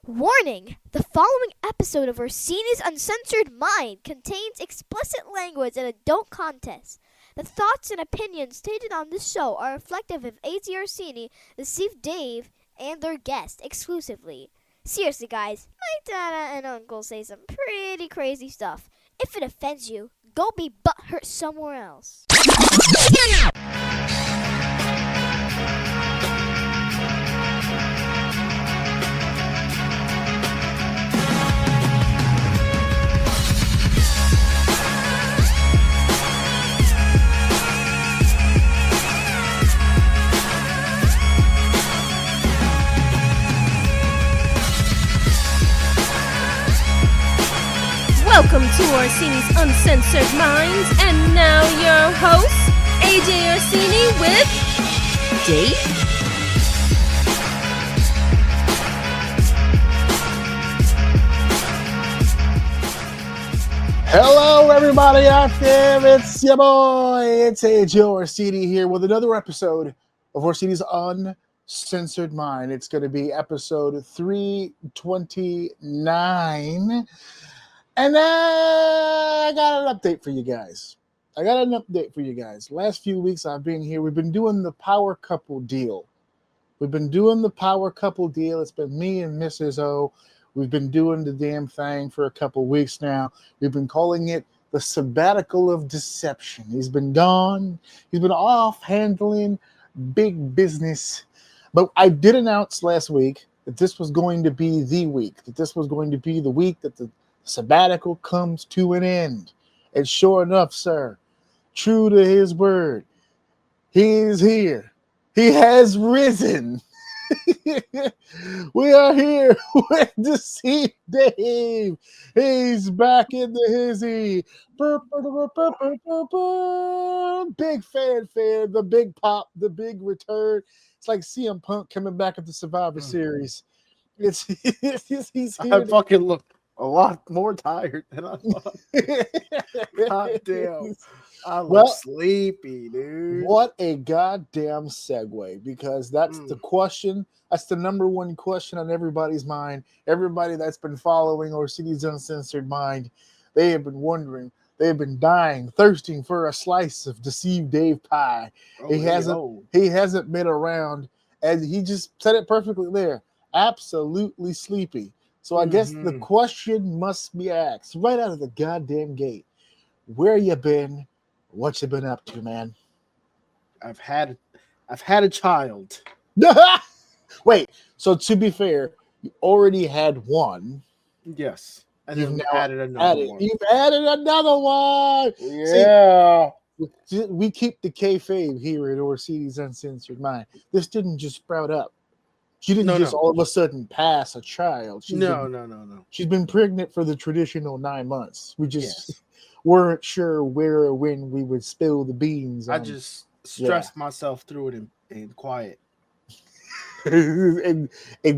Warning! The following episode of Orsini's Uncensored Mind contains explicit language and adult content. The thoughts and opinions stated on this show are reflective of ajorsini, Deceive Dave, and their guest exclusively. Seriously, guys, my dada and uncle say some pretty crazy stuff. If it offends you, go be butthurt somewhere else. Welcome to Orsini's Uncensored Minds, and now your host, AJ Orsini with Dave. Hello, everybody out there. It's your boy. It's AJ Orsini here with another episode of Orsini's Uncensored Mind. It's going to be episode 329. And I got an update for you guys. Last few weeks I've been here. We've been doing the power couple deal. It's been me and Mrs. O. We've been doing the damn thing for a couple weeks now. We've been calling it the Sabbatical of Deception. He's been gone. He's been off handling big business. But I did announce last week that this was going to be the week. That this was going to be the week that the sabbatical comes to an end. And sure enough, sir, true to his word, he is here. He has risen. We are here with Deceive Dave. He's back in the hizzy. Big fanfare, the big pop, the big return. It's like CM Punk coming back at the Survivor Series. He's here. I fucking look a lot more tired than I thought. God damn. I look sleepy, dude. What a goddamn segue, because that's the question. That's the number one question on everybody's mind. Everybody that's been following Orsini's Uncensored Mind, they have been wondering. They have been dying, thirsting for a slice of Deceive Dave pie. He hasn't been around, and he just said it perfectly there. Absolutely sleepy. So I guess the question must be asked right out of the goddamn gate. Where you been? What you been up to, man? I've had a child. Wait, so to be fair, you already had one. Yes. And You've then now added another one. You've added another one. Yeah. See, we keep the kayfabe here at Orsini's Uncensored Mind. This didn't just sprout up. She didn't all of a sudden pass a child. No. She's been pregnant for the traditional 9 months. We just weren't sure where or when we would spill the beans. I just stressed myself through it in quiet. in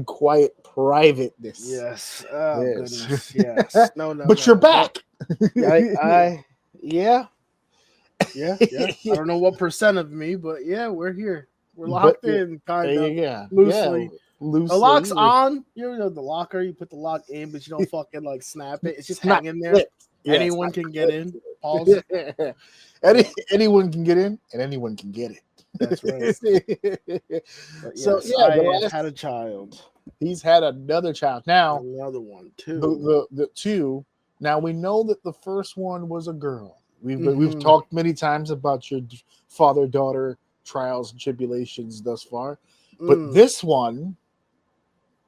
quiet privateness. Yes. Oh, goodness. Yes. No. But you're back. Yeah. I don't know what percent of me, but yeah, we're here. We're locked in, kind of loosely. The lock's on. You know the locker. You put the lock in, but you don't fucking like snap it. It's just hanging there. Anyone can get in. Pause. Anyone can get in, and anyone can get it. That's right. So I had a child. He's had another child. Now another one too. The two. Now we know that the first one was a girl. We've talked many times about your father-daughter trials and tribulations thus far, but this one,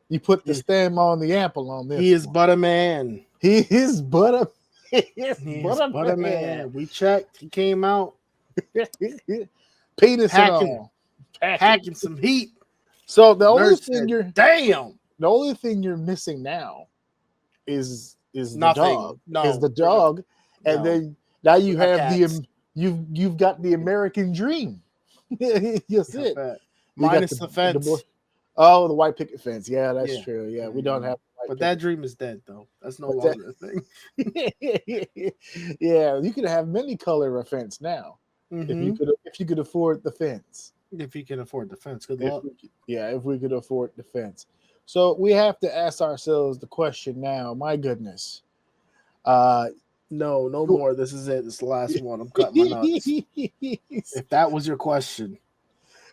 you put the stem on the apple on this. He is but a man. He is but a man. We checked. He came out. Penis packing some heat. So the only thing you're missing now is the dog. Is the dog, and then now you have you've got the American dream. Yes, it. Minus the fence. the white picket fence. Yeah, that's true. Yeah, we don't have. But that dream is dead, though. That's no longer a thing. Yeah, you could have many color fence now if you could afford the fence. If you can afford the fence, good luck. If we could afford the fence. So we have to ask ourselves the question now. My goodness. No more. This is it. This is the last one. I'm cutting my nuts. If that was your question.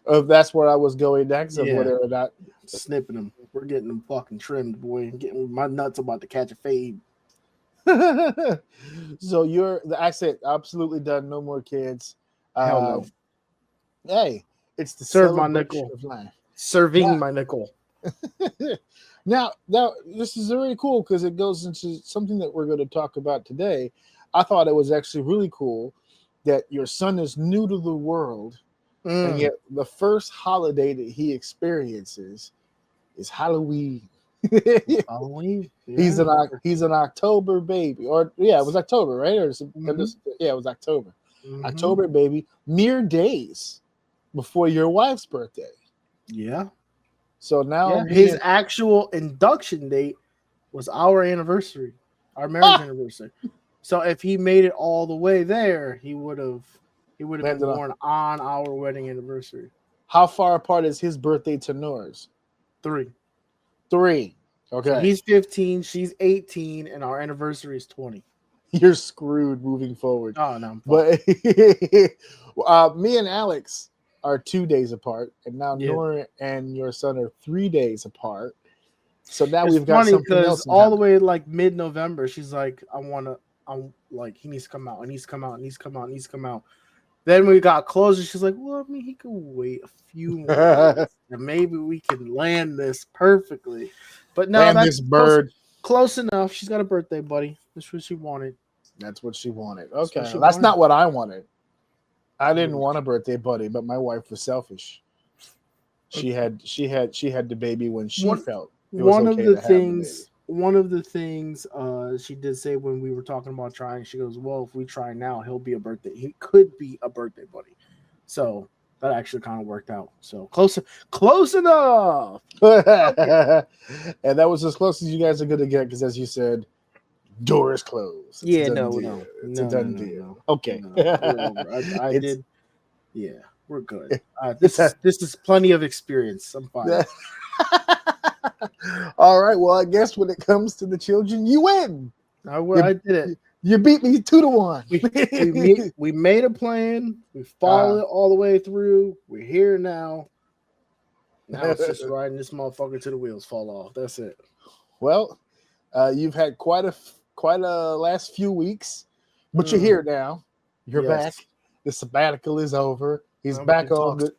That's where I was going next, of whether or not snipping them. We're getting them fucking trimmed, boy. Getting my nuts about to catch a fade. So I said absolutely done. No more kids. Hell no. Hey, it's the serve my nickel of life. Serving my nickel. Now, this is very cool because it goes into something that we're going to talk about today. I thought it was actually really cool that your son is new to the world, and yet the first holiday that he experiences is Halloween. Halloween? Yeah. He's an October baby, or it was October, right? Or it was October. Mm-hmm. October baby, mere days before your wife's birthday. Yeah. So now his actual induction date was our anniversary, our marriage anniversary. So if he made it all the way there, he would have been born on our wedding anniversary. How far apart is his birthday to Nora's? 3. Okay. So he's 15, she's 18, and our anniversary is 20. You're screwed moving forward. Oh no. But me and Alex are 2 days apart, and now Nora and your son are 3 days apart. So now we've got something else. All the way like mid-November, she's like, I'm like, he needs to come out, and he's come out. Then we got closer. She's like, well, I mean, he could wait a few more and maybe we can land this perfectly. But no, land this bird close enough. She's got a birthday buddy. That's what she wanted. Okay, that's not what I wanted. I didn't want a birthday buddy, but my wife was selfish. She had the baby when she felt it was one of the things she did say when we were talking about trying, she goes, well, if we try now, he could be a birthday buddy. So that actually kind of worked out. So close enough. And that was as close as you guys are gonna get, because as you said, door is closed. It's a done deal. No. Okay. I did. Yeah, we're good. This is plenty of experience. I'm fine. All right. Well, I guess when it comes to the children, you win. I did it. You beat me 2-1. We made a plan. We followed it all the way through. We're here now. Now it's just riding this motherfucker till the wheels fall off. That's it. Well, you've had quite a last few weeks, but you're here now. You're back. The sabbatical is over. He's back on the.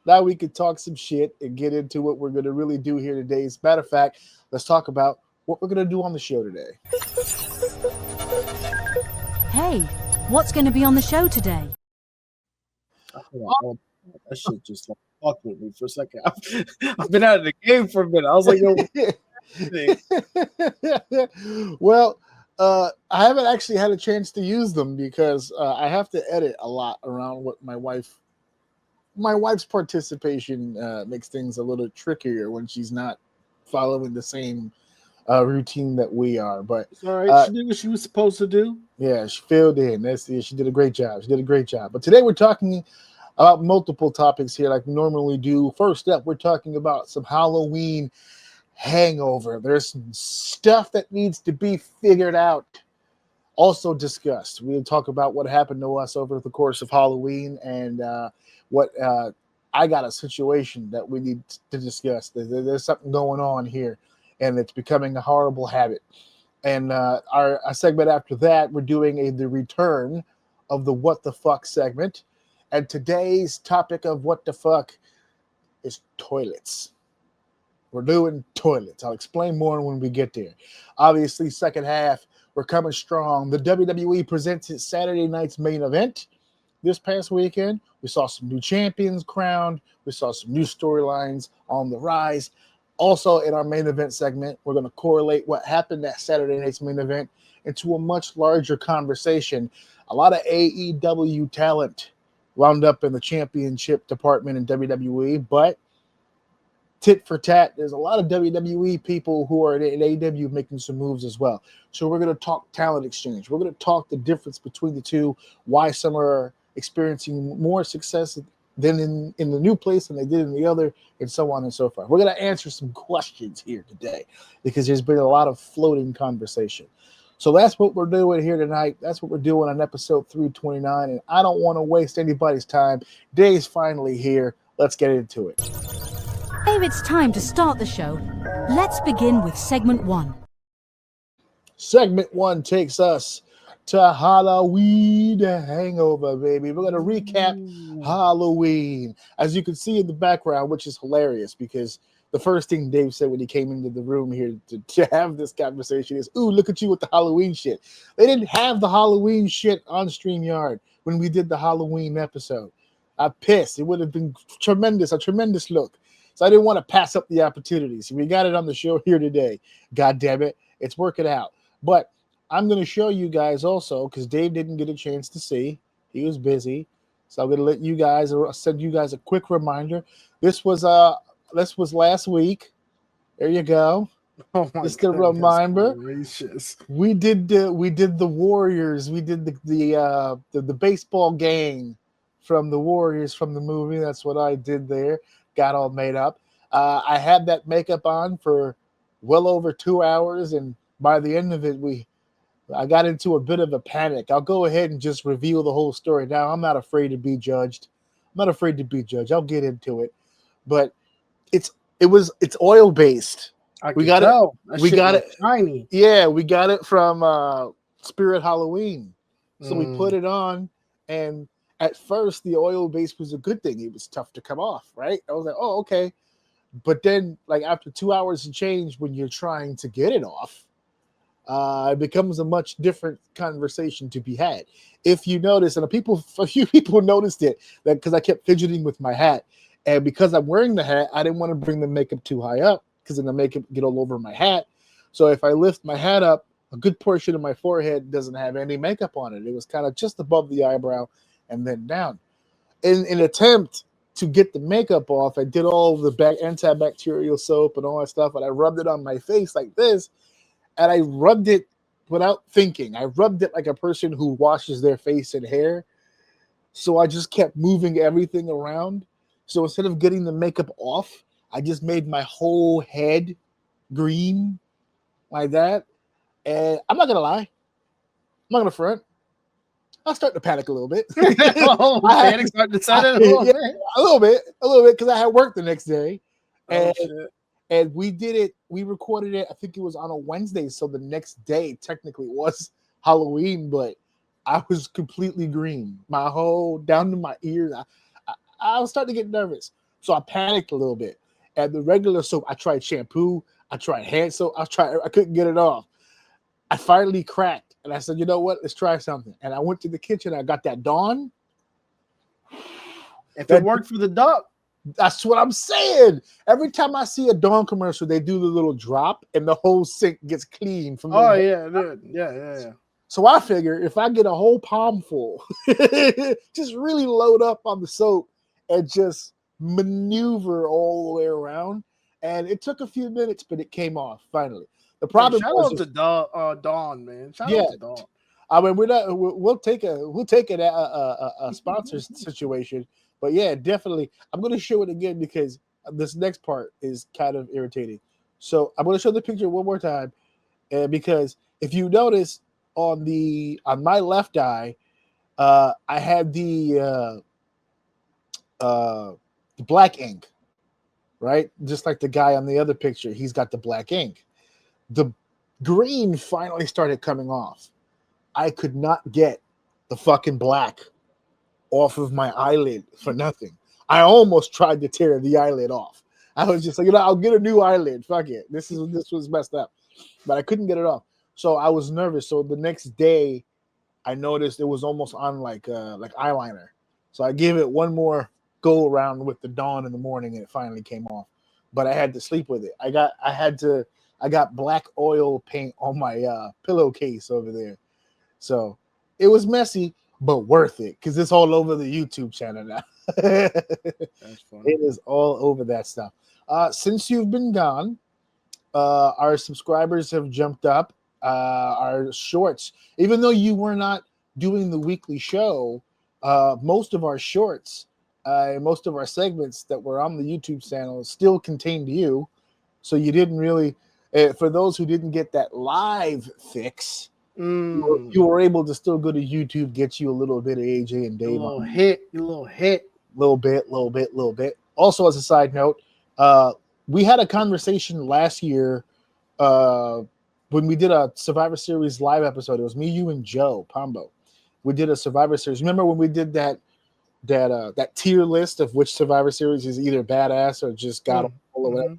Now we can talk some shit and get into what we're going to really do here today. As a matter of fact, let's talk about what we're going to do on the show today. Hey, what's going to be on the show today? That shit just like fucked with me for a second. I've been out of the game for a minute. I was like, well, I haven't actually had a chance to use them because I have to edit a lot around what my wife's participation makes things a little trickier when she's not following the same routine that we are. But it's all right. She did what she was supposed to do. Yeah, she filled in. She did a great job. But today we're talking about multiple topics here like we normally do. First up, we're talking about some Halloween hangover. There's some stuff that needs to be figured out, also discussed. We'll talk about what happened to us over the course of Halloween and I got a situation that we need to discuss. There's something going on here, and it's becoming a horrible habit. And our segment after that, we're doing the return of the What the Fuck segment. And today's topic of What the Fuck is toilets. We're doing toilets. I'll explain more when we get there. Obviously, second half, we're coming strong. The WWE presents its Saturday night's main event. This past weekend, we saw some new champions crowned. We saw some new storylines on the rise. Also, in our main event segment, we're going to correlate what happened at Saturday night's main event into a much larger conversation. A lot of AEW talent wound up in the championship department in WWE, but tit for tat, there's a lot of WWE people who are in AEW making some moves as well. So we're going to talk talent exchange. We're going to talk the difference between the two, why some are experiencing more success than in the new place than they did in the other, and so on and so forth. We're going to answer some questions here today because there's been a lot of floating conversation. So that's what we're doing here tonight. That's what we're doing on episode 329, and I don't want to waste anybody's time. Dave's finally here. Let's get into it. Dave, it's time to start the show. Let's begin with segment 1. Segment 1 takes us to Halloween hangover, baby. We're going to recap Halloween. As you can see in the background, which is hilarious because the first thing Dave said when he came into the room here to have this conversation is, ooh, look at you with the Halloween shit. They didn't have the Halloween shit on StreamYard when we did the Halloween episode. I'm pissed. It would have been a tremendous look. So I didn't want to pass up the opportunity. So we got it on the show here today. God damn it. It's working out. But I'm going to show you guys also, because Dave didn't get a chance to see. He was busy. So I'm going to let you guys, send you guys a quick reminder. This was last week. There you go. Oh my Just a reminder. Gracious. We did the Warriors. We did the baseball game from the Warriors from the movie. That's what I did there. Got all made up. I had that makeup on for well over 2 hours, and by the end of it, I got into a bit of a panic. I'll go ahead and just reveal the whole story now. I'm not afraid to be judged. I'll get into it. But it's oil based. We got it shiny. Yeah, we got it from Spirit Halloween. So we put it on, and at first the oil base was a good thing. It was tough to come off, right? I was like, oh, okay. But then, like after 2 hours and change, when you're trying to get it off, it becomes a much different conversation to be had. If you notice, and a few people noticed it, that because I kept fidgeting with my hat, and because I'm wearing the hat, I didn't want to bring the makeup too high up because then the makeup get all over my hat. So if I lift my hat up, a good portion of my forehead doesn't have any makeup on it. It was kind of just above the eyebrow and then down. In an attempt to get the makeup off, I did all the antibacterial soap and all that stuff, and I rubbed it on my face like this. And I rubbed it without thinking. I rubbed it like a person who washes their face and hair. So I just kept moving everything around. So instead of getting the makeup off, I just made my whole head green like that. And I'm not going to lie. I'm not going to front. I start to panic a little bit. Panic starting to set in a little bit, because I had work the next day. And we did it, we recorded it, I think it was on a Wednesday, so the next day technically was Halloween, but I was completely green. My whole, down to my ears, I was starting to get nervous. So I panicked a little bit. And the regular soap, I tried shampoo, I tried hand soap, I couldn't get it off. I finally cracked, and I said, you know what, let's try something. And I went to the kitchen, I got that Dawn. If it worked for the duck. That's what I'm saying. Every time I see a Dawn commercial, they do the little drop and the whole sink gets clean from yeah. So I figure if I get a whole palm full, just really load up on the soap and just maneuver all the way around. And it took a few minutes, but it came off finally. The problem shout out to Dawn, man. Shout out to Dawn. I mean, we'll take a sponsor situation. But yeah, definitely. I'm going to show it again because this next part is kind of irritating. So I'm going to show the picture one more time, because if you notice on my left eye, I had the black ink, right? Just like the guy on the other picture, he's got the black ink. The green finally started coming off. I could not get the fucking black off of my eyelid for nothing. I almost tried to tear the eyelid off. I was just like, I'll get a new eyelid. Fuck it. This was messed up. But I couldn't get it off. So I was nervous. So the next day I noticed it was almost on like eyeliner. So I gave it one more go around with the Dawn in the morning and it finally came off. But I had to sleep with it. I got black oil paint on my pillowcase over there. So it was messy, but worth it because it's all over the YouTube channel now. That's funny. It is all over that stuff. Since you've been gone, our subscribers have jumped up. Our shorts, even though you were not doing the weekly show, most of our shorts most of our segments that were on the YouTube channel still contained you. So you didn't really, for those who didn't get that live fix, you were able to still go to YouTube, get you a little bit of AJ and Dave. A little hit. Little bit. Also, as a side note, we had a conversation last year when we did a Survivor Series live episode. It was me, you, and Joe Pombo. We did a Survivor Series. Remember when we did that tier list of which Survivor Series is either badass or just got all of it?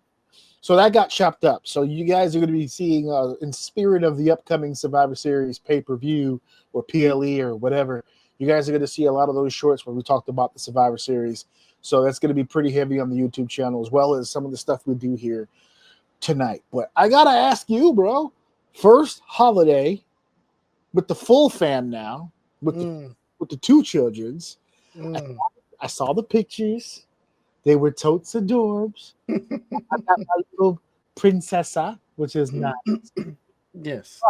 So that got chopped up. So you guys are going to be seeing, in spirit of the upcoming Survivor Series pay-per-view or PLE or whatever, you guys are going to see a lot of those shorts where we talked about the Survivor Series. So that's going to be pretty heavy on the YouTube channel, as well as some of the stuff we do here tonight. But I got to ask you, bro, first holiday with the full fam now, with the two childrens. I saw the pictures. They were totes adorbs. I got my little princessa, which is nice. Yes.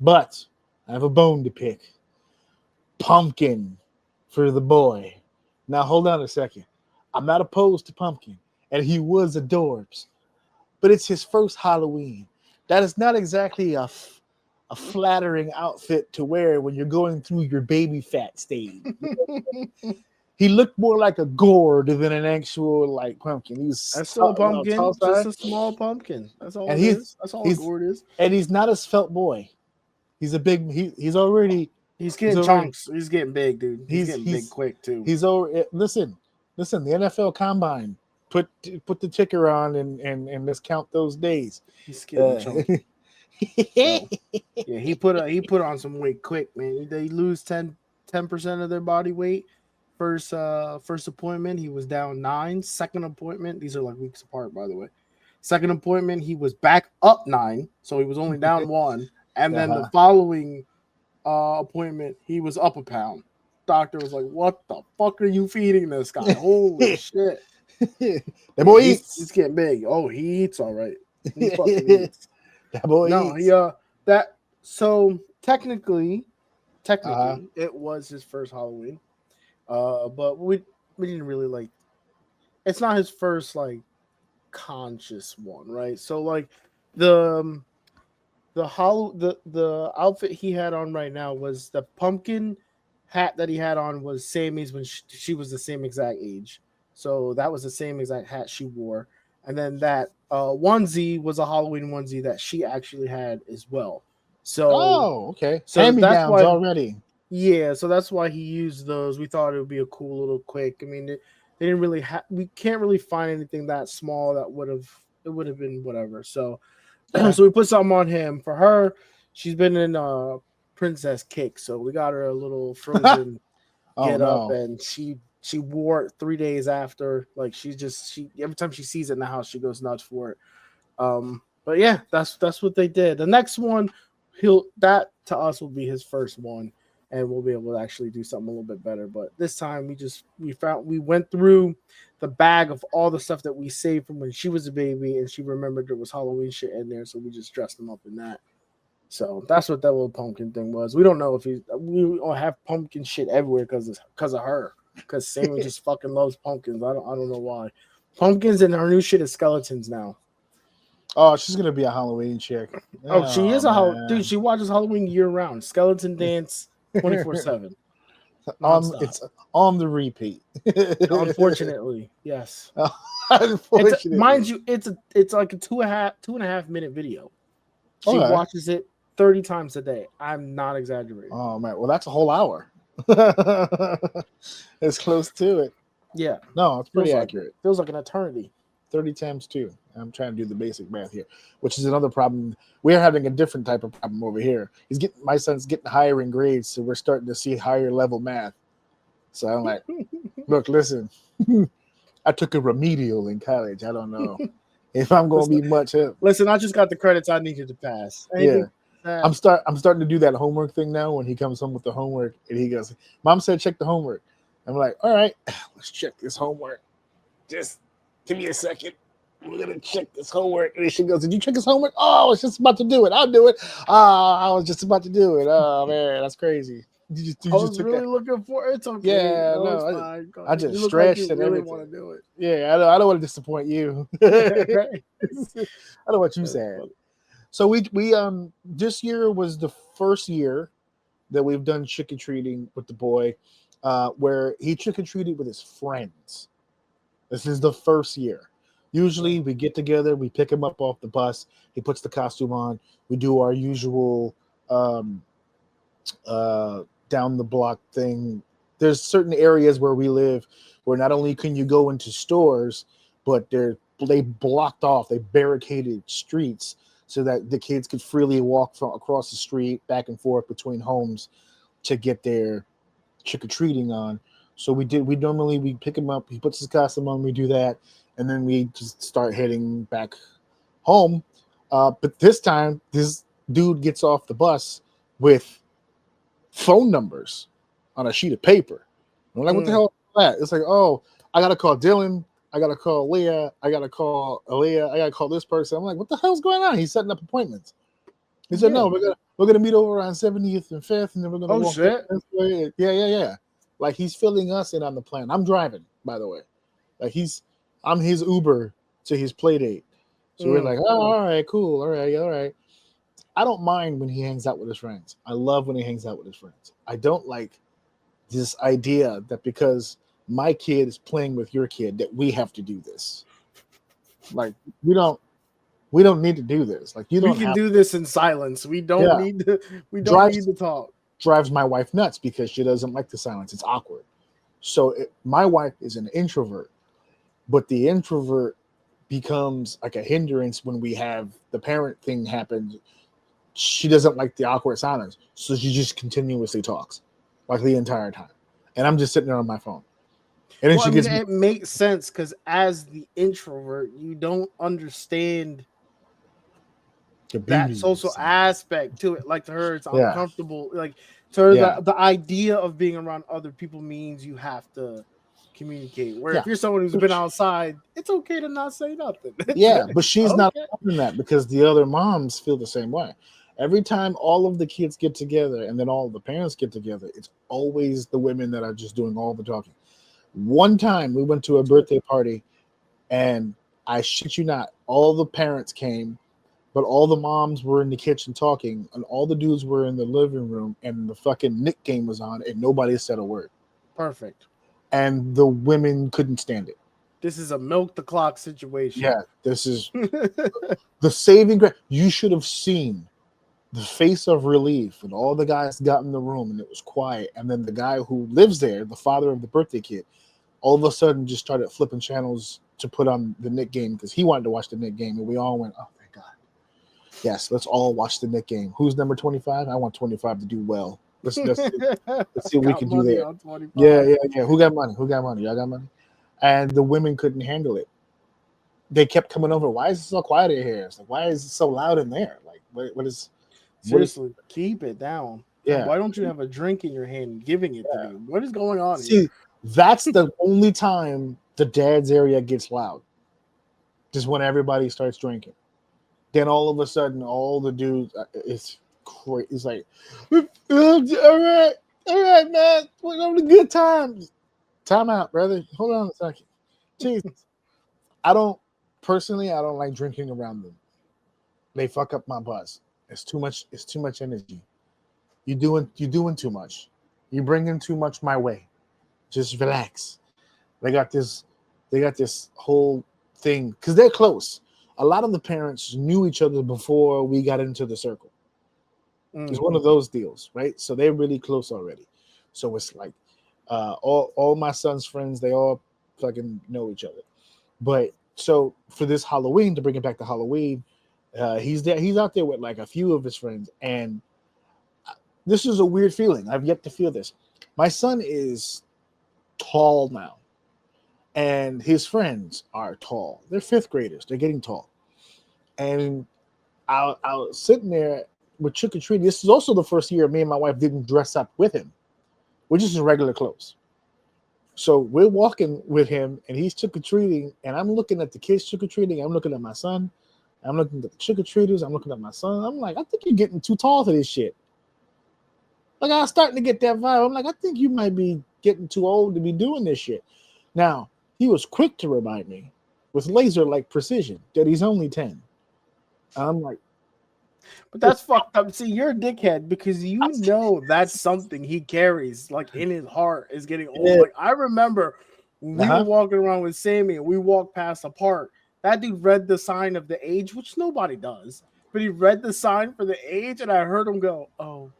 But I have a bone to pick. Pumpkin for the boy. Now, hold on a second. I'm not opposed to Pumpkin, and he was adorbs. But it's his first Halloween. That is not exactly a flattering outfit to wear when you're going through your baby fat stage. He looked more like a gourd than an actual like pumpkin. That's still a pumpkin, just a small pumpkin. That's all it is. That's all a gourd is. And he's not a svelte boy. He's a big. He's already. He's getting chunks. He's getting big, dude. He's getting big quick too. He's over. Listen. The NFL Combine. Put the ticker on and let's count those days. He's getting chunky. So, yeah, he put on some weight quick, man. They lose 10% of their body weight. First appointment, he was down 9. Second appointment, these are like weeks apart, by the way. Second appointment, he was back up 9, so he was only down 1. And then the following appointment, he was up a pound. Doctor was like, "What the fuck are you feeding this guy? Holy shit!" That boy eats. He's getting big. Oh, he eats all right. He fucking eats. That boy eats. So technically, it was his first Halloween. But we didn't really like. It's not his first like conscious one, right? So like the outfit he had on right now was the pumpkin hat that he had on was Sammy's when she was the same exact age. So that was the same exact hat she wore, and then that onesie was a Halloween onesie that she actually had as well. So okay, so hand-me-downs already. Yeah, so that's why he used those. We thought it would be a cool little quick. I mean, they didn't really we can't really find anything that small that would have been whatever. So, so we put something on him. For her, she's been in Princess Cake, so we got her a little Frozen get up, and she wore it 3 days after. Like she every time she sees it in the house, she goes nuts for it. But yeah, that's what they did. The next one, that to us will be his first one. And we'll be able to actually do something a little bit better. But this time we went through the bag of all the stuff that we saved from when she was a baby, and she remembered there was Halloween shit in there, so we just dressed him up in that. So that's what that little pumpkin thing was. We don't know if we all have pumpkin shit everywhere because of her. Because Sammy just fucking loves pumpkins. I don't know why. Pumpkins and her new shit is skeletons now. Oh, she's gonna be a Halloween chick. She is dude. She watches Halloween year round. Skeleton dance. 24/7. It's on the repeat. Unfortunately, yes. Unfortunately, mind you, it's like a 2.5 minute video. She watches it 30 times a day. I'm not exaggerating. Oh man, well that's a whole hour. It's close to it. Yeah. No, it's pretty accurate. Feels like an eternity. 30 times 2. I'm trying to do the basic math here, which is another problem. We're having a different type of problem over here. My son's getting higher in grades, so we're starting to see higher level math. So I'm like, look, listen, I took a remedial in college. I don't know if I'm going to be much help. Listen, I just got the credits I needed to pass. I'm starting to do that homework thing now. When he comes home with the homework and he goes, "Mom said check the homework." I'm like, all right, let's check this homework. Just give me a second. We're going to check this homework. And she goes, "Did you check his homework?" "Oh, I was just about to do it." "I'll do it." "I was just about to do it." Oh, man, that's crazy. I was really looking for it. It's okay. Yeah, no, it's fine. I just you look stretched like you and really everything. want to do it. Yeah, I don't want to disappoint you. I know what you said. So we this year was the first year that we've done trick or treating with the boy, where he trick or treated with his friends. This is the first year. Usually we get together, we pick him up off the bus, he puts the costume on, we do our usual down the block thing. There's certain areas where we live where not only can you go into stores, but they blocked off, they barricaded streets so that the kids could freely walk from across the street back and forth between homes to get their trick-or-treating on. So we normally pick him up, he puts his costume on, we do that, and then we just start heading back home. But this time, this dude gets off the bus with phone numbers on a sheet of paper. I'm like, what the hell is that? It's like, oh, I gotta call Dylan, I gotta call Leah, I gotta call Aaliyah, I gotta call this person. I'm like, what the hell's going on? He's setting up appointments. He said, no, we're gonna meet over on 70th and 5th, and then we're gonna walk this way. Yeah. Like he's filling us in on the plan. I'm driving, by the way. Like I'm his Uber to his play date. So we're like, oh, all right, cool, all right. I don't mind when he hangs out with his friends. I love when he hangs out with his friends. I don't like this idea that because my kid is playing with your kid that we have to do this. Like we don't need to do this. Like we can do this in silence. We don't need to. We don't need to talk. Drives my wife nuts because she doesn't like the silence. It's awkward. So my wife is an introvert, but the introvert becomes like a hindrance when we have the parent thing happen. She doesn't like the awkward silence, so she just continuously talks like the entire time, and I'm just sitting there on my phone. And then it makes sense because as the introvert, you don't understand that social aspect to it. Like to her, it's uncomfortable. Like to her, the idea of being around other people means you have to communicate. Where if you're someone who's been outside, it's okay to not say nothing. But she's not doing that because the other moms feel the same way. Every time all of the kids get together and then all of the parents get together, it's always the women that are just doing all the talking. One time we went to a birthday party and I shit you not, all the parents came, but all the moms were in the kitchen talking and all the dudes were in the living room and the fucking Nick game was on and nobody said a word. Perfect. And the women couldn't stand it. This is a milk the clock situation. Yeah, this is the saving grace. You should have seen the face of relief when all the guys got in the room and it was quiet. And then the guy who lives there, the father of the birthday kid, all of a sudden just started flipping channels to put on the Nick game because he wanted to watch the Nick game. And we all went, oh, thank God. Yes, let's all watch the Nick game. Who's number 25? I want 25 to do well. Let's see what we can do there. Yeah. Who got money? Y'all got money? And the women couldn't handle it. They kept coming over. Why is it so quiet in here? It's like, why is it so loud in there? Like, what is... Seriously, keep it down. Yeah. Why don't you have a drink in your hand and giving it to me? What is going on here? That's the only time the dad's area gets loud. Just when everybody starts drinking. Then all of a sudden, all the dudes, it's crazy. It's like, all right, man. We're having a good time. Time out, brother. Hold on a second. Jesus. I don't like drinking around them. They fuck up my buzz. It's too much energy. You're doing too much. You're bringing too much my way. Just relax. They got this whole thing because they're close. A lot of the parents knew each other before we got into the circle. It's one of those deals, right? So they're really close already. So it's like all my son's friends, they all fucking know each other. But so for this Halloween, to bring it back to Halloween, he's out there with like a few of his friends, and this is a weird feeling. I've yet to feel this. My son is tall now, and his friends are tall. They're fifth graders. They're getting tall. And I was sitting there with trick or treating. This is also the first year me and my wife didn't dress up with him. We're just in regular clothes. So we're walking with him, and he's trick or treating, and I'm looking at the kids trick or treating. I'm looking at my son. I'm looking at the trick or treaters. I'm looking at my son. I'm like, I think you're getting too tall for this shit. Like, I was starting to get that vibe. I'm like, I think you might be getting too old to be doing this shit. Now, he was quick to remind me with laser-like precision that he's only 10. I'm like, but that's fucked up. See, you're a dickhead because you know that's something he carries, like in his heart, is getting old. Yeah. Like I remember when we were walking around with Sammy and we walked past a park. That dude read the sign of the age, which nobody does, but he read the sign for the age, and I heard him go, "Oh,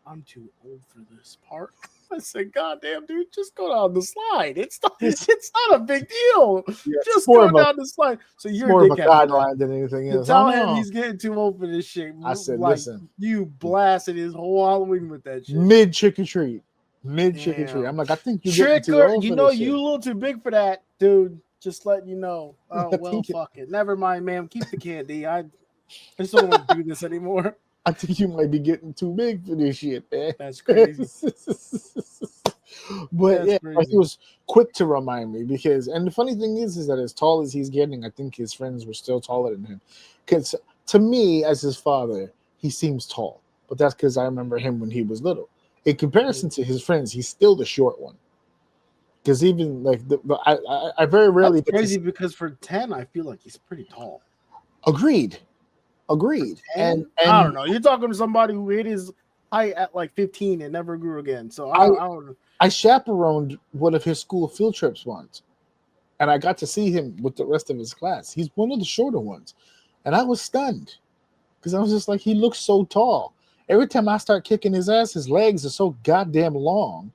I'm too old for this park." I said, "God damn, dude, just go down the slide. It's not a big deal. Yeah, just go down the slide." So you're more a of a guideline than anything else. Tell him he's getting too old for this shit. I said, like, listen, you blasted his whole Halloween with that shit. Mid trick or treat. I'm like, I think you're getting too old for this shit. You a little too big for that, dude. Just letting you know. Oh, well, fuck it. Never mind, ma'am. Keep the candy. I just don't want to do this anymore. I think you might be getting too big for this shit, man. That's crazy. But that's crazy. He was quick to remind me because, and the funny thing is that as tall as he's getting, I think his friends were still taller than him. Because to me, as his father, he seems tall. But that's because I remember him when he was little. In comparison to his friends, he's still the short one. Because even like I very rarely. That's crazy because for 10, I feel like he's pretty tall. Agreed. And I don't know. You're talking to somebody who hit his height at like 15 and never grew again. So I don't know. I chaperoned one of his school field trips once, and I got to see him with the rest of his class. He's one of the shorter ones, and I was stunned because I was just like, he looks so tall. Every time I start kicking his ass, his legs are so goddamn long.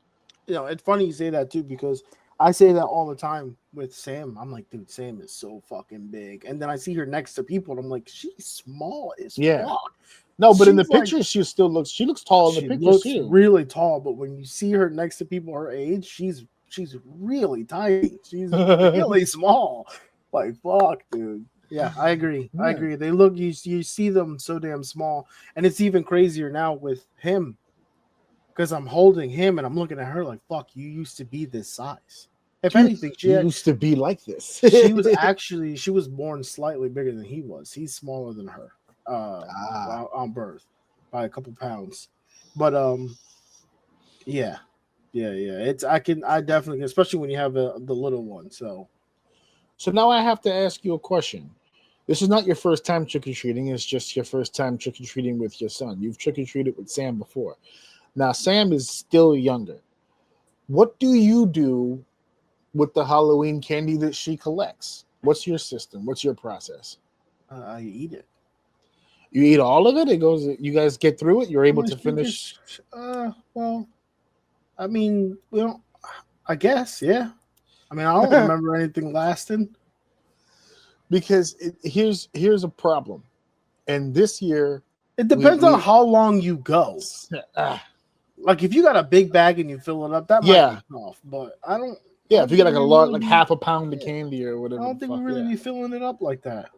You know, it's funny you say that too because I say that all the time with Sam. I'm like, dude, Sam is so fucking big. And then I see her next to people, and I'm like, she's small as fuck. No, but in the picture, she looks tall in the picture too. Really tall, but when you see her next to people her age, she's really tiny. She's really small. Like, fuck, dude. Yeah, I agree. Yeah. I agree. They look, you see them so damn small. And it's even crazier now with him. Because I'm holding him and I'm looking at her like, fuck, you used to be this size. If anything, she used to be like this. she was born slightly bigger than he was. He's smaller than her on birth by a couple pounds. But yeah. It's I definitely, especially when you have the little one. So now I have to ask you a question. This is not your first time trick-or-treating. It's just your first time trick-or-treating with your son. You've trick-or-treated with Sam before. Now, Sam is still younger. What do you do with the Halloween candy that she collects? What's your system? What's your process? I eat it. You eat all of it? It goes. You guys get through it? You're able to finish? Well, I mean, I guess, yeah. I mean, I don't remember anything lasting. Because here's a problem. And this year... It depends on how long you go. Like if you got a big bag and you fill it up, that might be tough. But I don't. Yeah, if you got like a lot, like half a pound of candy or whatever. I don't think we really be filling it up like that.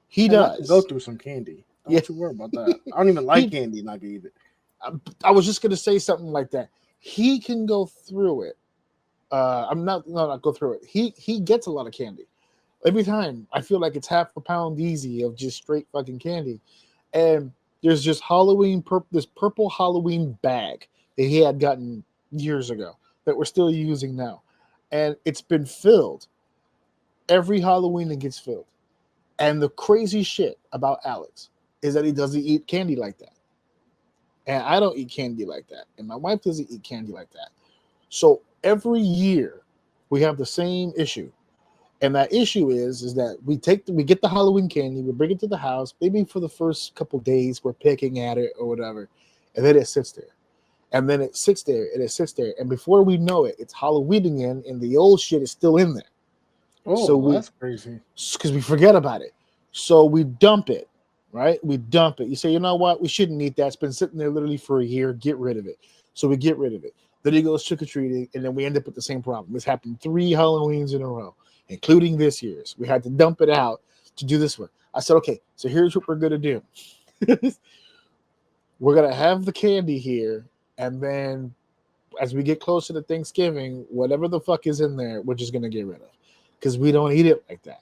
He does go through some candy. Don't you worry about that. I don't even like candy, and I can eat it. I was just gonna say something like that. He can go through it. Not go through it. He gets a lot of candy. Every time I feel like it's half a pound easy of just straight fucking candy, and there's just this purple Halloween bag that he had gotten years ago that we're still using now. And it's been filled. Every Halloween it gets filled. And the crazy shit about Alex is that he doesn't eat candy like that. And I don't eat candy like that. And my wife doesn't eat candy like that. So every year we have the same issue. And that issue is that we get the Halloween candy, we bring it to the house, maybe for the first couple days we're picking at it or whatever, and then it sits there. And then it sits there, and it sits there. And before we know it, it's Halloween again, and the old shit is still in there. Oh, so that's crazy. Because we forget about it. So we dump it, right? We dump it. You say, you know what? We shouldn't eat that. It's been sitting there literally for a year. Get rid of it. So we get rid of it. Then he goes trick-or-treating, and then we end up with the same problem. This happened 3 Halloweens in a row, including this year's. We had to dump it out to do this one. I said, okay, so here's what we're going to do. We're going to have the candy here, and then as we get closer to Thanksgiving, whatever the fuck is in there, we're just going to get rid of because we don't eat it like that.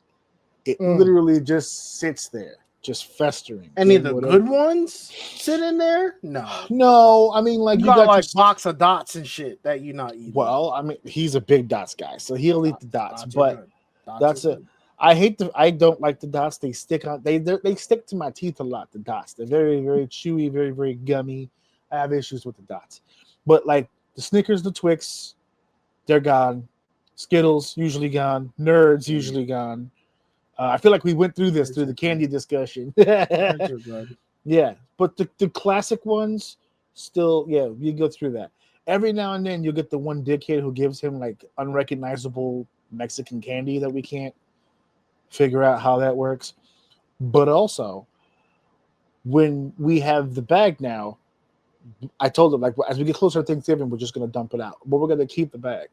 It literally just sits there. just festering. Any of the good ones sit in there? No. I mean, like you got like box of dots and shit that you're not eating. Well, I mean, he's a big dots guy, so he'll eat the dots. But that's it. I don't like the dots. They stick on. They stick to my teeth a lot. The dots. They're very, very chewy, very, very gummy. I have issues with the dots. But like the Snickers, the Twix, they're gone. Skittles usually gone. Nerds usually gone. I feel like we went through this through the candy discussion. Yeah, but the classic ones still, you go through that. Every now and then you'll get the one dickhead who gives him like unrecognizable Mexican candy that we can't figure out how that works. But also, when we have the bag now, I told him, like, as we get closer to Thanksgiving, we're just going to dump it out. But we're going to keep the bag.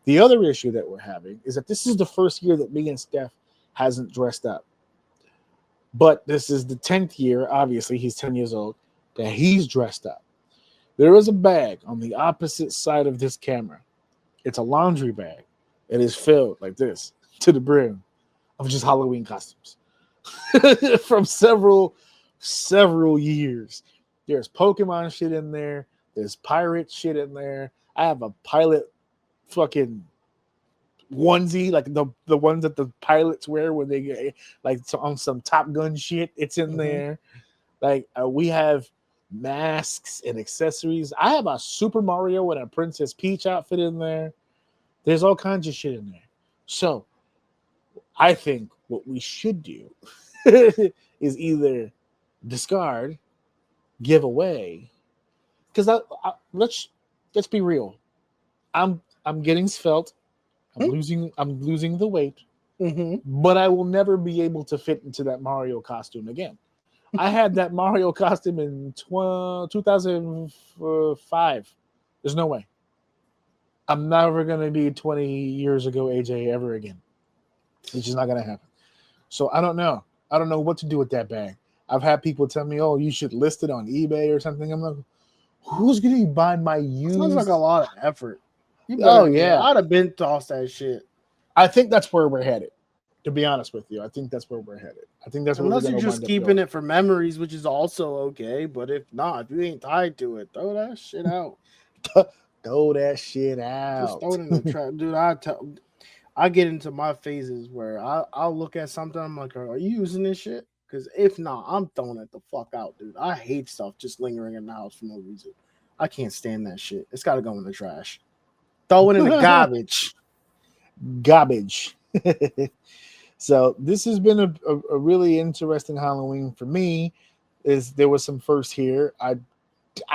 The other issue that we're having is that this is the first year that me and Steph hasn't dressed up. But this is the 10th year, obviously, he's 10 years old, that he's dressed up. There is a bag on the opposite side of this camera. It's a laundry bag. It is filled like this to the brim of just Halloween costumes from several years. There's Pokemon shit in there. There's pirate shit in there. I have a pilot fucking onesie, like the ones that the pilots wear when they get like on some Top Gun shit. It's in there. Like we have masks and accessories. I have a Super Mario and a Princess Peach outfit in there. There's all kinds of shit in there. So I think what we should do is either discard, give away, because let's be real. I'm getting svelte. I'm losing the weight, but I will never be able to fit into that Mario costume again. I had that Mario costume in 2005. There's no way. I'm never going to be 20 years ago AJ ever again. It's just not going to happen. So I don't know. I don't know what to do with that bag. I've had people tell me, oh, you should list it on eBay or something. I'm like, who's going to buy my used? Sounds like a lot of effort. I'd have been tossed that shit. I think that's where we're headed. To be honest with you, I think that's where we're headed. I think that's unless you're just keeping it for memories, which is also okay. But if not, if you ain't tied to it, throw that shit out. Throw that shit out. Just throw it in the trash, dude. I get into my phases where I'll look at something. I'm like, are you using this shit? Because if not, I'm throwing it the fuck out, dude. I hate stuff just lingering in the house for no reason. I can't stand that shit. It's got to go in the trash. Throw it in the garbage. Garbage. So this has been a really interesting Halloween for me. There was some first here. I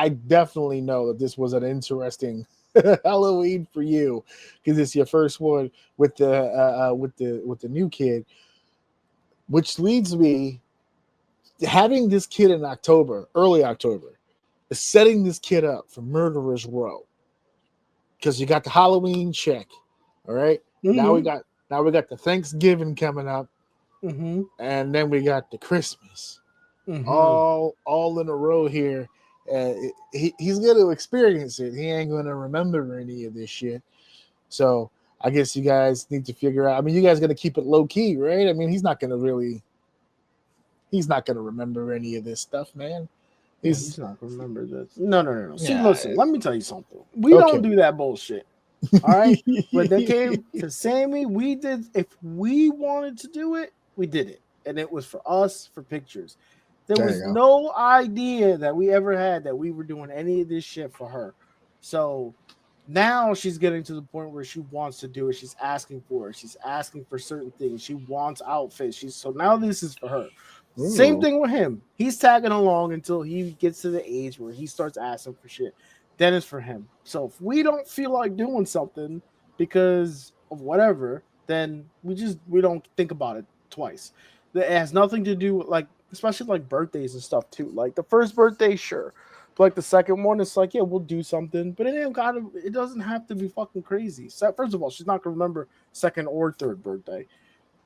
definitely know that this was an interesting Halloween for you because it's your first one with the new kid, which leads me to having this kid in October, early October, is setting this kid up for Murderer's Row because you got the Halloween check, all right. Now we got the Thanksgiving coming up, and then we got the Christmas, all in a row here. He's going to experience it. He ain't going to remember any of this shit. So I guess you guys need to figure out. I mean, you guys got to keep it low key, right? I mean, he's not going to remember any of this stuff, man. He's not going to remember this. No. See, listen, let me tell you something. We don't do that bullshit. All right. When they came to Sammy, we did. If we wanted to do it, we did it, and it was for us for pictures. There was no idea that we ever had that we were doing any of this shit for her. So now she's getting to the point where she wants to do it. She's asking for it. She's asking for certain things. She wants outfits. So now this is for her. Ooh. Same thing with him. He's tagging along until he gets to the age where he starts asking for shit. Then it's for him. So if we don't feel like doing something because of whatever, then we don't think about it twice. It has nothing to do with like, especially like birthdays and stuff too. Like the first birthday, sure. But like the second one, it's like, yeah, we'll do something. But it doesn't have to be fucking crazy. So first of all, she's not gonna remember second or third birthday,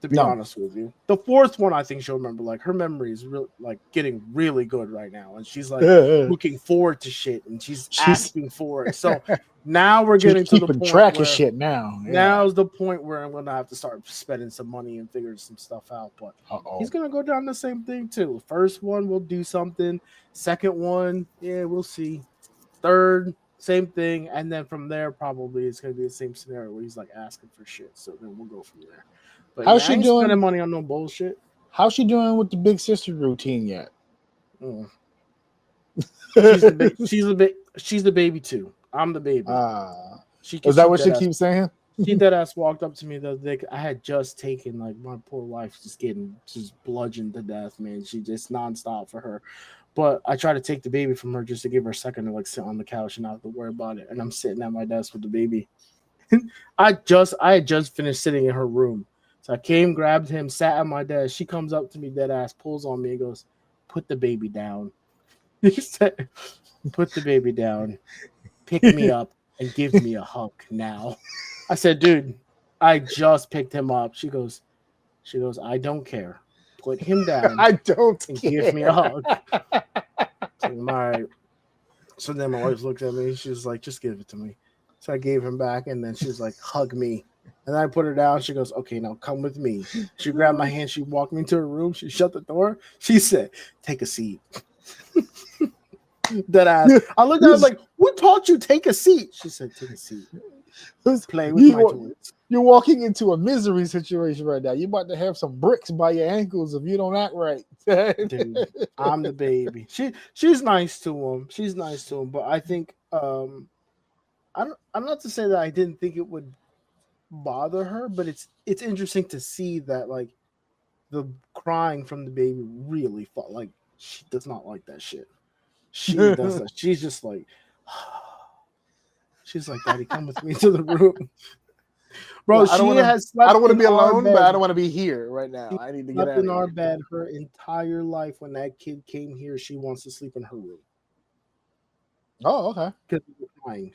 to be honest with you. The fourth one, I think she'll remember. Like her memory is like getting really good right now. And she's like looking forward to shit and she's asking for it. So Now we're getting to the point track of shit now. Yeah. Now's the point where I'm gonna have to start spending some money and figuring some stuff out. But he's gonna go down the same thing too. First one, we'll do something. Second one, yeah, we'll see. Third, same thing, and then from there, probably it's gonna be the same scenario where he's like asking for shit. So then we'll go from there. But how's she doing? Spending money on no bullshit. How's she doing with the big sister routine yet? She's the baby too. I'm the baby. Is that what she keeps saying? She dead ass walked up to me the other day. I had just taken, like, my poor wife just bludgeoned to death, man. She just nonstop for her. But I tried to take the baby from her just to give her a second to like sit on the couch and not have to worry about it. And I'm sitting at my desk with the baby. I had just finished sitting in her room. So I came, grabbed him, sat at my desk. She comes up to me, dead ass, pulls on me and goes, "Put the baby down." He said, "Put the baby down. Pick me up and give me a hug now." I said, "Dude, I just picked him up." She goes, "I don't care. Put him down. I don't and care. Give me a hug." So, all right. So then my wife looked at me. She was like, "Just give it to me." So I gave him back, and then she's like, "Hug me." And then I put her down. She goes, "Okay, now come with me." She grabbed my hand. She walked me into her room. She shut the door. She said, "Take a seat." That ass. I looked at her like, "Who taught you take a seat?" She said, "Take a seat." Play with my toys. You're walking into a misery situation right now. You're about to have some bricks by your ankles if you don't act right. Dude, I'm the baby. She's nice to him. She's nice to him. But I think I'm not to say that I didn't think it would bother her, but it's interesting to see that, like, the crying from the baby really felt like she does not like that shit. She does that. She's just like, she's like, "Daddy, come with me to the room." Bro, I don't want to be alone, but I don't want to be here right now. I need to get out in our bed her entire life. When that kid came here, she wants to sleep in her room. Oh, okay. Because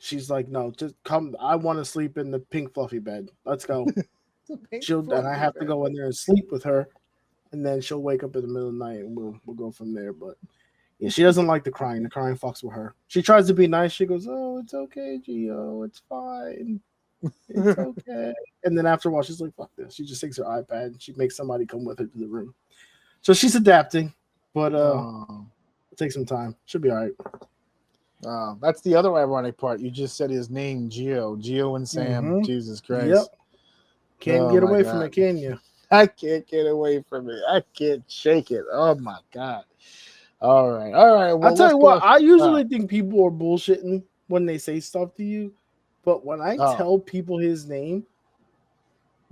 she's like, "No, just come. I want to sleep in the pink fluffy bed. Let's go." And I have to go in there and sleep with her, and then she'll wake up in the middle of the night, and we'll go from there. But yeah, she doesn't like the crying. The crying fucks with her. She tries to be nice. She goes, "Oh, it's okay, Gio. It's fine. It's okay." And then after a while, she's like, "Fuck this." She just takes her iPad and she makes somebody come with her to the room. So she's adapting, but it'll take some time. She'll be all right. That's the other ironic part. You just said his name, Gio and Sam. Mm-hmm. Jesus Christ. Yep. Can't get away from it, can you? I can't get away from it. I can't shake it. Oh my God. All right. Well, I'll tell you what, I usually think people are bullshitting when they say stuff to you, but when I tell people his name,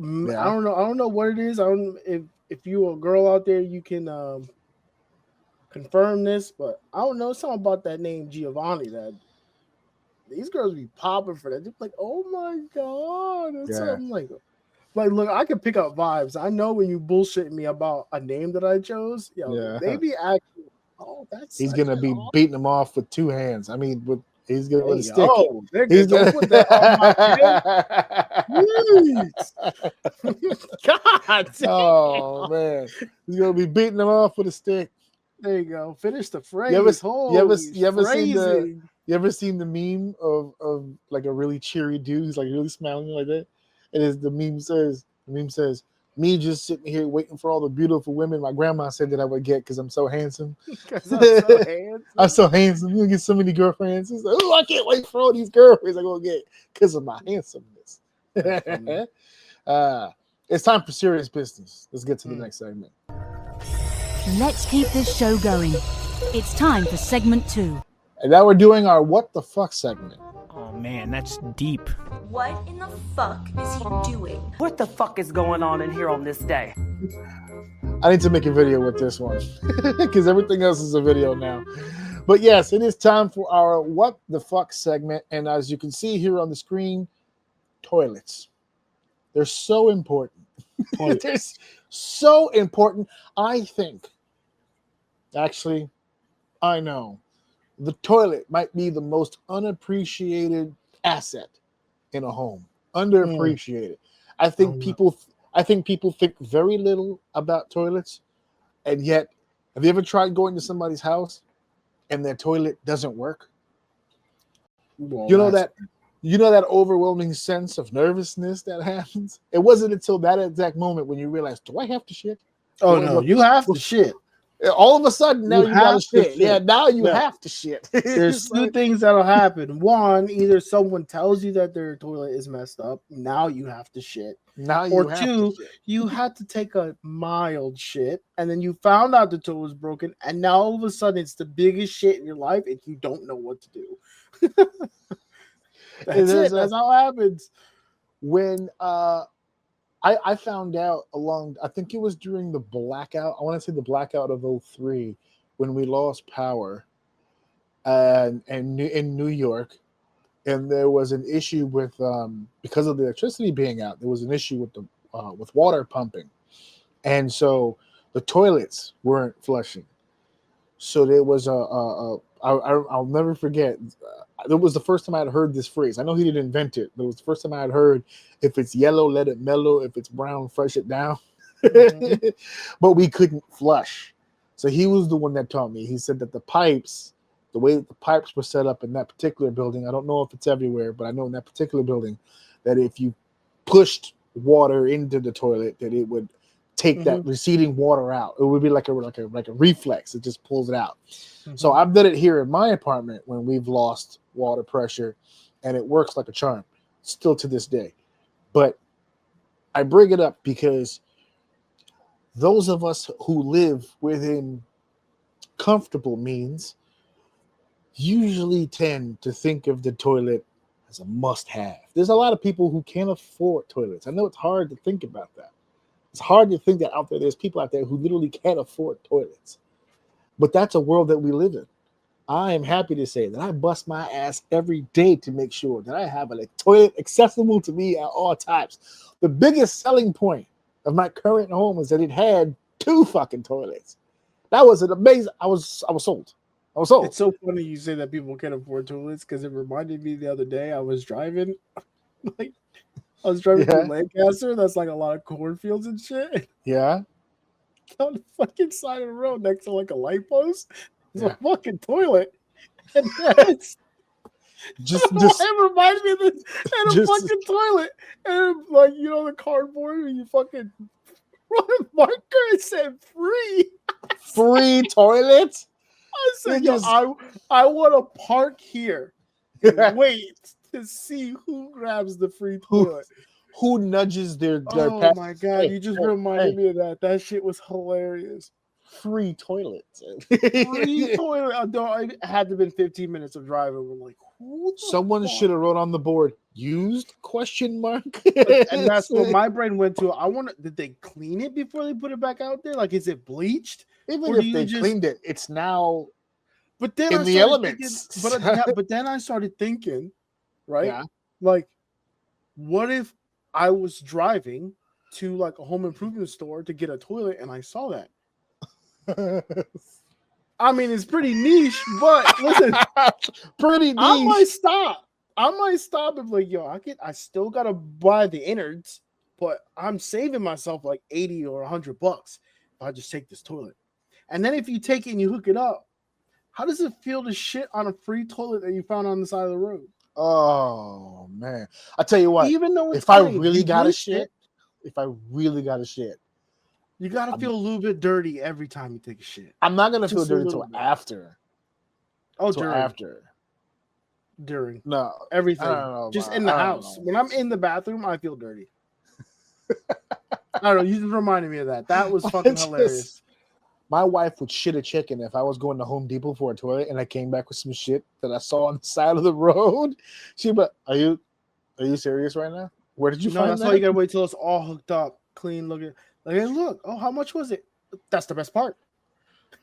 I don't know what it is. I don't know if you're a girl out there, you can confirm this, but I don't know something about that name Giovanni that these girls be popping for that. They're like, "Oh my God." That's something like, look, I can pick up vibes. I know when you bullshit me about a name that I chose, they be acting, "Oh, he's gonna be beating them off with two hands. I mean, he's gonna with a stick. Oh, don't put that on my head. God damn. Oh man, he's gonna be beating them off with a stick. There you go. Finish the phrase. You ever seen the meme of like a really cheery dude who's like really smiling like that? And the meme says, "Me just sitting here waiting for all the beautiful women my grandma said that I would get because I'm so handsome." I'm so handsome. You get so many girlfriends. He's like, "Oh, I can't wait for all these girlfriends I'm gonna get because of my handsomeness." It's time for serious business. Let's get to the next segment. Let's keep this show going. It's time for segment 2. And now we're doing our What the Fuck segment. Oh man, that's deep. What in the fuck is he doing? What the fuck is going on in here on this day? I need to make a video with this one because everything else is a video now. But yes, it is time for our What the Fuck segment. And as you can see here on the screen, toilets. They're so important. They're so important. I think, actually, I know, the toilet might be the most unappreciated asset in a home. Underappreciated. I think people think very little about toilets, and yet, have you ever tried going to somebody's house and their toilet doesn't work? Well, you know You know that overwhelming sense of nervousness that happens? It wasn't until that exact moment when you realize, do I have to shit? Oh, no, you have to shit. All of a sudden, now you gotta shit. Yeah, now you have to shit. There's two things that'll happen. One, either someone tells you that their toilet is messed up. Now you have to shit. Or two, you had to take a mild shit, and then you found out the toilet was broken, and now all of a sudden it's the biggest shit in your life, and you don't know what to do. That's it. That's how it happens. When I found out I think it was during the blackout. I want to say the blackout of 2003 when we lost power, and in New York, and there was an issue with because of the electricity being out. There was an issue with water pumping, and so the toilets weren't flushing. So there was I'll never forget. It was the first time I had heard this phrase. I know he didn't invent it, but it was the first time I had heard, if it's yellow, let it mellow. If it's brown, flush it down. Mm-hmm. But we couldn't flush. So he was the one that taught me. He said that the way that the pipes were set up in that particular building, I don't know if it's everywhere, but I know in that particular building that if you pushed water into the toilet, that it would take that receding water out. It would be like a reflex. It just pulls it out. Mm-hmm. So I've done it here in my apartment when we've lost water pressure, and it works like a charm still to this day. But I bring it up because those of us who live within comfortable means usually tend to think of the toilet as a must-have. There's a lot of people who can't afford toilets. I know it's hard to think about that. It's hard to think that out there, there's people out there who literally can't afford toilets. But that's a world that we live in. I am happy to say that I bust my ass every day to make sure that I have a toilet accessible to me at all times. The biggest selling point of my current home is that it had 2 fucking toilets. That was an amazing. I was sold. It's so funny you say that people can't afford toilets because it reminded me the other day I was driving, through Lancaster. That's like a lot of cornfields and shit. Yeah. On the fucking side of the road next to like a light post, there's a fucking toilet. And that's it reminded me of this and a fucking toilet. And like, you know, the cardboard and you fucking run a marker and said free. Free toilets? I said, I want to park here and wait to see who grabs the free toilet. Who nudges their Oh my god, you just reminded me of that. That shit was hilarious. Free toilets. Free toilet. I had to have been 15 minutes of driving. We're like, someone should have wrote on the board, used ? And that's what my brain went to. I wonder, did they clean it before they put it back out there? Like, is it bleached? Even if they cleaned it, it's now but then in the elements. But then I started thinking, right? Yeah. Like, what if I was driving to like a home improvement store to get a toilet and I saw that? I mean, it's pretty niche, but listen, pretty niche. I might stop and be like, yo, I still gotta buy the innards, but I'm saving myself like $80 or $100 if I just take this toilet. And then if you take it and you hook it up, how does it feel to shit on a free toilet that you found on the side of the road? Oh man, I tell you what. Even though if I really gotta shit, you gotta feel a little bit dirty every time you take a shit. I'm not gonna feel dirty until after. During. No, everything. Just in the house. When I'm in the bathroom, I feel dirty. I don't know. You just reminded me of that. That was fucking hilarious. My wife would shit a chicken if I was going to Home Depot for a toilet and I came back with some shit that I saw on the side of the road. She'd be like, are you serious right now? Where did you find that? That's why you gotta wait till it's all hooked up, clean looking. Like, hey, look, how much was it? That's the best part.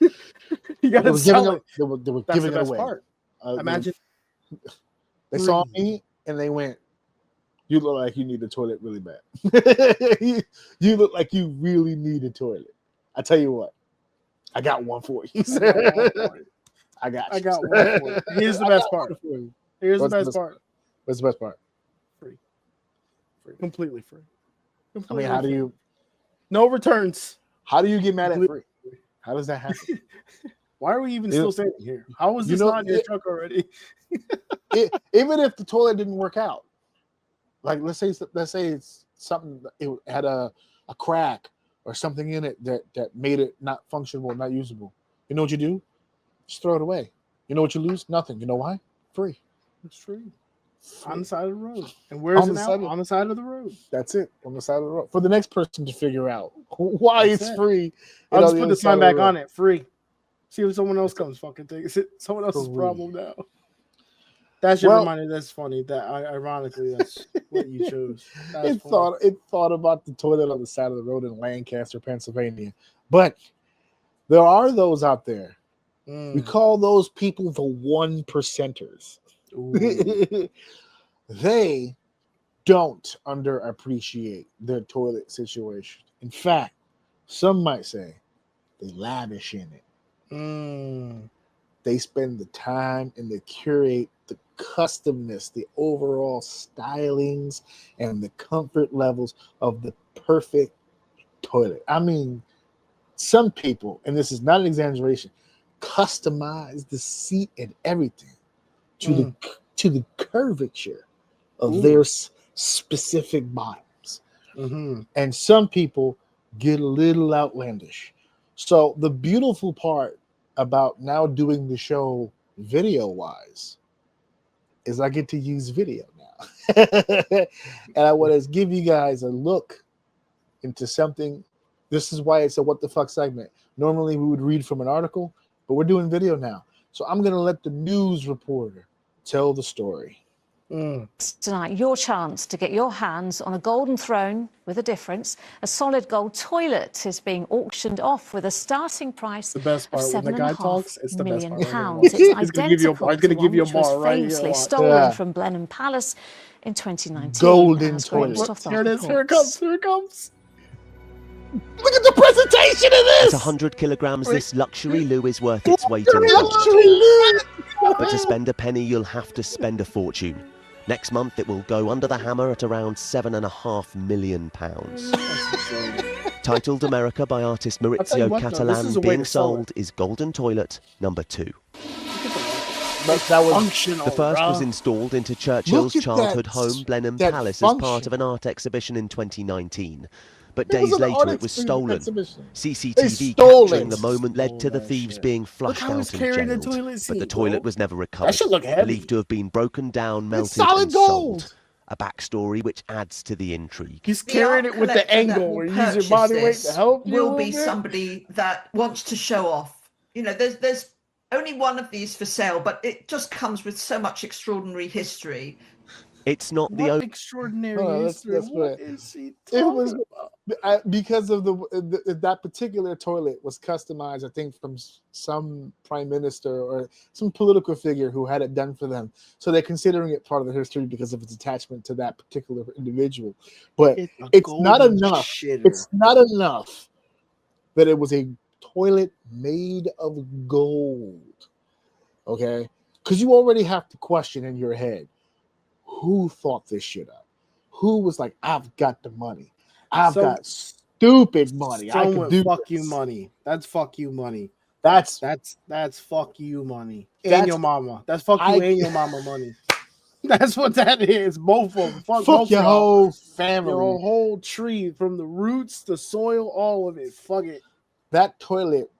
You gotta sell it. They were giving it away. Part. Imagine they saw me and they went, you look like you need a toilet really bad. You look like you really need a toilet. I tell you what, I got one for you. I got one for you. Here's the best part. Here's the best part. What's the best part? Free. Completely free. I mean, how do you? No returns. How do you get mad at free? How does that happen? Why are we even still standing here? How was this not in your truck already? Even if the toilet didn't work out, like let's say it's something, it had a crack or something in it that made it not functional, not usable. You know what you do? Just throw it away. You know what you lose? Nothing. You know why? Free. It's free. On the side of the road. And where's it now? On the side of the road. That's it. On the side of the road. For the next person to figure out why it's free. I'll just put the sign back on it. Free. See if someone else comes fucking takes it. Someone else's problem now. That should remind me. That's funny. That ironically, that's what you chose. It thought about the toilet on the side of the road in Lancaster, Pennsylvania. But there are those out there. We call those people the 1%ers. They don't underappreciate their toilet situation. In fact, some might say they lavish in it. They spend the time and they curate the customness, the overall stylings, and the comfort levels of the perfect toilet. I mean, some people, and this is not an exaggeration, customize the seat and everything to the curvature of their specific bottoms. And some people get a little outlandish. So the beautiful part about now doing the show video wise is I get to use video now. And I want to give you guys a look into something. This is why it's a what the fuck segment. Normally we would read from an article, but we're doing video now. So I'm going to let the news reporter tell the story. Tonight, your chance to get your hands on a golden throne with a difference. A solid gold toilet is being auctioned off with a starting price of £7.5 million. It's identical to one which was famously stolen from Blenheim Palace in 2019. Golden toilet. Here it is. Here it comes. Here it comes. Look at the presentation of this. At 100 kilograms, this luxury loo is worth its weight in gold. But to spend a penny, you'll have to spend a fortune. Next month, it will go under the hammer at around £7.5 million. Titled America by artist Maurizio Catalan, being sold is Golden Toilet number 2. The first was installed into Churchill's childhood home, Blenheim Palace, as part of an art exhibition in 2019. But days later, it was stolen. CCTV capturing the moment led to the thieves being flushed out and jailed. But the toilet was never recovered, believed to have been broken down, melted and sold. A backstory which adds to the intrigue. He's carrying it with the angle where you use your body weight to help you. Will be somebody that wants to show off. You know, there's only one of these for sale, but it just comes with so much extraordinary history. It's not the only extraordinary history. What is he talking about? Because of that particular toilet was customized, I think, from some prime minister or some political figure who had it done for them. So they're considering it part of the history because of its attachment to that particular individual. But it's not enough. It's not enough that it was a toilet made of gold. Okay? Because you already have to question in your head, who thought this shit up? Who was like, I've got the money. I've got stupid money. I can do fuck you money. That's fuck you money. That's fuck you money. And your mama. That's fuck you and your mama money. That's what that is. Both of them. Fuck your whole family. Your whole tree, from the roots, the soil, all of it. Fuck it. That toilet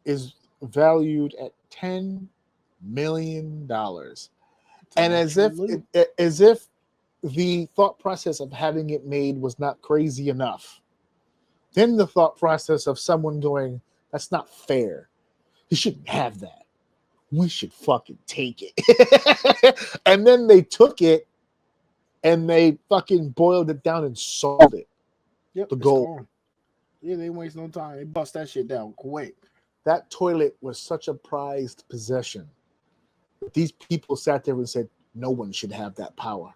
is valued at $10 million. And as if the thought process of having it made was not crazy enough, then the thought process of someone going, that's not fair. You shouldn't have that. We should fucking take it. And then they took it and they fucking boiled it down and sold it. Yep, the gold. Yeah, they waste no time. They bust that shit down quick. That toilet was such a prized possession. These people sat there and said, no one should have that power.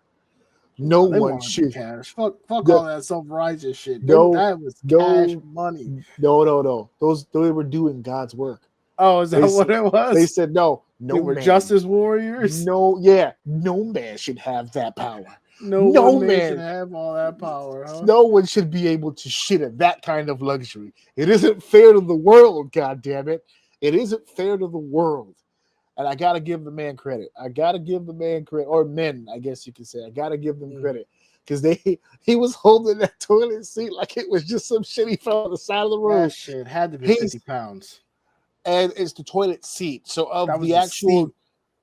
No one should. Cash. Fuck all that self-righteous shit. That was cash money. No. They were doing God's work. Oh, is that what it was? They said, no they were justice warriors? No man should have that power. No man should have all that power, huh? No one should be able to shit at that kind of luxury. It isn't fair to the world, goddammit. It isn't fair to the world. And I got to give the man credit. Or men, I guess you could say. I got to give them credit. Because he was holding that toilet seat like it was just some shit he found on the side of the road. That shit had to be 50 pounds. And it's the toilet seat. So of the actual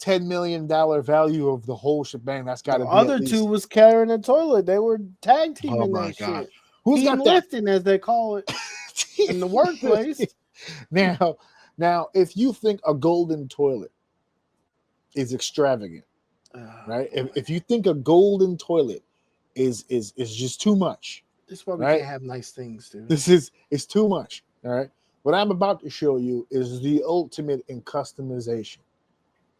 $10 million value of the whole shebang, that's got to be other two was carrying a toilet. They were tag teaming that shit. Who's got lifting, as they call it in the workplace. Now, if you think a golden toilet is extravagant, right? If you think a golden toilet is just too much, this is why we can't have nice things, dude. It's too much. All right. What I'm about to show you is the ultimate in customization.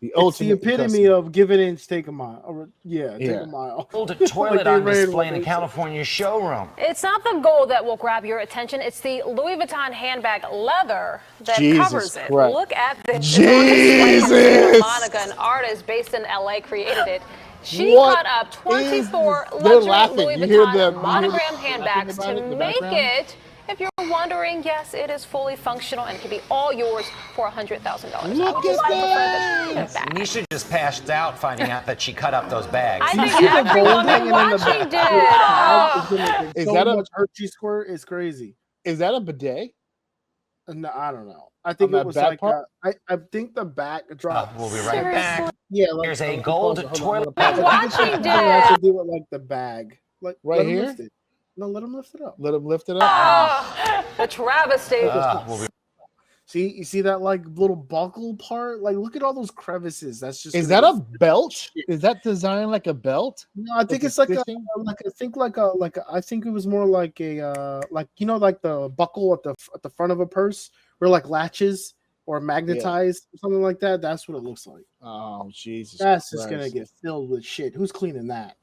It's the epitome of give an inch, take a mile. Take a mile. Gold toilet on display in a California showroom. It's not the gold that will grab your attention. It's the Louis Vuitton handbag leather that covers it. Christ. Look at this. Jesus! Monica, an artist based in LA, created it. She cut up 24 luxury Louis Vuitton monogram handbags to make it. If you're wondering, yes, it is fully functional and can be all yours for $100,000. Look at that! Nisha just passed out finding out that she cut up those bags. I think everyone watching did. Is that a Hershey squirt? It's crazy. Is that a bidet? No, I don't know. I think it was like I think the back dropped. We'll be right back. Yeah, here's a gold toilet. I'm watching has to do with like the bag, like right here. No, let him lift it up. Let him lift it up. The travesty. You see that like little buckle part? Like, look at all those crevices. That's just. Is that a belt? Is that designed like a belt? No, I think it's like a. I think it was more like a like like the buckle at the front of a purse where like latches or magnetized or something like that. That's what it looks like. Oh Jesus! That's just gonna get filled with shit. Who's cleaning that?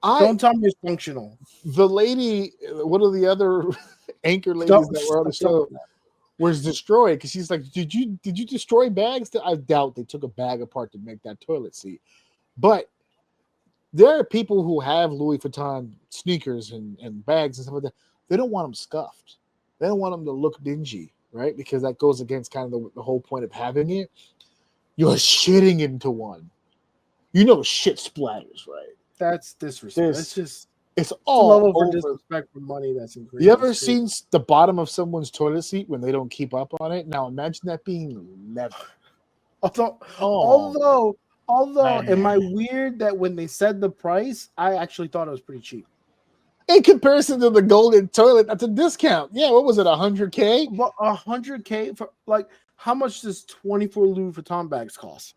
Don't tell me it's functional. The lady, one of the other anchor ladies that were on the show, was destroyed because she's like, "Did you destroy bags?" I doubt they took a bag apart to make that toilet seat. But there are people who have Louis Vuitton sneakers and bags and stuff like that. They don't want them scuffed. They don't want them to look dingy, right? Because that goes against kind of the whole point of having it. You're shitting into one. Shit splatters, right? That's disrespect. It's all level over. For disrespect for money. That's incredible. You ever seen the bottom of someone's toilet seat when they don't keep up on it? Now imagine that being leather. Although, am I weird that when they said the price, I actually thought it was pretty cheap. In comparison to the golden toilet, that's a discount. Yeah, what was it, $100K? Well, $100K for like how much does 24 Louis Vuitton bags cost?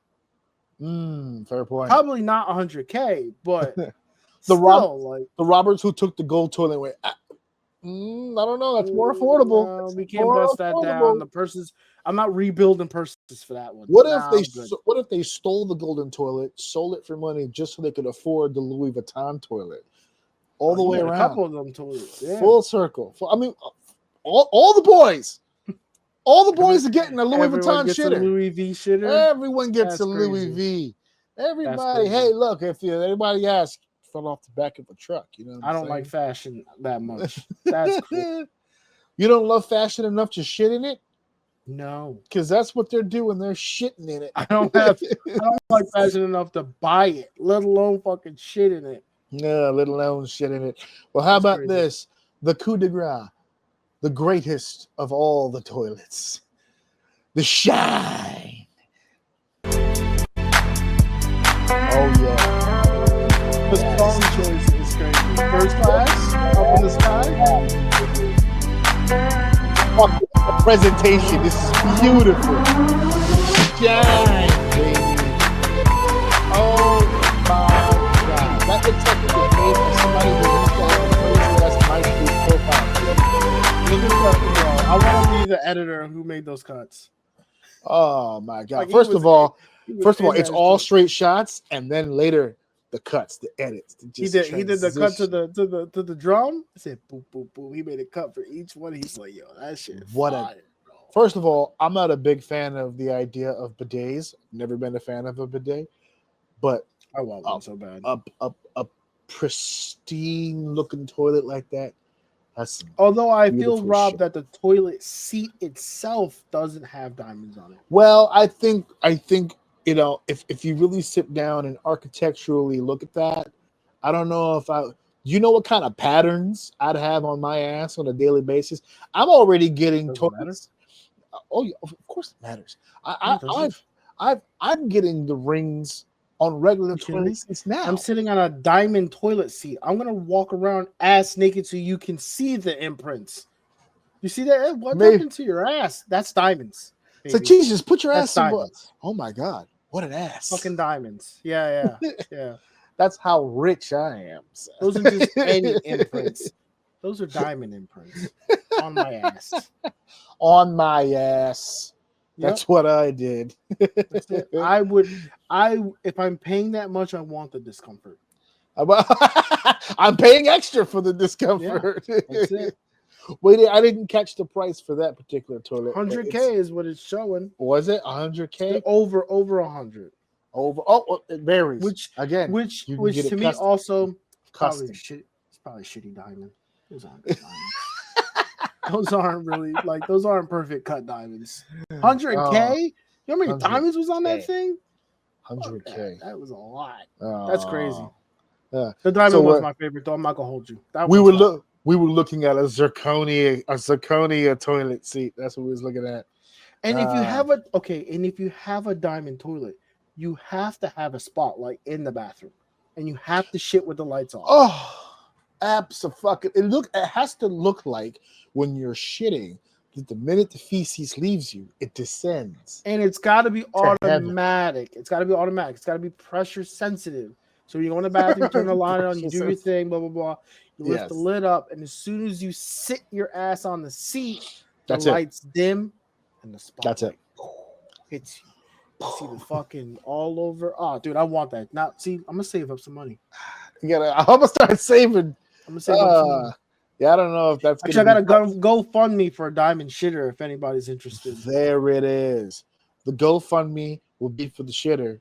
Fair point. Probably not $100K, but the Roberts who took the gold toilet went, I don't know, that's more affordable. No, we can't bust that down. The purses, I'm not rebuilding purses for that one. What if they stole the golden toilet, sold it for money just so they could afford the Louis Vuitton toilet? All the way around. A couple of them toilets. Yeah. Full circle. I mean, all the boys. All the boys are getting a Louis Vuitton shitter. Louis V shitter. Everyone gets a Louis V. Everybody, hey, look, if anybody asks, fell off the back of a truck. I don't like fashion that much. That's cool. You don't love fashion enough to shit in it? No. Because that's what they're doing. They're shitting in it. I don't like fashion enough to buy it, let alone fucking shit in it. No, let alone shit in it. Well, how about this? The coup de grace. The greatest of all the toilets. The shine. Oh, yeah. The song choice is crazy. First class, up in the sky. The presentation. This is beautiful. Shine, baby. Oh, my God. That looks like it was made by somebody who that's my profile. I want to be the editor who made those cuts. Oh my God! Like first of all, it's all straight shots, and then later the cuts, the edits. He did the cut to the drum. I said boop boop boop. He made a cut for each one. He's like, yo, that shit. First of all, I'm not a big fan of the idea of bidets. Never been a fan of a bidet, but I want one so bad. A pristine looking toilet like that. Although I feel, Rob, that the toilet seat itself doesn't have diamonds on it. Well, I think if you really sit down and architecturally look at that, I don't know if you know what kind of patterns I'd have on my ass on a daily basis. I'm already getting toilets. Oh, yeah, of course it matters. I'm getting the rings on regular toilet seats now. I'm sitting on a diamond toilet seat. I'm gonna walk around ass naked so you can see the imprints. You see that? What happened to your ass? That's diamonds. So Jesus, put your ass in. Oh my God, what an ass! Fucking diamonds. Yeah. That's how rich I am. So. Those are just any imprints. Those are diamond imprints on my ass. On my ass. That's what I did. That's it. If I'm paying that much, I want the discomfort. I'm paying extra for the discomfort. Yeah, that's it. Wait, I didn't catch the price for that particular toilet. 100K is what it's showing. Was it 100K? Over 100. It varies. Which to me also custom. It's probably shitty diamond. Those aren't good diamonds. Those aren't really those aren't perfect cut diamonds. 100K? You know how many diamonds was on that thing? 100K. That was a lot. That's crazy. Yeah. The diamond was my favorite though. I'm not gonna hold you. We were looking at a zirconia toilet seat. That's what we was looking at. And if you have a diamond toilet, you have to have a spotlight in the bathroom, and you have to shit with the lights on. Oh, absolutely! It has to look like when you're shitting that the minute the feces leaves you, it descends. And it's got to be automatic. It's got to be automatic. It's got to be pressure sensitive. So you go in the bathroom, turn the light on, you do your thing, blah blah blah. You lift the lid up, and as soon as you sit your ass on the seat, the lights dim, and the spotlight hits you. You see the fucking all over. Oh, dude, I want that. Now, see, I'm gonna save up some money. I'm gonna start saving. I'm gonna save up some money. Yeah, I don't know if that's. Actually, I gotta go fund me for a diamond shitter if anybody's interested. There it is. The GoFundMe will be for the shitter.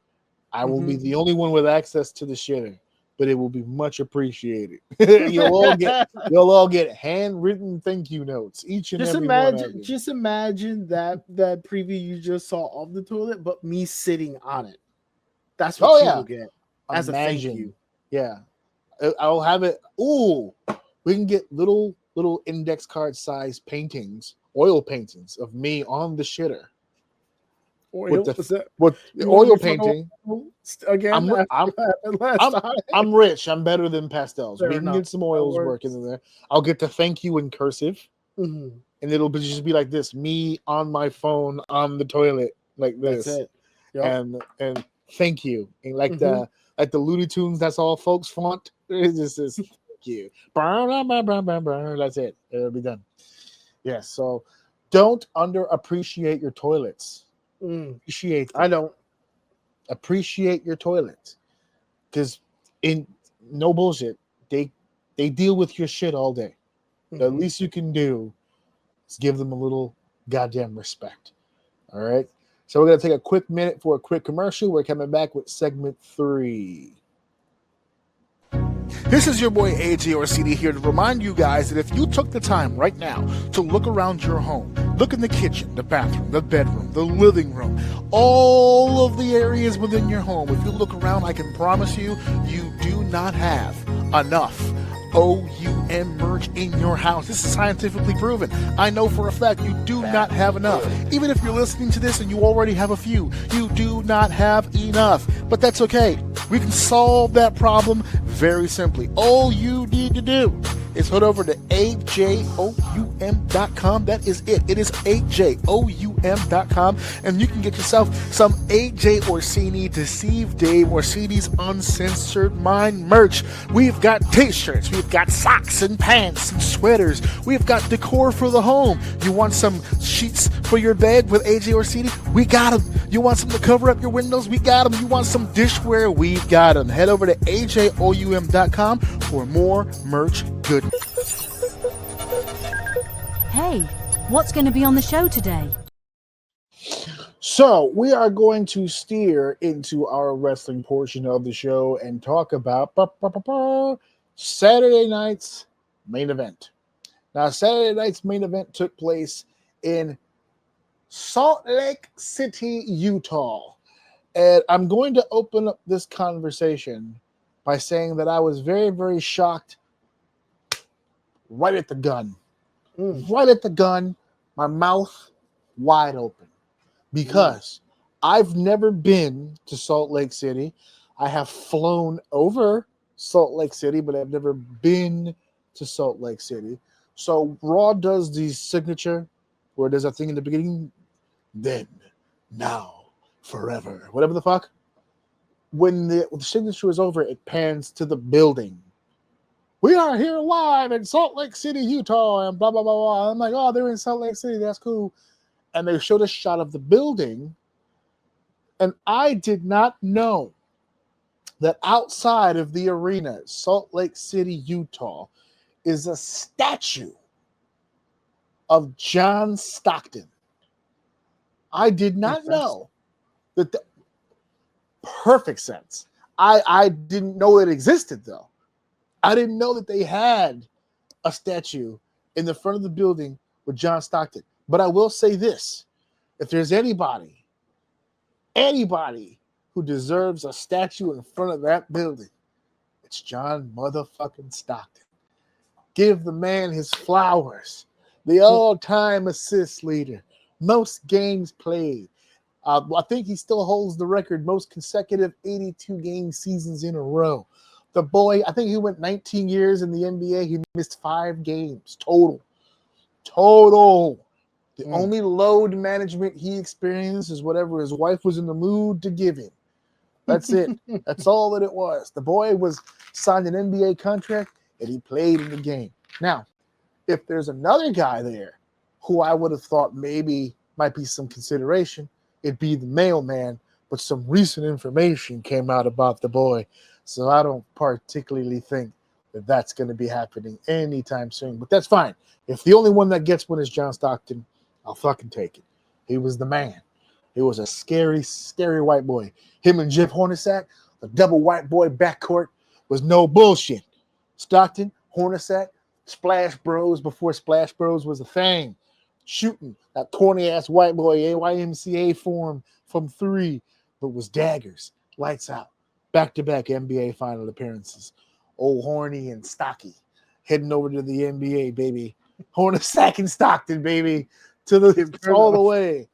I will be the only one with access to the shitter, but it will be much appreciated. You'll all get handwritten thank you notes. Each and every one of you. Just imagine that preview you just saw of the toilet, but me sitting on it. That's what you will get as a thank you. Yeah, I'll have it. Ooh, we can get little index card size paintings, oil paintings of me on the shitter. Oil? With the oil painting. Again, I'm rich. I'm better than pastels. We can get some oils working in there. I'll get the thank you in cursive, and it'll just be like this: me on my phone on the toilet, like this. That's it. Yep. And thank you, and like the Looney Tunes. That's all, folks. Font. It's just this. Thank you. That's it. It'll be done. Yes. So don't underappreciate your toilets. Appreciate them. I don't appreciate your toilets because in no bullshit they deal with your shit all day. The least you can do is give them a little goddamn respect. All right, so we're gonna take a quick minute for a quick commercial. We're coming back with segment 3. This is your boy AJ Orsini here to remind you guys that if you took the time right now to look around your home, look in the kitchen, the bathroom, the bedroom, the living room, all of the areas within your home, if you look around, I can promise you, you do not have enough OUM merch in your house. This is scientifically proven. I know for a fact you do not have enough. Even if you're listening to this and you already have a few, you do not have enough. But that's okay. We can solve that problem very simply. All you need to do is head over to ajoum.com. That is it. It is ajoum.com. And you can get yourself some AJ Orsini Deceive Dave Orsini's Uncensored Mind merch. We've got t-shirts. We've got socks and pants and sweaters. We've got decor for the home. You want some sheets for your bed with AJ Orsini? We got them. You want some to cover up your windows? We got them. You want some dishware? We've got them. Head over to ajoum.com for more merch goodness. Hey, what's going to be on the show today? So we are going to steer into our wrestling portion of the show and talk about Saturday night's main event. Now, Saturday night's main event took place in Salt Lake City, Utah. And I'm going to open up this conversation by saying that I was very, very shocked right at the gun. Right at the gun, my mouth wide open. Because I've never been to Salt Lake City. I have flown over Salt Lake City, but I've never been to Salt Lake City. So Raw does the signature where there's a thing in the beginning, then, now, forever, whatever the fuck. When the signature is over, it pans to the building. We are here live in Salt Lake City, Utah, and blah, blah, blah, blah. I'm like, oh, they're in Salt Lake City. That's cool. And they showed a shot of the building. And I did not know that outside of the arena, Salt Lake City, Utah, is a statue of John Stockton. I did not know that. Perfect sense. I didn't know it existed, though. I didn't know that they had a statue in the front of the building with John Stockton. But I will say this. If there's anybody who deserves a statue in front of that building, it's John motherfucking Stockton. Give the man his flowers. The all-time assist leader. Most games played. I think he still holds the record, most consecutive 82-game seasons in a row. The boy, I think he went 19 years in the NBA. He missed 5 games total. The only load management he experienced is whatever his wife was in the mood to give him. That's it. That's all that it was. The boy was signed an NBA contract, and he played in the game. Now, if there's another guy there who I would have thought maybe might be some consideration, it'd be the mailman, but some recent information came out about the boy, so I don't particularly think that that's going to be happening anytime soon. But that's fine. If the only one that gets one is John Stockton, I'll fucking take it. He was the man. He was a scary, scary white boy. Him and Jeff Hornacek, the double white boy backcourt, was no bullshit. Stockton, Hornacek, Splash Bros before Splash Bros was a thing. Shooting that corny-ass white boy AYMCA form from 3, but was daggers. Lights out. Back-to-back NBA final appearances. Old Horny and Stocky heading over to the NBA, baby. Hornacek and Stockton, baby. All the way.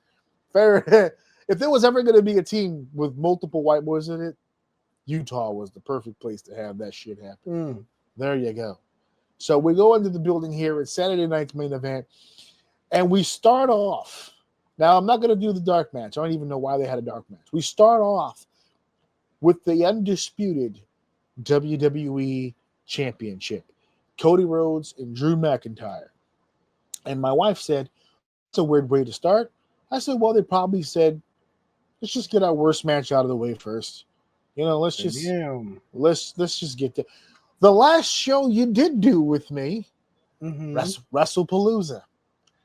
Fair. If there was ever going to be a team with multiple white boys in it, Utah was the perfect place to have that shit happen. There you go. So we go into the building here. It's Saturday night's main event. And we start off. Now, I'm not going to do the dark match. I don't even know why they had a dark match. We start off with the undisputed WWE Championship. Cody Rhodes and Drew McIntyre. And my wife said, it's a weird way to start. I said, well, they probably said, let's just get our worst match out of the way first. You know, let's just get to the last show you did do with me, WrestlePalooza.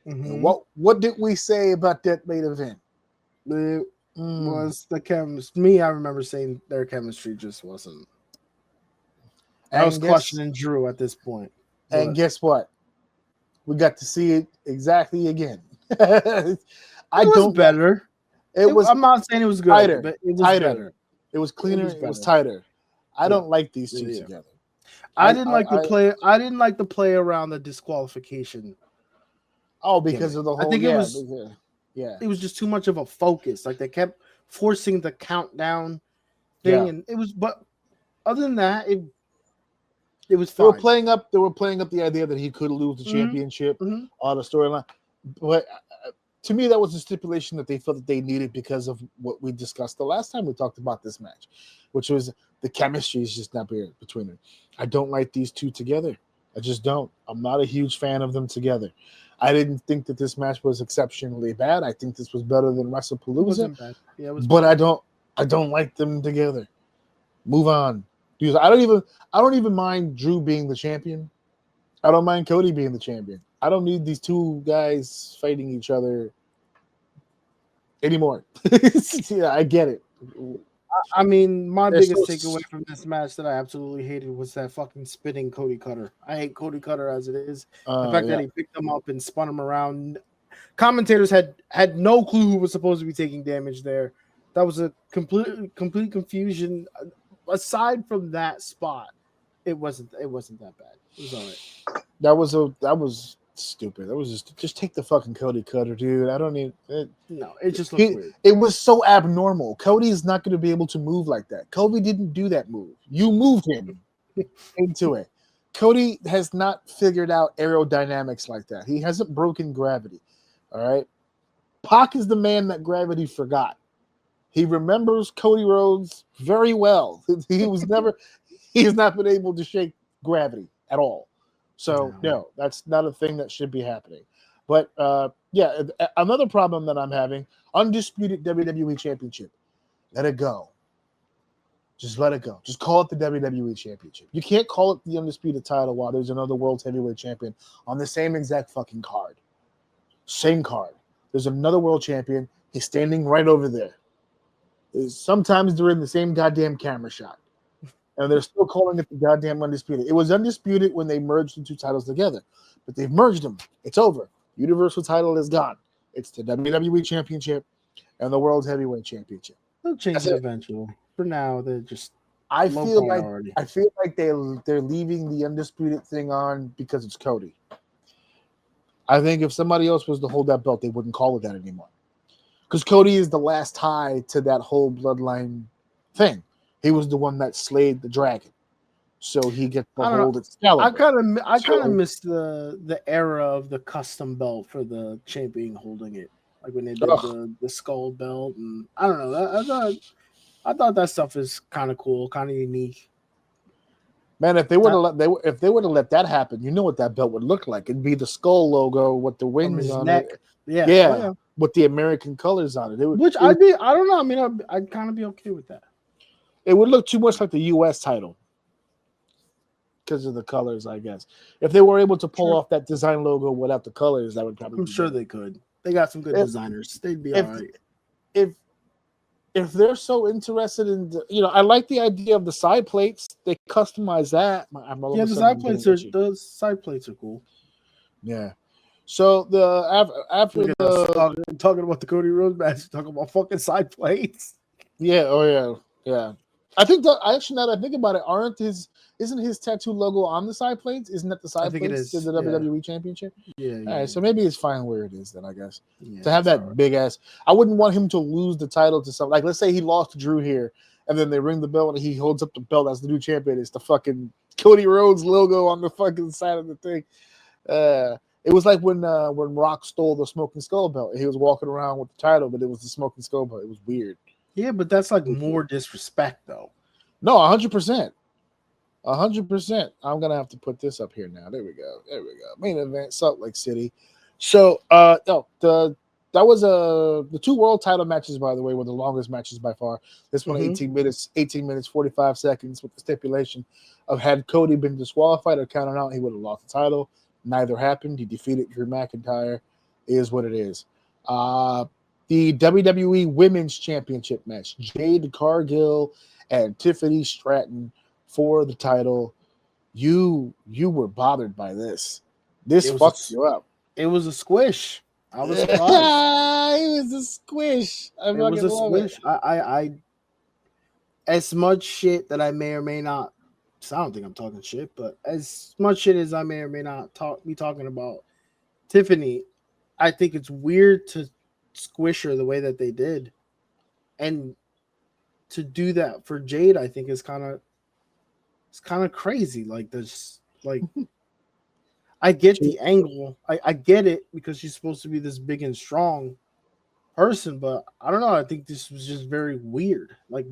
What did we say about that main event? It was the chemistry. Me, I remember saying their chemistry just wasn't. I was questioning Drew at this point. And guess what? We got to see it exactly again. It was better. I'm not saying it was good, tighter, but it was better. It was cleaner. It was tighter. I don't like these two together. I didn't like the play. I didn't like the play around the disqualification. Oh, because of the whole. I think it was. Yeah, it was just too much of a focus. Like they kept forcing the countdown thing, and it was. But other than that, it was fine. They were playing up the idea that he could lose the championship on the storyline, but to me, that was a stipulation that they felt that they needed because of what we discussed the last time we talked about this match, which was the chemistry is just not there between them. I don't like these two together. I just don't. I'm not a huge fan of them together. I didn't think that this match was exceptionally bad. I think this was better than WrestlePalooza. Yeah, it was but I don't like them together. Move on. Because I don't even mind Drew being the champion. I don't mind Cody being the champion. I don't need these two guys fighting each other anymore. Yeah, I get it. I mean, my biggest takeaway from this match that I absolutely hated was that fucking spinning Cody Cutter. I hate Cody Cutter as it is. The fact that he picked him up and spun him around. Commentators had no clue who was supposed to be taking damage there. That was a complete confusion. Aside from that spot, it wasn't that bad. It was all right. That was stupid. That was just take the fucking Cody Cutter, dude. I don't need it. No, it just looks weird. It was so abnormal. Cody is not going to be able to move like that. Cody didn't do that move. You moved him into it. Cody has not figured out aerodynamics like that. He hasn't broken gravity. All right. Pac is the man that gravity forgot. He remembers Cody Rhodes very well. He's not been able to shake gravity at all. So no, that's not a thing that should be happening. But another problem that I'm having, undisputed WWE Championship. Let it go. Just let it go. Just call it the WWE Championship. You can't call it the undisputed title while there's another World Heavyweight Champion on the same exact fucking card. Same card. There's another world champion. He's standing right over there. Sometimes they're in the same goddamn camera shot. And they're still calling it the goddamn undisputed. It was undisputed when they merged the two titles together. But they've merged them. It's over. Universal title is gone. It's the WWE Championship and the World Heavyweight Championship. They'll change it eventually. For now, they're just I feel like they're leaving the undisputed thing on because it's Cody. I think if somebody else was to hold that belt, they wouldn't call it that anymore. Because Cody is the last tie to that whole bloodline thing. He was the one that slayed the dragon. So he gets to hold Excalibur. I kind of miss the era of the custom belt for the champion holding it. Like when they did the skull belt. And I don't know. I thought that stuff is kind of cool, kind of unique. Man, if they would have let that happen, you know what that belt would look like. It'd be the skull logo with the wings on neck. it. Yeah. Yeah. With the American colors on it. I don't know. I mean, I'd kind of be okay with that. It would look too much like the U.S. title because of the colors, I guess. If they were able to pull off that design logo without the colors, that would probably. I'm sure they could. They got some good designers. They'd be all right. If they're so interested in, I like the idea of the side plates. They customize that. The side plates are cool. Yeah. So after talking about the Cody Rhodes match, talking about fucking side plates. Yeah. Oh yeah. I think that actually, now that I think about it, isn't his tattoo logo on the side plates? Isn't that the side plates to the WWE Championship? Yeah. All right, so maybe it's fine where it is then, I guess. Yeah, to have that big ass, I wouldn't want him to lose the title to something. Like, let's say he lost to Drew here, and then they ring the bell and he holds up the belt as the new champion. It's the fucking Cody Rhodes logo on the fucking side of the thing. It was like when Rock stole the Smoking Skull belt. He was walking around with the title, but it was the Smoking Skull belt. It was weird. Yeah, but that's like more disrespect, though. No, 100%. 100%. I'm gonna have to put this up here now. There we go. Main event, Salt Lake City. So, the two world title matches, by the way, were the longest matches by far. This one, 18 minutes, 45 seconds, with the stipulation of had Cody been disqualified or counted out, he would have lost the title. Neither happened. He defeated Drew McIntyre. It is what it is. The WWE Women's Championship match, Jade Cargill and Tiffany Stratton for the title. You were bothered by this. This fucked you up. It was a squish. I was surprised. It was a squish. It was a squish. I as much shit that I may or may not. I don't think I'm talking shit, but as much shit as I may or may not be talking about Tiffany, I think it's weird to squish her the way that they did, and to do that for Jade, I think is kind of crazy. Like this, like I get the angle, I get it because she's supposed to be this big and strong person, but I don't know. I think this was just very weird. Like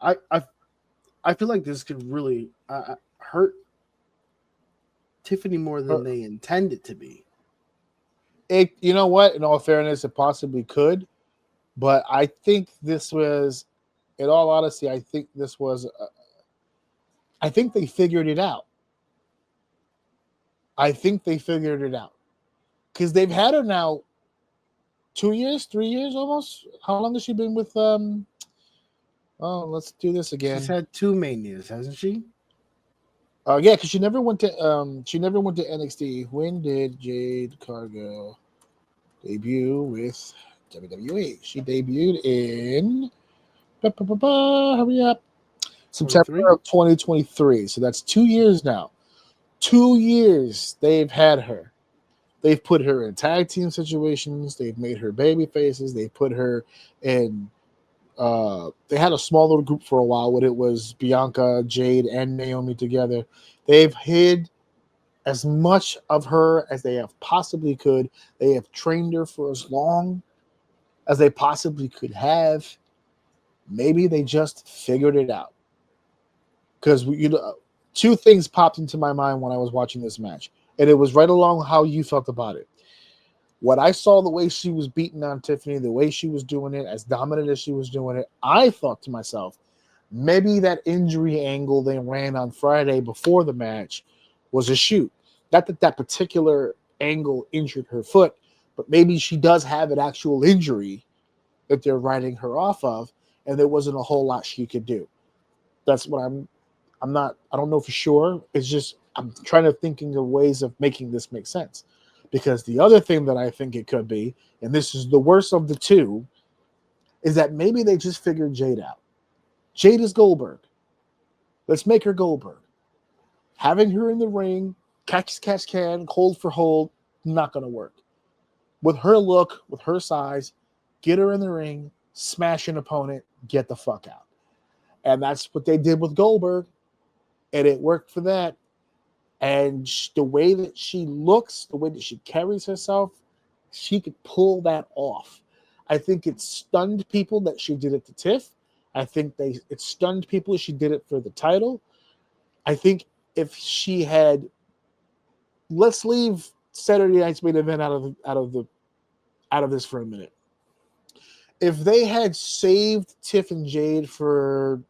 I feel like this could really hurt Tiffany more than they intend it to be. You know what? In all fairness, it possibly could, but I think this was, in all honesty, I think they figured it out. Because they've had her now 2 years, 3 years almost. How long has she been with Oh, let's do this again. She's had 2 manias, hasn't she? Yeah, because she never went to NXT. When did Jade Cargill debut with WWE? She debuted in hurry up. September of 2023. So that's 2 years now. 2 years they've had her. They've put her in tag team situations. They've made her baby faces. They put her in. They had a small little group for a while when it was Bianca, Jade, and Naomi together. They've hid as much of her as they have possibly could. They have trained her for as long as they possibly could have. Maybe they just figured it out. Because two things popped into my mind when I was watching this match, and it was right along how you felt about it. When I saw the way she was beating on Tiffany, the way she was doing it, as dominant as she was doing it, I thought to myself, maybe that injury angle they ran on Friday before the match was a shoot. Not that that particular angle injured her foot, but maybe she does have an actual injury that they're writing her off of, and there wasn't a whole lot she could do. That's what I don't know for sure. It's just I'm trying to thinking of ways of making this make sense. Because the other thing that I think it could be, and this is the worst of the two, is that maybe they just figured Jade out. Jade is Goldberg. Let's make her Goldberg. Having her in the ring, catch can, hold for hold, not going to work. With her look, with her size, get her in the ring, smash an opponent, get the fuck out. And that's what they did with Goldberg. And it worked for that. And the way that she looks, the way that she carries herself, she could pull that off. I think it stunned people that she did it to Tiff. I think it stunned people she did it for the title. I think if she had, let's leave Saturday night's main event out of this for a minute. If they had saved Tiff and Jade for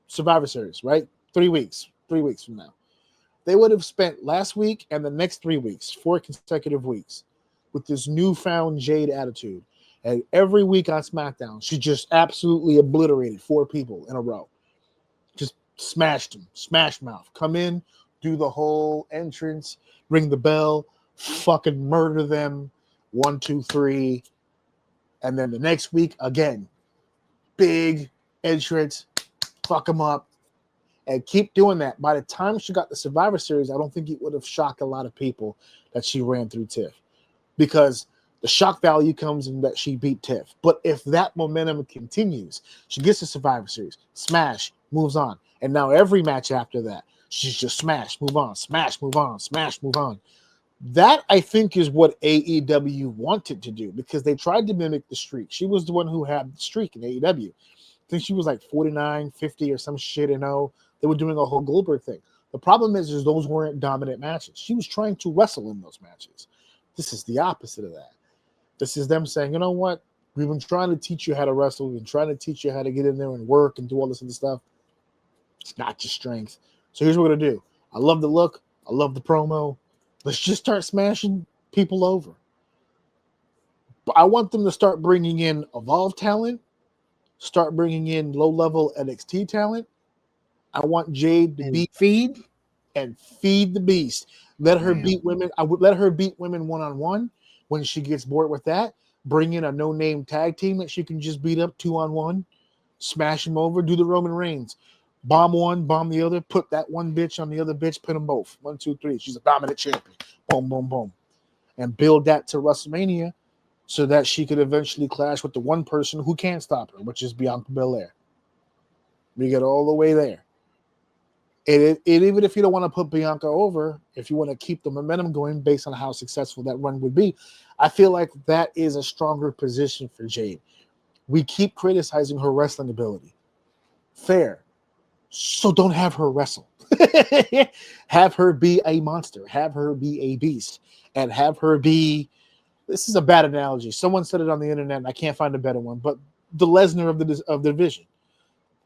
Survivor Series, right? 3 weeks from now. They would have spent last week and the next 3 weeks, 4 consecutive weeks, with this newfound Jade attitude. And every week on SmackDown, she just absolutely obliterated 4 people in a row. Just smashed them, smash mouth. Come in, do the whole entrance, ring the bell, fucking murder them. 1, 2, 3. And then the next week, again, big entrance, fuck them up. And keep doing that. By the time she got the Survivor Series, I don't think it would have shocked a lot of people that she ran through Tiff. Because the shock value comes in that she beat Tiff. But if that momentum continues, she gets the Survivor Series, smash, moves on. And now every match after that, she's just smash, move on, smash, move on, smash, move on. That, I think, is what AEW wanted to do because they tried to mimic the streak. She was the one who had the streak in AEW. I think she was like 49, 50 or some shit, They were doing a whole Goldberg thing. The problem is those weren't dominant matches. She was trying to wrestle in those matches. This is the opposite of that. This is them saying, you know what? We've been trying to teach you how to wrestle. We've been trying to teach you how to get in there and work and do all this other stuff. It's not your strength. So here's what we're going to do. I love the look. I love the promo. Let's just start smashing people over. But I want them to start bringing in Evolve talent, start bringing in low-level NXT talent. I want Jade to feed the beast. Let her beat women. I would let her beat women one-on-one when she gets bored with that. Bring in a no-name tag team that she can just beat up 2-on-1, smash them over, do the Roman Reigns. Bomb one, bomb the other, put that one bitch on the other bitch, put them both. 1, 2, 3. She's a dominant champion. Boom, boom, boom. And build that to WrestleMania so that she could eventually clash with the one person who can't stop her, which is Bianca Belair. We get all the way there. And even if you don't want to put Bianca over, if you want to keep the momentum going based on how successful that run would be, I feel like that is a stronger position for Jade. We keep criticizing her wrestling ability. Fair. So don't have her wrestle. Have her be a monster. Have her be a beast. And have her be, this is a bad analogy. Someone said it on the internet, and I can't find a better one, but the Lesnar of the division.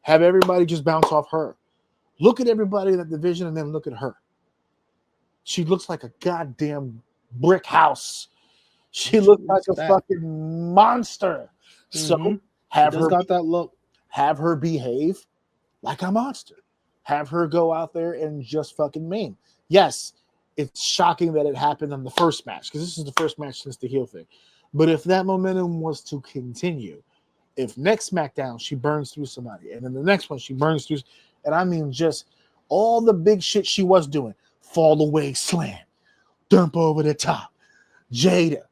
Have everybody just bounce off her. Look at everybody in that division and then look at her. She looks like a goddamn brick house. She looks like a fucking monster. So have her got that look. Have her behave like a monster. Have her go out there and just fucking maim. Yes, it's shocking that it happened on the first match, because this is the first match since the heel thing. But if that momentum was to continue, if next SmackDown she burns through somebody, and then the next one she burns through, and I mean just all the big shit she was doing, fall away slam, dump over the top, Jada,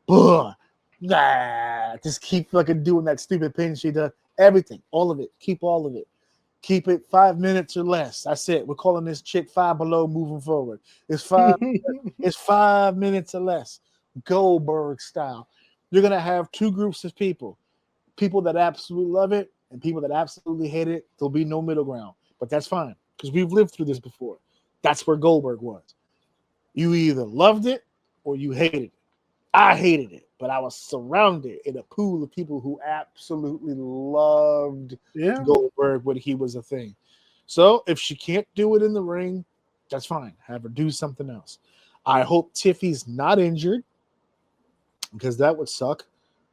just keep fucking doing that stupid pin she does, everything, all of it, keep all of it. Keep it 5 minutes or less. That's it. We're calling this chick Five Below moving forward. It's 5 minutes or less. Goldberg style. You're going to have two groups of people. People that absolutely love it and people that absolutely hate it. There'll be no middle ground. But that's fine, because we've lived through this before. That's where Goldberg was. You either loved it or you hated it. I hated it, but I was surrounded in a pool of people who absolutely loved Goldberg when he was a thing. So if she can't do it in the ring, that's fine. Have her do something else. I hope Tiffy's not injured, because that would suck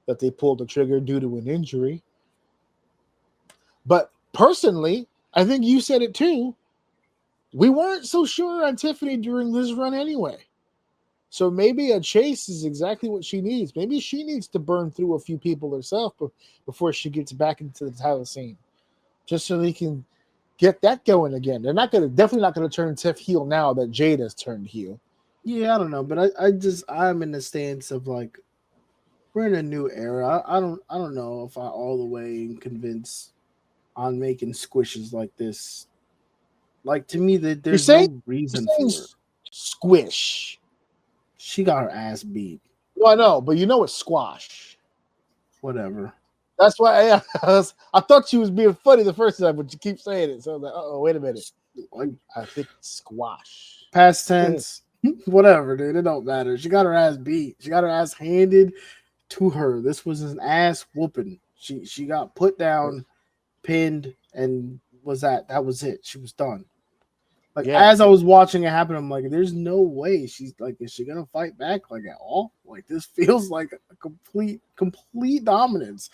that they pulled the trigger due to an injury. But personally, I think you said it too, we weren't so sure on Tiffany during this run anyway. So maybe a chase is exactly what she needs. Maybe she needs to burn through a few people herself before she gets back into the title scene, just so they can get that going again. They're definitely not gonna turn Tiff heel now that Jada's turned heel. Yeah, I don't know, but I'm in the stance of like, we're in a new era. I don't know if I all the way convinced on making squishes like this. Like, to me, that there's no reason for it. Squish. She got her ass beat. Well, I know, but you know it's squash. Whatever. That's why I thought she was being funny the first time, but you keep saying it. So I was like, oh, wait a minute. I think it's squash. Past tense. Whatever, dude. It don't matter. She got her ass beat. She got her ass handed to her. This was an ass whooping. She got put down, pinned, and that was it. She was done. Like, as I was watching it happen, I'm like, there's no way she's like, is she gonna fight back like at all? Like, this feels like a complete dominance.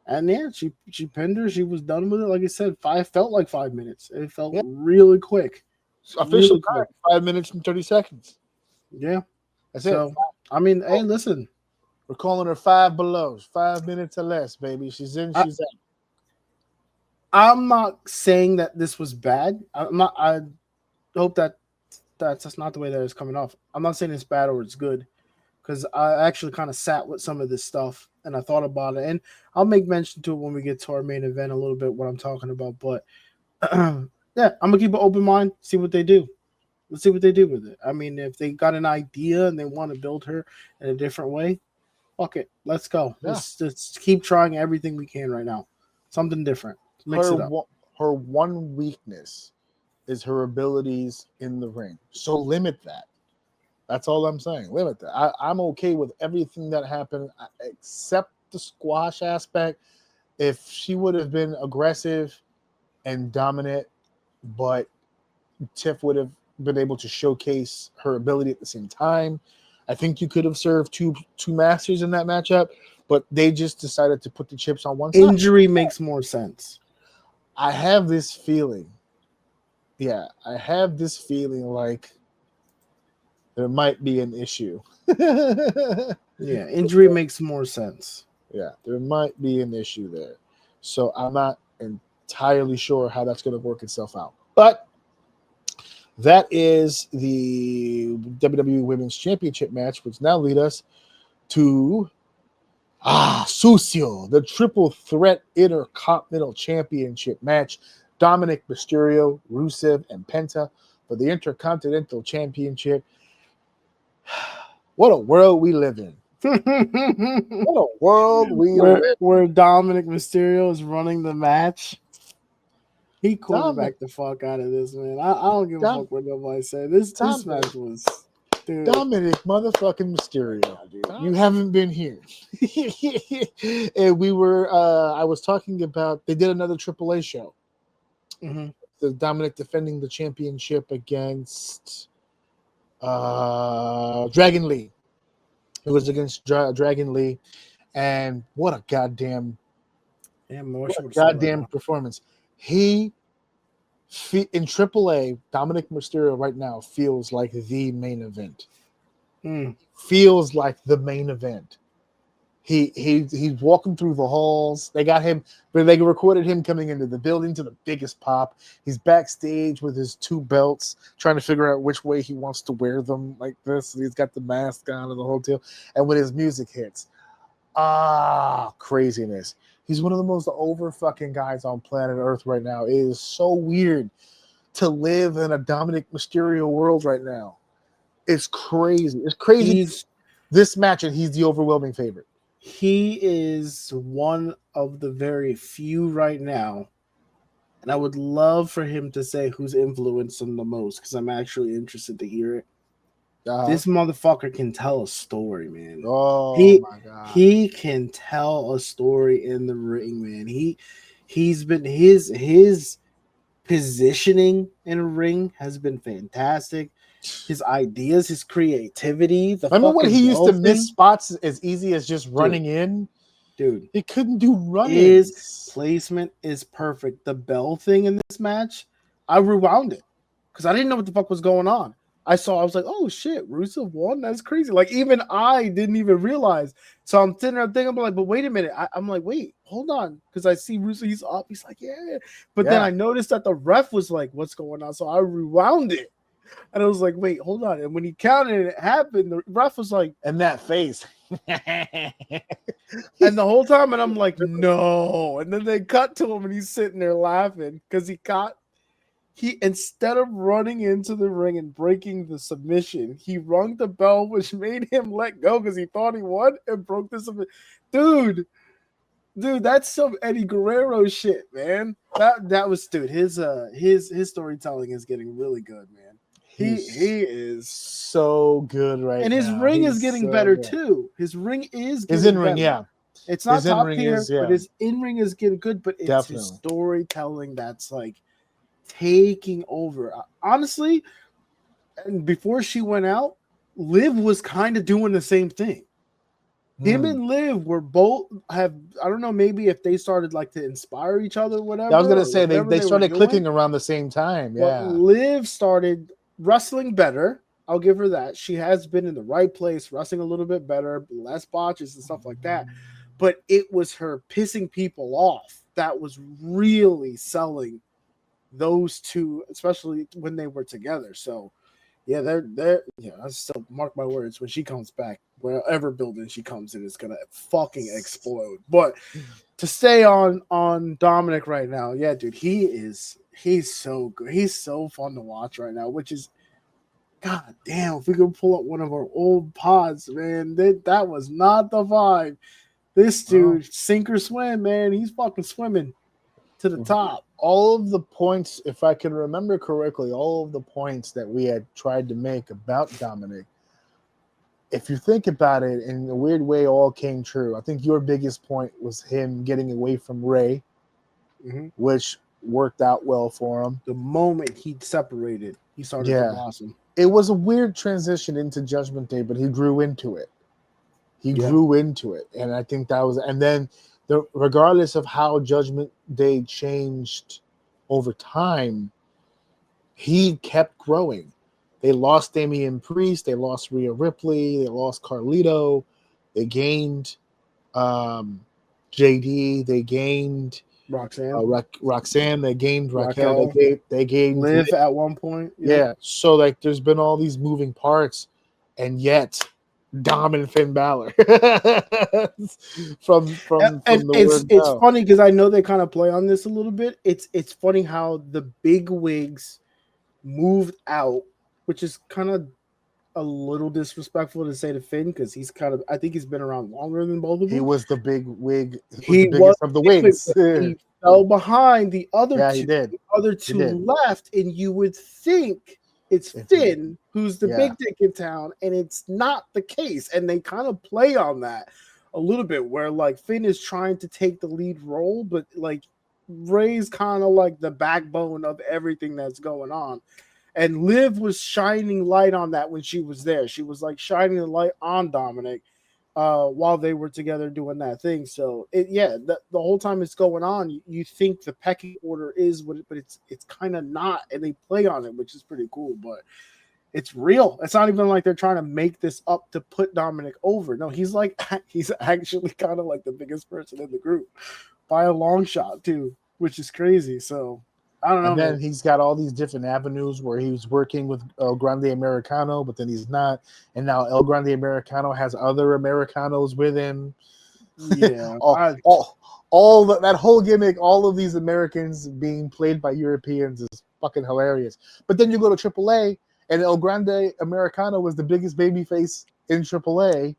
And yeah, she pinned her. She was done with it. Like I said, felt like 5 minutes. It felt really quick. Official time, 5 minutes and 30 seconds. Yeah, that's it. I mean, hey, listen, we're calling her Five Below, 5 minutes or less, baby. She's in, she's out. I'm not saying that this was bad. I hope that's not the way that it's coming off. I'm not saying it's bad or it's good, because I actually kind of sat with some of this stuff and I thought about it, and I'll make mention to it when we get to our main event a little bit, what I'm talking about. But yeah, I'm gonna keep an open mind, see what they do. Let's see what they do with it. I mean, if they got an idea and they want to build her in a different way, fuck it, let's go. Yeah. Let's keep trying everything we can right now. Something different. Mix it up. Her one weakness is her abilities in the ring. So limit that. That's all I'm saying. Limit that. I'm okay with everything that happened except the squash aspect. If she would have been aggressive and dominant, but Tiff would have been able to showcase her ability at the same time, I think you could have served two masters in that matchup, but they just decided to put the chips on one side. Injury makes more sense. I have this feeling. Yeah, I have this feeling like there might be an issue. Yeah, injury makes more sense. Yeah, there might be an issue there. So I'm not entirely sure how that's going to work itself out. But that is the WWE Women's Championship match, which now lead us to Sucio, the Triple Threat Intercontinental Championship match. Dominic Mysterio, Rusev, and Penta for the Intercontinental Championship. What a world we live in. What a world we live in. Where Dominic Mysterio is running the match. He quarterbacked the fuck out of this, man. I don't give a fuck what nobody said. This match was... Dude. Dominic motherfucking Mysterio, dude. You haven't been here. And we were, I was talking about, they did another AAA show. Mm-hmm. The Dominic defending the championship against Dragon Lee. It was against Dragon Lee. And what a goddamn goddamn performance. He in AAA, Dominic Mysterio right now feels like the main event. Feels like the main event. He's walking through the halls. They got him, but they recorded him coming into the building to the biggest pop. He's backstage with his 2 belts, trying to figure out which way he wants to wear them like this. He's got the mask on and the whole deal. And when his music hits, craziness. He's one of the most over fucking guys on planet Earth right now. It is so weird to live in a Dominic Mysterio world right now. It's crazy. It's crazy. This match, and he's the overwhelming favorite. He is one of the very few right now, and I would love for him to say who's influenced him the most, because I'm actually interested to hear it. This motherfucker can tell a story, man. My God. He can tell a story in the ring, man. He's been his positioning in a ring has been fantastic. His ideas, his creativity. Remember when he used to miss spots as easy as just running in? Dude, he couldn't do running. His placement is perfect. The bell thing in this match, I rewound it because I didn't know what the fuck was going on. I was like, oh shit, Rusev won? That's crazy. Like, even I didn't even realize. So I'm sitting there thinking, I'm like, but wait a minute. I'm like, wait, hold on. Because I see Rusev, he's up. He's like, yeah. But then I noticed that the ref was like, what's going on? So I rewound it. And I was like, wait, hold on. And when he counted and it happened, the ref was like, and that face. And the whole time, and I'm like, no. And then they cut to him and he's sitting there laughing because he instead of running into the ring and breaking the submission, he rung the bell, which made him let go because he thought he won and broke the submission. Dude, that's some Eddie Guerrero shit, man. That was his storytelling is getting really good, man. He is so good right now. And his ring is getting better too. His ring is getting his in-ring, better. yeah. It's not top tier, but his in-ring is getting good, but it's his storytelling that's like taking over. Honestly, and before she went out, Liv was kind of doing the same thing. Him and Liv were both I don't know, maybe if they started like to inspire each other, whatever. I was gonna say they started clicking around the same time. Yeah. But Liv started wrestling better. I'll give her that. She has been in the right place, wrestling a little bit better, less botches and stuff like that. But it was her pissing people off that was really selling those two, especially when they were together. So yeah, they're I still mark my words, when she comes back, wherever building she comes in, it's gonna fucking explode. But to stay on Dominic right now, yeah, dude, he's so good. He's so fun to watch right now, which is, god damn, if we could pull up one of our old pods, man, that was not the vibe. This dude, sink or swim, man. He's fucking swimming to the top. All of the points, if I can remember correctly, all of the points that we had tried to make about Dominic, if you think about it, in a weird way, all came true. I think your biggest point was him getting away from Ray, which worked out well for him. The moment he separated, he started to blossom. It was a weird transition into Judgment Day, but he grew into it. Grew into it, and I think that was. And then, regardless of how Judgment Day changed over time, he kept growing. They lost Damian Priest, they lost Rhea Ripley, they lost Carlito, they gained JD, they gained Roxanne, they gained Raquel, they gained Liv at one point. Yeah. So like there's been all these moving parts, and yet Dom and Finn Balor from it's funny because I know they kind of play on this a little bit. It's funny how the big wigs moved out, which is kind of a little disrespectful to say to Finn because he's kind of, I think he's been around longer than both of them. He was the big wig. He was the biggest of the wigs. He fell behind the other two. He did. The other two left, and you would think it's Finn who's the big dick in town, and it's not the case. And they kind of play on that a little bit, where like Finn is trying to take the lead role, but like Ray's kind of like the backbone of everything that's going on. And Liv was shining light on that when she was there. She was like shining the light on Dominic, while they were together doing that thing. So the whole time it's going on, you think the pecking order is what, but it's kind of not, and they play on it, which is pretty cool. But it's real. It's not even like they're trying to make this up to put Dominic over. No, he's actually kind of like the biggest person in the group by a long shot too, which is crazy. So I don't know. And then he's got all these different avenues where he was working with El Grande Americano, but then he's not. And now El Grande Americano has other Americanos with him. Yeah. all that whole gimmick, all of these Americans being played by Europeans is fucking hilarious. But then you go to AAA, and El Grande Americano was the biggest babyface in AAA,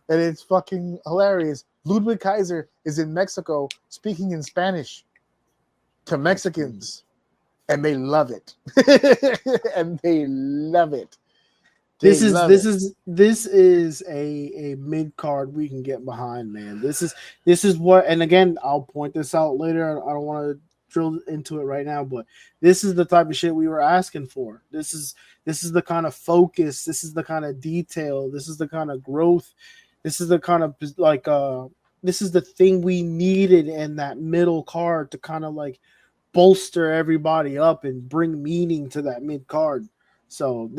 and it's fucking hilarious. Ludwig Kaiser is in Mexico speaking in Spanish to Mexicans, and they love it. And they love it. This is a mid card we can get behind, man. This is what, and again, I'll point this out later. I don't want to drill into it right now, but this is the type of shit we were asking for. This is the kind of focus. This is the kind of detail. This is the kind of growth. This is the kind of this is the thing we needed in that middle card to kind of like bolster everybody up and bring meaning to that mid card. So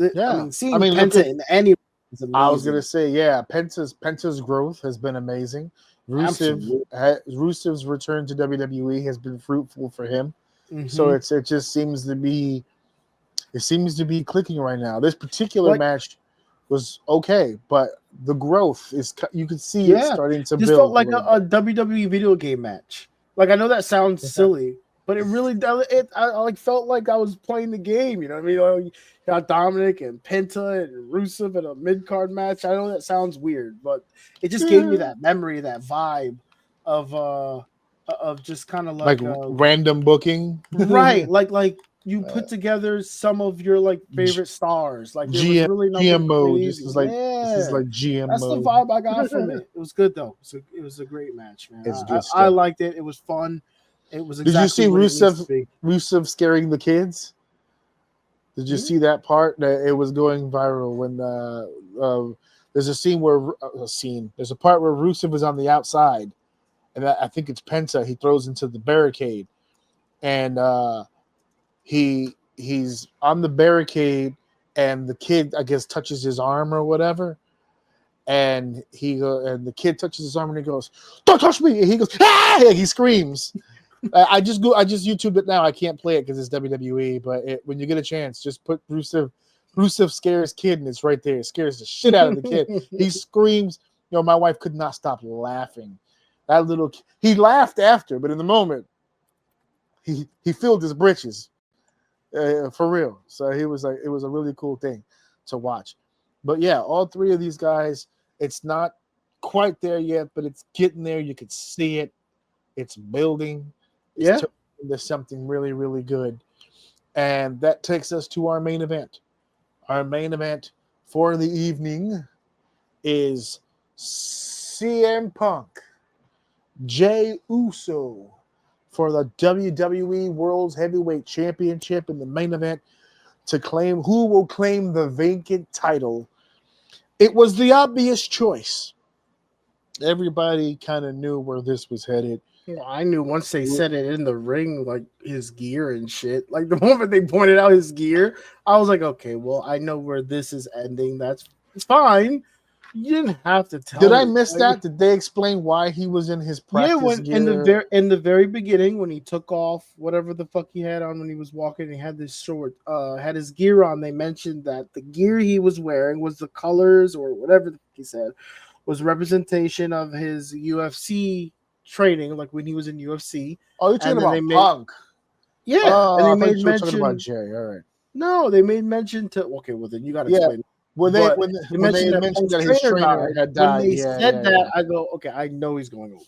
seeing Penta in any is amazing. I was gonna say, Penta's growth has been amazing. Rusev's return to WWE has been fruitful for him. Mm-hmm. So it just seems to be clicking right now. This particular match was okay, but the growth is, you can see it starting to build. This felt like a WWE video game match. Like, I know that sounds silly, but it really does. I felt like I was playing the game. You know what I mean? You got Dominic and Penta and Rusev in a mid card match. I know that sounds weird, but it just gave me that memory, that vibe of just kind of like random booking, right? Like you put together some of your favorite stars. Like there was really nothing GM mode. crazy. This is like GM That's mode. the vibe I got from it. It was good though. So it was a great match, man. It's good I liked it. It was fun. It was exactly. Did you see Rusev scaring the kids? Did you see that part? It was going viral when there's there's a part where Rusev is on the outside, and I think it's Penta. He throws into the barricade, and he's on the barricade, and the kid, I guess, touches his arm or whatever, and the kid touches his arm and he goes, "Don't touch me!" And he goes, "Ah!" He screams. I just YouTubed it now. I can't play it because it's WWE, but when you get a chance, just put Rusev scares kid, and it's right there. It scares the shit out of the kid. He screams. My wife could not stop laughing. That little he laughed after, but in the moment, he filled his britches. For real. So it was a really cool thing to watch. But yeah, all three of these guys, it's not quite there yet, but it's getting there. You can see it. It's building. It's turning into something really, really good. And that takes us to our main event. Our main event for the evening is CM Punk, Jey Uso, for the WWE World Heavyweight Championship in the main event to claim who will claim the vacant title. It was the obvious choice. Everybody kind of knew where this was headed. I knew once they said it in the ring, like his gear and shit. Like the moment they pointed out his gear, I was like, okay, well, I know where this is ending. It's fine. You didn't have to tell me. Did I miss that? Did they explain why he was in his practice gear? In the very beginning, when he took off whatever the fuck he had on when he was walking, he had this short, had his gear on. They mentioned that the gear he was wearing was the colors or whatever the fuck he said was representation of his UFC training, like when he was in UFC. Oh, you're talking about Punk. Yeah, oh, and they made mention talking about Jey. All right. No, they made mention to. Okay, well then you got to explain. When they mentioned that his trainer had died, when they said that, I go, okay, I know he's going over.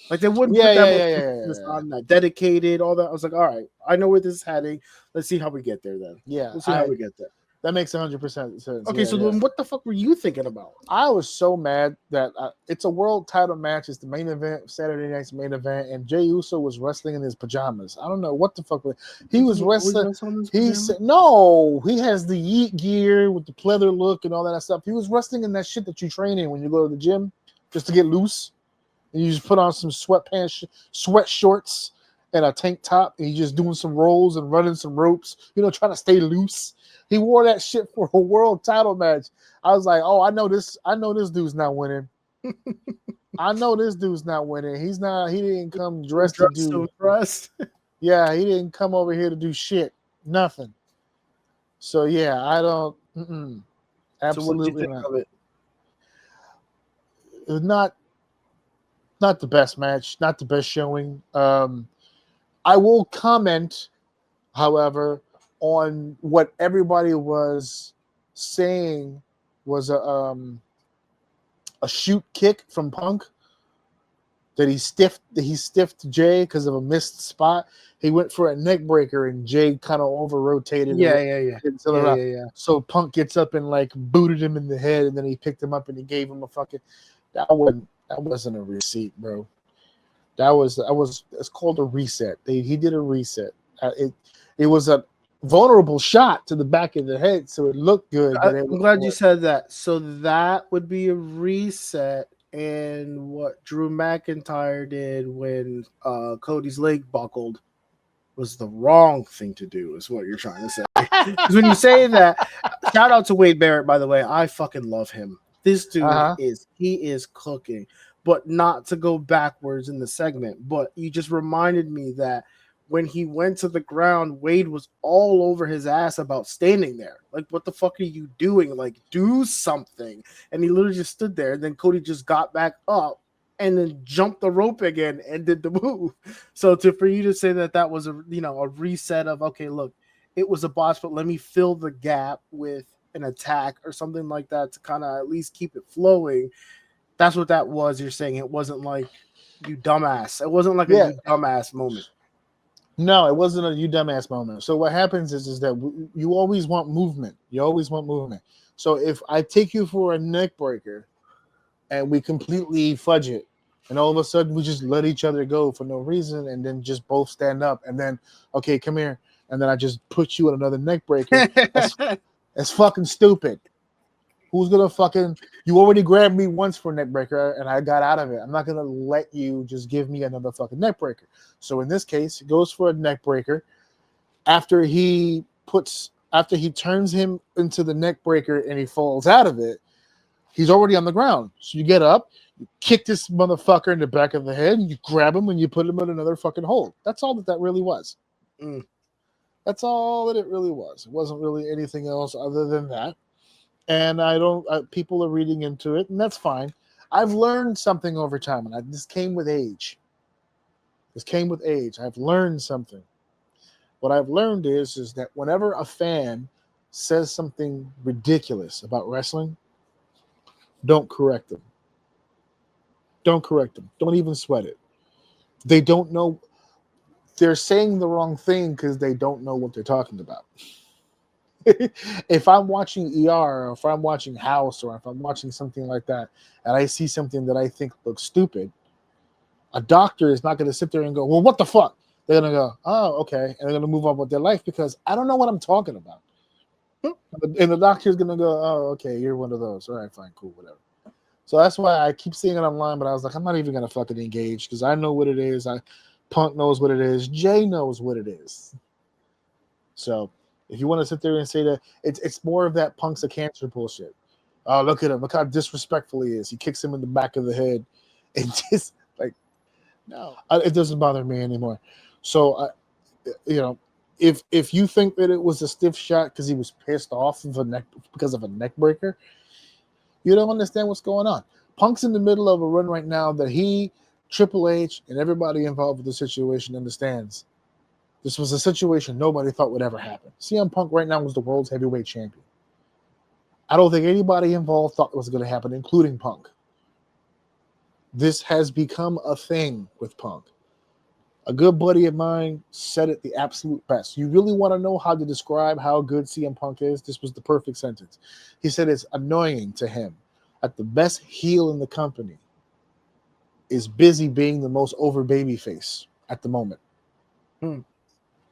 Like they wouldn't put that much on that dedicated, all that. I was like, all right, I know where this is heading. Let's see how we get there then. Yeah, let's see how we get there. That makes 100% sense. Okay, so then what the fuck were you thinking about? I was so mad that it's a world title match. It's the main event, Saturday night's main event, and Jey Uso was wrestling in his pajamas. I don't know what the fuck. He was wrestling. He said, no, he has the Yeet gear with the pleather look and all that stuff. He was wrestling in that shit that you train in when you go to the gym just to get loose. And you just put on some sweatpants, sweat shorts, and a tank top, and he's just doing some rolls and running some ropes, trying to stay loose. He wore that shit for a world title match. I was like, oh, I know this dude's not winning. I know this dude's not winning. He didn't come dressed to do. Yeah, he didn't come over here to do shit. Nothing. So yeah, I don't. Absolutely so what did you think not. Of it? It was not the best match, not the best showing. I will comment, however, on what everybody was saying was a shoot kick from Punk that he stiffed Jay because of a missed spot. He went for a neck breaker and Jay kind of over rotated. Yeah. So Punk gets up and like booted him in the head, and then he picked him up and he gave him a fucking. That wasn't a receipt, bro. It's called a reset. He did a reset. It was a vulnerable shot to the back of the head, so it looked good. I'm glad you said that. So that would be a reset, and what Drew McIntyre did when Cody's leg buckled was the wrong thing to do, is what you're trying to say. Because when you say that, shout out to Wade Barrett, by the way. I fucking love him. This dude is cooking. But not to go backwards in the segment, but you just reminded me that when he went to the ground, Wade was all over his ass about standing there. Like, what the fuck are you doing? Like, do something. And he literally just stood there. And then Cody just got back up and then jumped the rope again and did the move. So for you to say that was a reset of, okay, look, it was a botch, but let me fill the gap with an attack or something like that to kind of at least keep it flowing. That's what that was. You're saying it wasn't like you dumbass. It wasn't like a you dumbass moment. No, it wasn't a you dumbass moment. So what happens is that you always want movement. You always want movement. So if I take you for a neck breaker and we completely fudge it, and all of a sudden we just let each other go for no reason, and then just both stand up, and then, okay, come here, and then I just put you in another neck breaker. That's fucking stupid. Who's gonna fucking? You already grabbed me once for a neck breaker, and I got out of it. I'm not gonna let you just give me another fucking neck breaker. So in this case, it goes for a neck breaker. After he turns him into the neck breaker and he falls out of it, he's already on the ground. So you get up, you kick this motherfucker in the back of the head, and you grab him and you put him in another fucking hold. That's all that really was. That's all that it really was. It wasn't really anything else other than that. And people are reading into it, and that's fine. I've learned something over time, and this came with age. I've learned something. What I've learned is that whenever a fan says something ridiculous about wrestling, don't correct them. Don't correct them. Don't even sweat it. They don't know. They're saying the wrong thing because they don't know what they're talking about. If I'm watching ER, or if I'm watching House, or if I'm watching something like that, and I see something that I think looks stupid, a doctor is not going to sit there and go, well, what the fuck? They're going to go, oh, okay. And they're going to move on with their life because I don't know what I'm talking about. And the doctor's going to go, oh, okay, you're one of those. All right, fine, cool, whatever. So that's why I keep seeing it online, but I was like, I'm not even going to fucking engage because I know what it is. Punk knows what it is. Jay knows what it is. So if you want to sit there and say that, it's more of that Punk's a cancer bullshit. Oh, look at him. Look how disrespectful he is. He kicks him in the back of the head. And just like, no, it doesn't bother me anymore. So, if you think that it was a stiff shot because he was pissed off because of a neck breaker, you don't understand what's going on. Punk's in the middle of a run right now that he, Triple H, and everybody involved with the situation understands. This was a situation nobody thought would ever happen. CM Punk right now was the world's heavyweight champion. I don't think anybody involved thought it was going to happen, including Punk. This has become a thing with Punk. A good buddy of mine said it the absolute best. You really want to know how to describe how good CM Punk is? This was the perfect sentence. He said it's annoying to him that the best heel in the company is busy being the most over babyface at the moment.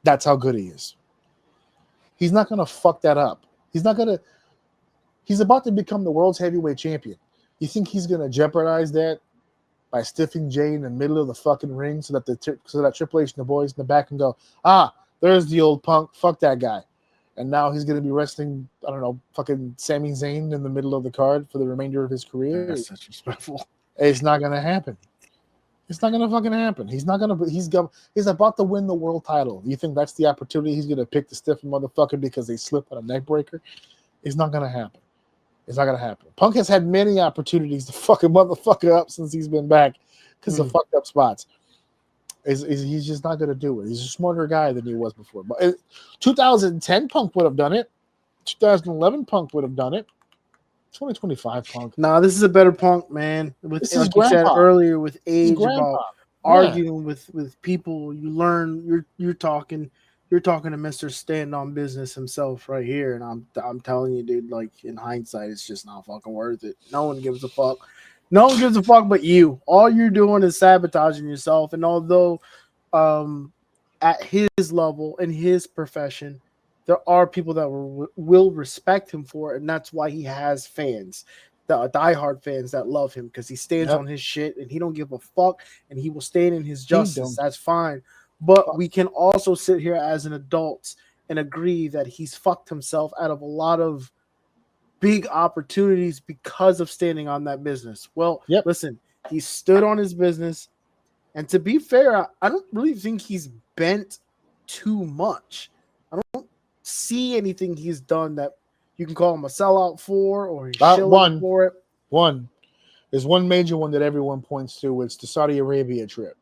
That's how good he is. He's not going to fuck that up. He's about to become the world's heavyweight champion. You think he's going to jeopardize that by stiffing Jay in the middle of the fucking ring so that Triple H and the boys in the back can go, there's the old Punk, fuck that guy. And now he's going to be wrestling, I don't know, fucking Sami Zayn in the middle of the card for the remainder of his career. That's such respectful. It's not going to happen. It's not going to fucking happen. He's about to win the world title. You think that's the opportunity he's going to pick the stiff motherfucker because they slip on a neck breaker? It's not going to happen. It's not going to happen. Punk has had many opportunities to fuck a motherfucker up since he's been back because of fucked up spots. He's just not going to do it. He's a smarter guy than he was before. But 2010 Punk would have done it. 2011 Punk would have done it. 2025 Punk. Nah, this is a better Punk, man. With this like is you said grandpa. earlier, with age, grandpa. about arguing with people, you learn. You're talking to Mr. Stand on Business himself right here, and I'm telling you, dude. Like in hindsight, it's just not fucking worth it. No one gives a fuck. No one gives a fuck but you. All you're doing is sabotaging yourself. And although, at his level in his profession, there are people that will respect him for it, and that's why he has fans, the diehard fans that love him because he stands on his shit and he don't give a fuck, and he will stand in his justice. That's fine, but we can also sit here as an adult and agree that he's fucked himself out of a lot of big opportunities because of standing on that business. Well, listen, he stood on his business, and to be fair, I don't really think he's bent too much. I don't see anything he's done that you can call him a sellout for, or he's shilling for it. There's one major one that everyone points to. It's the Saudi Arabia trip.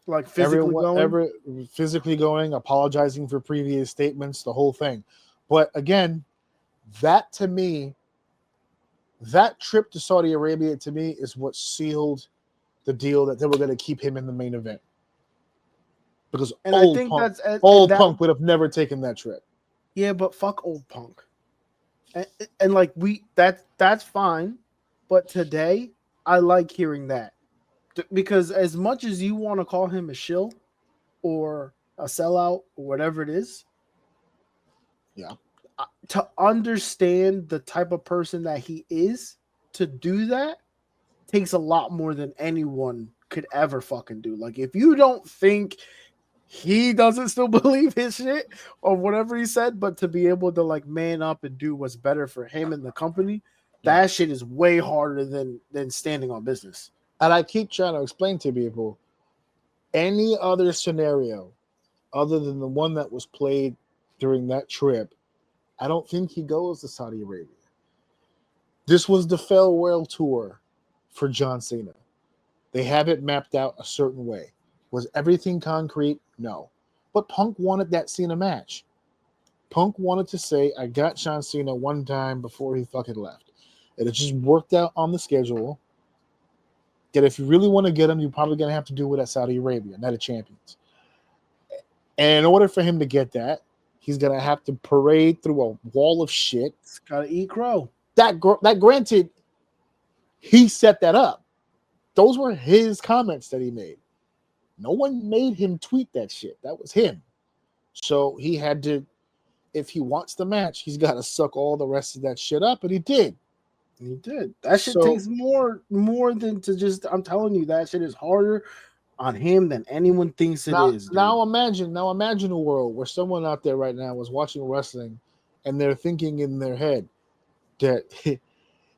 Like physically going, apologizing for previous statements, the whole thing. But again, that to me, that trip to Saudi Arabia to me is what sealed the deal that they were going to keep him in the main event. Because old Punk would have never taken that trip. Yeah, but fuck old Punk. And like that's fine. But today, I like hearing that. Because as much as you want to call him a shill or a sellout or whatever it is, to understand the type of person that he is, to do that takes a lot more than anyone could ever fucking do. Like, if you don't think he doesn't still believe his shit or whatever he said, but to be able to like man up and do what's better for him and the company, that shit is way harder than standing on business. And I keep trying to explain to people, any other scenario other than the one that was played during that trip, I don't think he goes to Saudi Arabia. This was the farewell tour for John Cena. They have it mapped out a certain way. Was everything concrete? No. But Punk wanted that Cena match. Punk wanted to say, I got John Cena one time before he fucking left. And it just worked out on the schedule that if you really want to get him, you're probably going to have to do it at Saudi Arabia, Night of Champions. And in order for him to get that, he's going to have to parade through a wall of shit. He's got to eat crow. That granted, he set that up. Those were his comments that he made. No one made him tweet that shit. That was him. So he had to, if he wants the match, he's got to suck all the rest of that shit up, and he did. He did. That shit takes more than to just, I'm telling you, that shit is harder on him than anyone thinks it is. Dude. Now imagine a world where someone out there right now is watching wrestling and they're thinking in their head that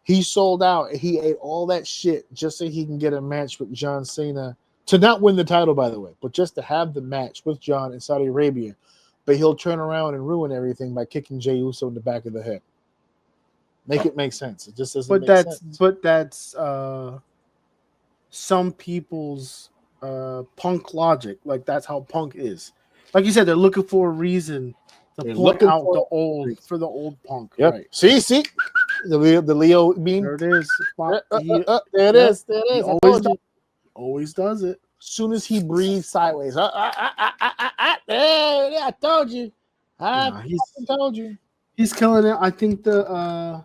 he sold out, he ate all that shit just so he can get a match with John Cena, to not win the title, by the way, but just to have the match with John in Saudi Arabia. But he'll turn around and ruin everything by kicking Jey Uso in the back of the head. Make it make sense. It just doesn't make sense. But that's some people's Punk logic. Like, that's how Punk is. Like you said, they're looking for a reason to point out the old Punk. Yep. Right. See? The Leo meme. There it is. There it is. He always does it. soon as he breathes sideways, I told you. I told you. He's killing it. I think the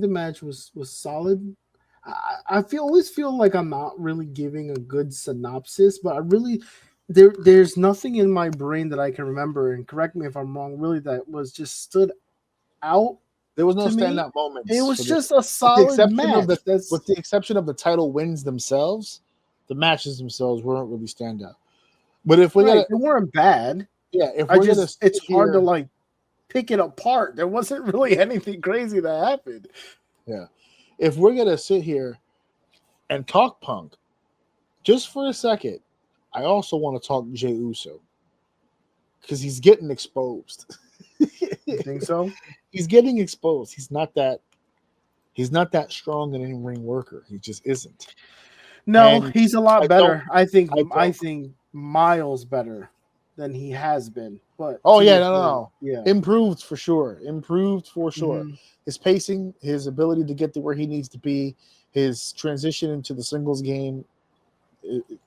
match was solid. I always feel like I'm not really giving a good synopsis, but I really there's nothing in my brain that I can remember, and correct me if I'm wrong, really, that was just stood out. There was no standout moments. It was just a solid match. With the exception of the title wins themselves, the matches themselves weren't really standout. But if we they weren't bad. Yeah, it's hard to like pick it apart. There wasn't really anything crazy that happened. Yeah. If we're gonna sit here and talk Punk just for a second, I also want to talk Jey Uso because he's getting exposed. You think so? He's getting exposed. He's not that strong an in-ring worker. He just isn't. No, he's a lot better. I think miles better than he has been. But no. Improved for sure. Mm-hmm. His pacing, his ability to get to where he needs to be, his transition into the singles game,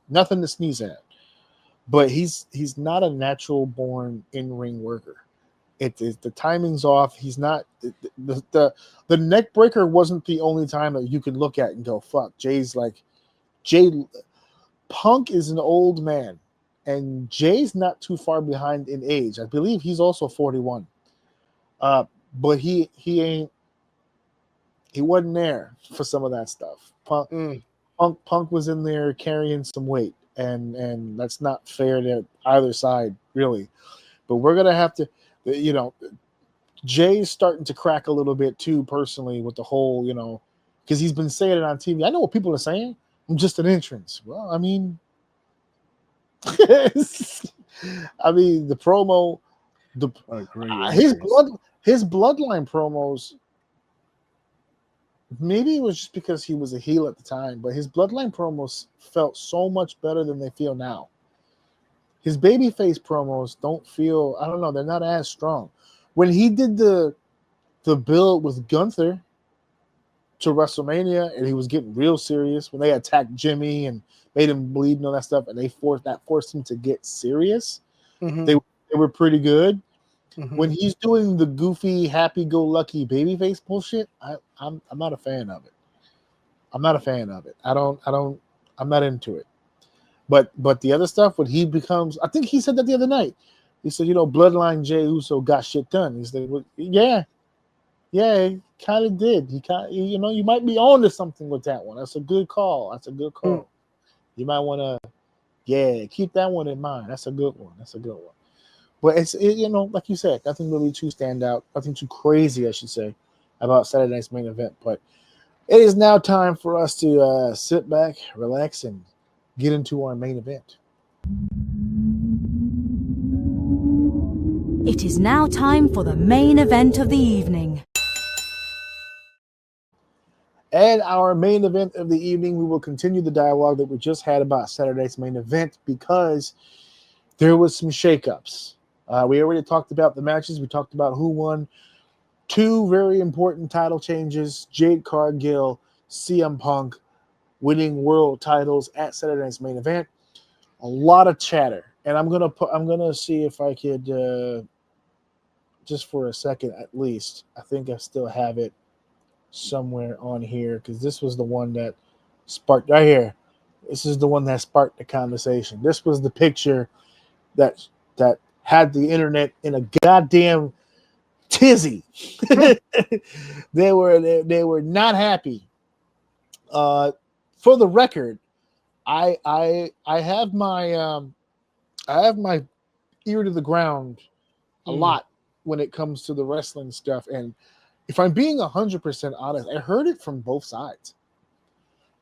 nothing to sneeze at. But he's not a natural born in-ring worker. The timing's off. He's not the neck breaker wasn't the only time that you could look at and go, fuck. Punk is an old man, and Jay's not too far behind in age. I believe he's also 41. But he wasn't there for some of that stuff. Punk was in there carrying some weight, and that's not fair to either side, really. But we're gonna have to, Jay's starting to crack a little bit too, personally, with the whole, because he's been saying it on TV. I know what people are saying. I'm just an entrance. Well, I mean, the promo, his bloodline promos. Maybe it was just because he was a heel at the time, but his bloodline promos felt so much better than they feel now. His babyface promos don't feel, I don't know, they're not as strong. When he did the build with Gunther to WrestleMania, and he was getting real serious, when they attacked Jimmy and made him bleed and all that stuff, and they forced him to get serious, they were pretty good. Mm-hmm. When he's doing the goofy, happy-go-lucky babyface bullshit, I'm not a fan of it. I'm not a fan of it. I'm not into it. But the other stuff, when he becomes, I think he said that the other night. He said, Bloodline Jey Uso got shit done. He said, well, yeah, he kind of did. He you might be on to something with that one. That's a good call. You might want to, keep that one in mind. That's a good one. But it's like you said, nothing really too standout, nothing too crazy, I should say, about Saturday night's main event. But it is now time for us to sit back, relax, and get into our main event. It is now time for the main event of the evening. And our main event of the evening, we will continue the dialogue that we just had about Saturday's main event because there was some shakeups. We already talked about the matches. We talked about who won. Two very important title changes: Jade Cargill, CM Punk winning world titles at Saturday's main event. A lot of chatter, and I'm gonna see if I could just for a second at least. I think I still have it somewhere on here because this was the one that sparked right here. This is the one that sparked the conversation. This was the picture that had the internet in a goddamn tizzy. They were not happy. For the record, I have my ear to the ground a lot when it comes to the wrestling stuff, and if I'm being 100% honest, I heard it from both sides.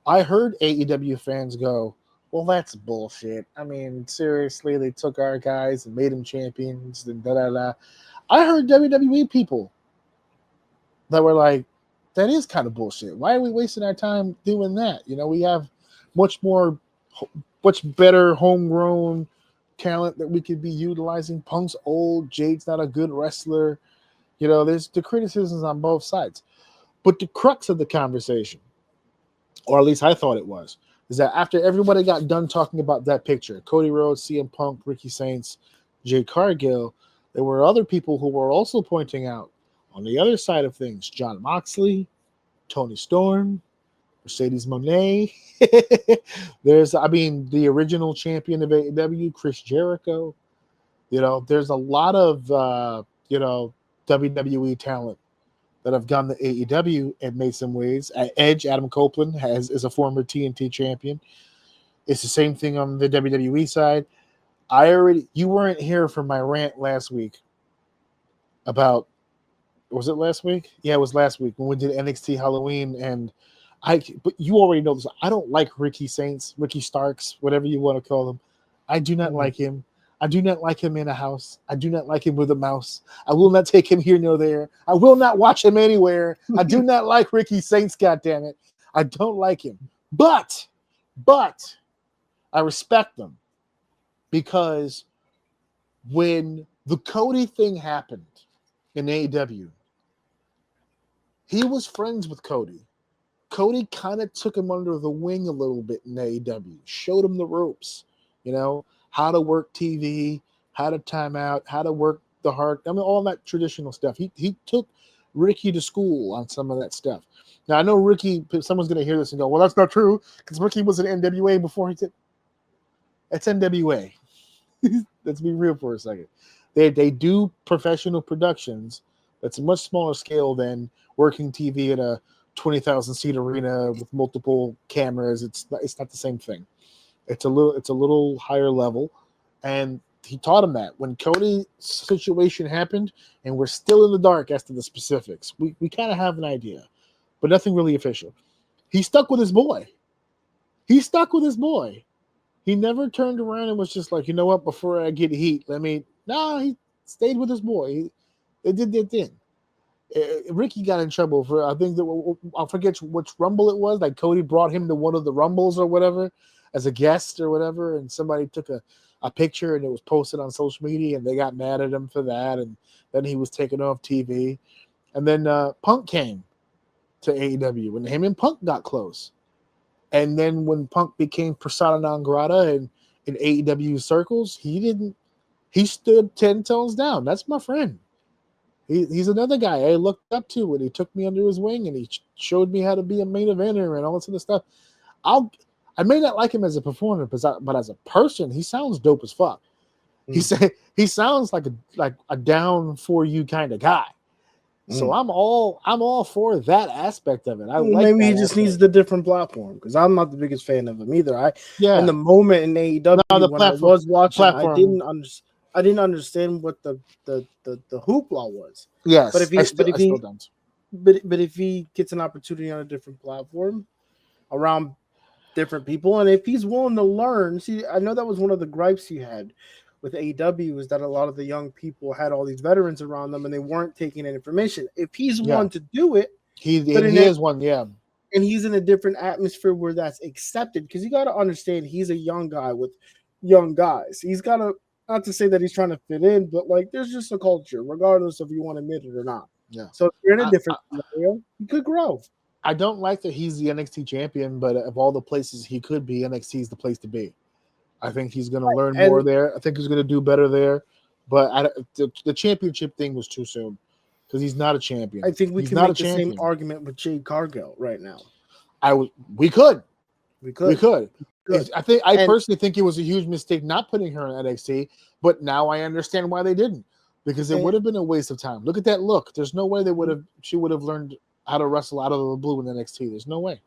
I heard AEW fans go, well, that's bullshit. I mean, seriously, they took our guys and made them champions and da-da-da. I heard WWE people that were like, that is kind of bullshit. Why are we wasting our time doing that? We have much better homegrown talent that we could be utilizing. Punk's old. Jade's not a good wrestler. There's the criticisms on both sides. But the crux of the conversation, or at least I thought it was is that after everybody got done talking about that picture, Cody Rhodes, CM Punk, Ricky Saints, Jade Cargill, there were other people who were also pointing out on the other side of things, Jon Moxley, Tony Storm, Mercedes Moné. There's, the original champion of AEW, Chris Jericho. There's a lot of, WWE talent that have gone to AEW and made some waves. Edge, Adam Copeland, is a former TNT champion. It's the same thing on the WWE side. You weren't here for my rant last week about, was it last week? Yeah, it was last week when we did NXT Halloween, but you already know this. I don't like Ricky Starks, whatever you want to call him. I do not like him. I do not like him in a house. I do not like him with a mouse. I will not take him here nor there. I will not watch him anywhere. I do not like Ricky Saints, goddammit. I don't like him. But I respect them, because when the Cody thing happened in AEW, he was friends with Cody. Cody kind of took him under the wing a little bit in AEW, showed him the ropes, how to work TV, how to time out, how to work the heart. All that traditional stuff. He took Ricky to school on some of that stuff. Now, I know Ricky, someone's going to hear this and go, well, that's not true, because Ricky was in NWA before he did. It's NWA. Let's be real for a second. They do professional productions that's a much smaller scale than working TV at a 20,000 seat arena with multiple cameras. It's not the same thing. It's a little higher level, and he taught him that. When Cody's situation happened, and we're still in the dark as to the specifics, we kind of have an idea, but nothing really official. He stuck with his boy. He never turned around and was just like, you know what, before I get heat, he stayed with his boy. They did their thing. Ricky got in trouble for, I think I forget which Rumble it was. Like Cody brought him to one of the Rumbles or whatever as a guest or whatever, and somebody took a picture and it was posted on social media, and they got mad at him for that, and then he was taken off TV. And then Punk came to AEW, and him and Punk got close. And then when Punk became persona non grata in AEW circles, he stood 10 toes down. That's my friend. He's another guy I looked up to, and he took me under his wing, and he showed me how to be a main eventer and all this other stuff. I may not like him as a performer, but as a person, he sounds dope as fuck. He sounds like a down for you kind of guy. So I'm all for that aspect of it. Maybe he just needs the different platform, because I'm not the biggest fan of him either. In the moment in AEW when I was watching, I didn't understand what the hoopla was. Yes, but if he gets an opportunity on a different platform around different people, and if he's willing to learn, I know that was one of the gripes he had with AEW, is that a lot of the young people had all these veterans around them and they weren't taking in information. If he's one to do it, he is one, and he's in a different atmosphere where that's accepted, because you got to understand he's a young guy with young guys. He's got to, not to say that he's trying to fit in, but there's just a culture, regardless if you want to admit it or not. Yeah. So if you're in a different scenario, you could grow. I don't like that he's the NXT champion, but of all the places he could be, NXT is the place to be. I think he's going to learn more there. I think he's going to do better there. But the championship thing was too soon, because he's not a champion. I think we can make the same argument with Jade Cargill right now. We could. I personally think it was a huge mistake not putting her in NXT, but now I understand why they didn't, because it would have been a waste of time. Look at that look. There's no way she would have learned how to wrestle out of the blue in NXT. There's no way.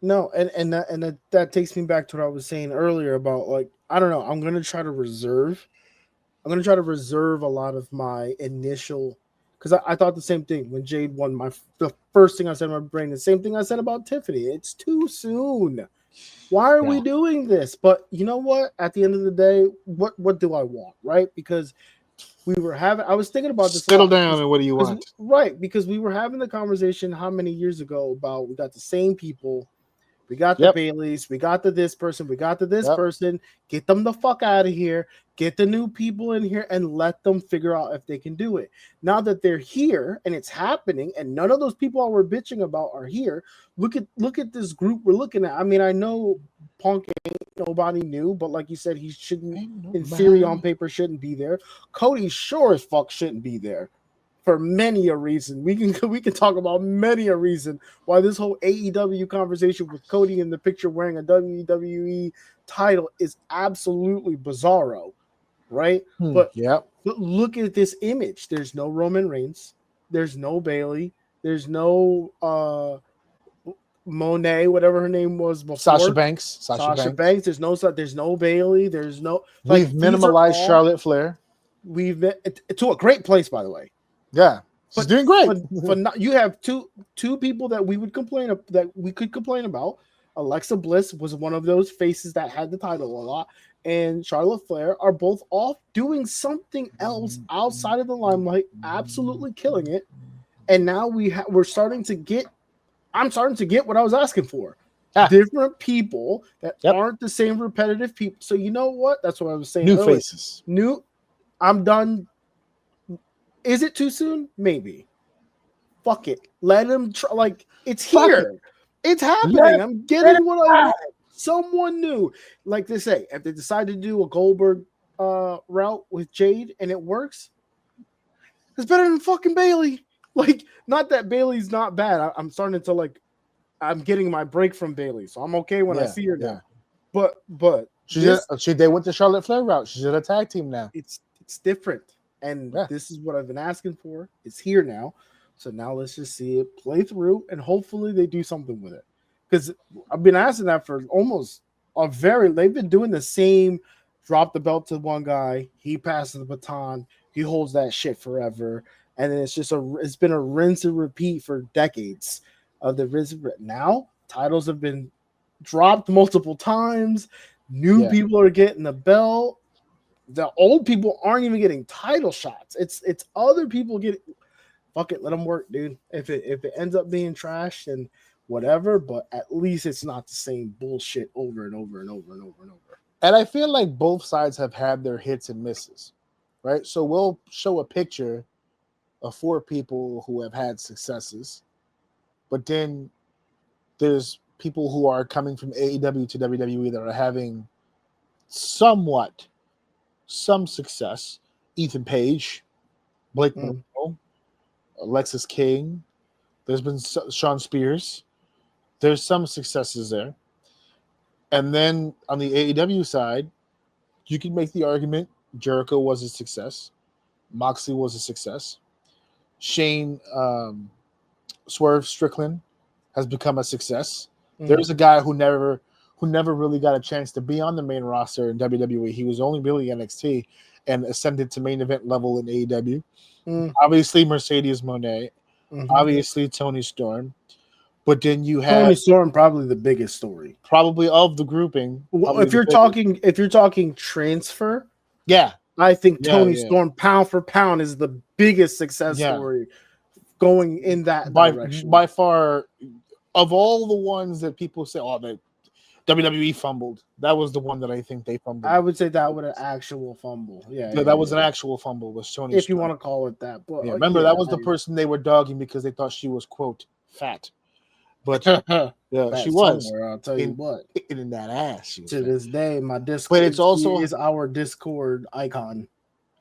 No, and that takes me back to what I was saying earlier about, I don't know. I'm gonna try to reserve a lot of my initial, because I thought the same thing when Jade won. The first thing I said in my brain, the same thing I said about Tiffany. It's too soon. Why are we doing this? But you know what? At the end of the day, what do I want, right? Because I was thinking about this. Settle down, and what do you want? Right, because we were having the conversation how many years ago about we got the same people We got the Baileys. We got the this person. We got the this person. Get them the fuck out of here. Get the new people in here and let them figure out if they can do it. Now that they're here and it's happening, and none of those people we're bitching about are here. Look at this group we're looking at. I mean, I know Punk ain't nobody new, but like you said, he shouldn't, in theory, on paper, shouldn't be there. Cody sure as fuck shouldn't be there. For many a reason. We can talk about many a reason why this whole AEW conversation with Cody in the picture wearing a WWE title is absolutely bizarro, right? But look at this image. There's no Roman Reigns. There's no Bayley. There's no Monet, whatever her name was before. Sasha Banks. There's no Bayley. There's no. We've minimalized Charlotte Flair. We've to a great place, by the way. Yeah, she's doing great. But you have two people that we could complain about. Alexa Bliss was one of those faces that had the title a lot, and Charlotte Flair are both off doing something else outside of the limelight, absolutely killing it. And now we're starting to get. I'm starting to get what I was asking for. Different people that aren't the same repetitive people. So you know what? That's what I was saying. New faces. I'm done. Is it too soon? Maybe. Fuck it. Let him try. Like, it's here. It's happening. I'm getting what I want. Someone new. Like they say, if they decide to do a Goldberg route with Jade and it works, it's better than fucking Bayley. Like, not that Bayley's not bad. I'm starting to I'm getting my break from Bayley, so I'm okay when I see her now. But they went the Charlotte Flair route. She's in a tag team now. It's different. And this is what I've been asking for. It's here now. So now let's just see it play through, and hopefully they do something with it. Because I've been asking that for almost they've been doing the same drop the belt to one guy, he passes the baton, he holds that shit forever. And then it's been a rinse and repeat for decades of the rinse. Now titles have been dropped multiple times. New people are getting the belt. The old people aren't even getting title shots. It's other people getting. Fuck it, let them work, dude. If it ends up being trash, then whatever. But at least it's not the same bullshit over and over and over and over and over. And I feel like both sides have had their hits and misses, right? So we'll show a picture of 4 people who have had successes, but then there's people who are coming from AEW to WWE that are having some success. Ethan Page, Blake Monroe, Alexis King. There's been Sean Spears. There's some successes there. And then on the AEW side, you can make the argument Jericho was a success. Moxley was a success. Shane Swerve Strickland has become a success. There's a guy who never really got a chance to be on the main roster in WWE. He was only really NXT and ascended to main event level in AEW. Obviously, Mercedes Moné. Obviously, Tony Storm. But then you have Tony Storm, probably the biggest story, probably of the grouping. Well, if you're talking transfer, I think Tony Storm pound for pound is the biggest success story going in that direction by far. Of all the ones that people say, "Oh, the WWE fumbled," that was the one that I think they fumbled. I would say that was an actual fumble. That was an actual fumble. Was Tony? If you want to call it that, but remember that was the person they were dogging because they thought she was quote fat. But she was. I'll tell you what, in that ass. To this day, my Discord. But it's also is our Discord icon.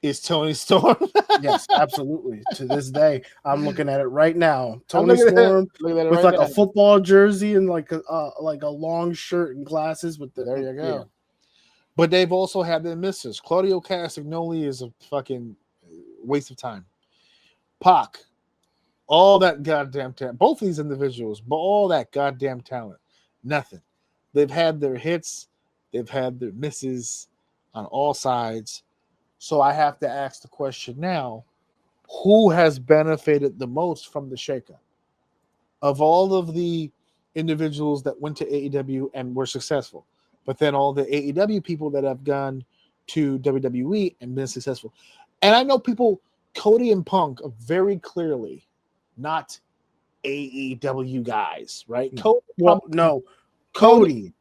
Is Tony Storm? Yes, absolutely. To this day, I'm looking at it right now. Tony Storm with like a football jersey and like a long shirt and glasses with the. There you go. Yeah. But they've also had their misses. Claudio Castagnoli is a fucking waste of time. Pac. All that goddamn talent. Both these individuals, but all that goddamn talent. Nothing. They've had their hits. They've had their misses on all sides. So I have to ask the question now, who has benefited the most from the shakeup? Of all of the individuals that went to AEW and were successful, but then all the AEW people that have gone to WWE and been successful. And I know people, Cody and Punk, are very clearly not AEW guys, right? No. Cody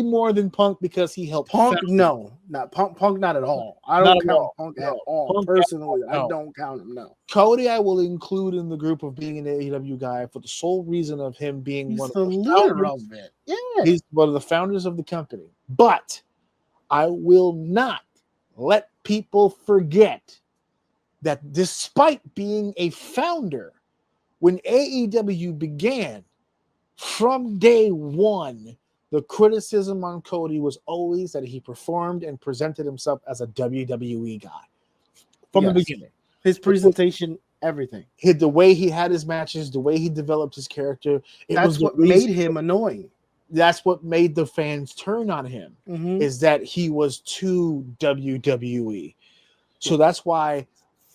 more than Punk because he helped Punk. found No, not Punk. Punk, not at all. I don't count Punk at all. Punk personally. I don't count him. No. Cody, I will include in the group of being an AEW guy for the sole reason of him being one of the leader founders of it. Yeah, he's one of the founders of the company. But I will not let people forget that despite being a founder, when AEW began, from day one, the criticism on Cody was always that he performed and presented himself as a WWE guy from the beginning. His presentation, everything. The way he had his matches, the way he developed his character. That's what made him annoying. That's what made the fans turn on him, is that he was too WWE. So that's why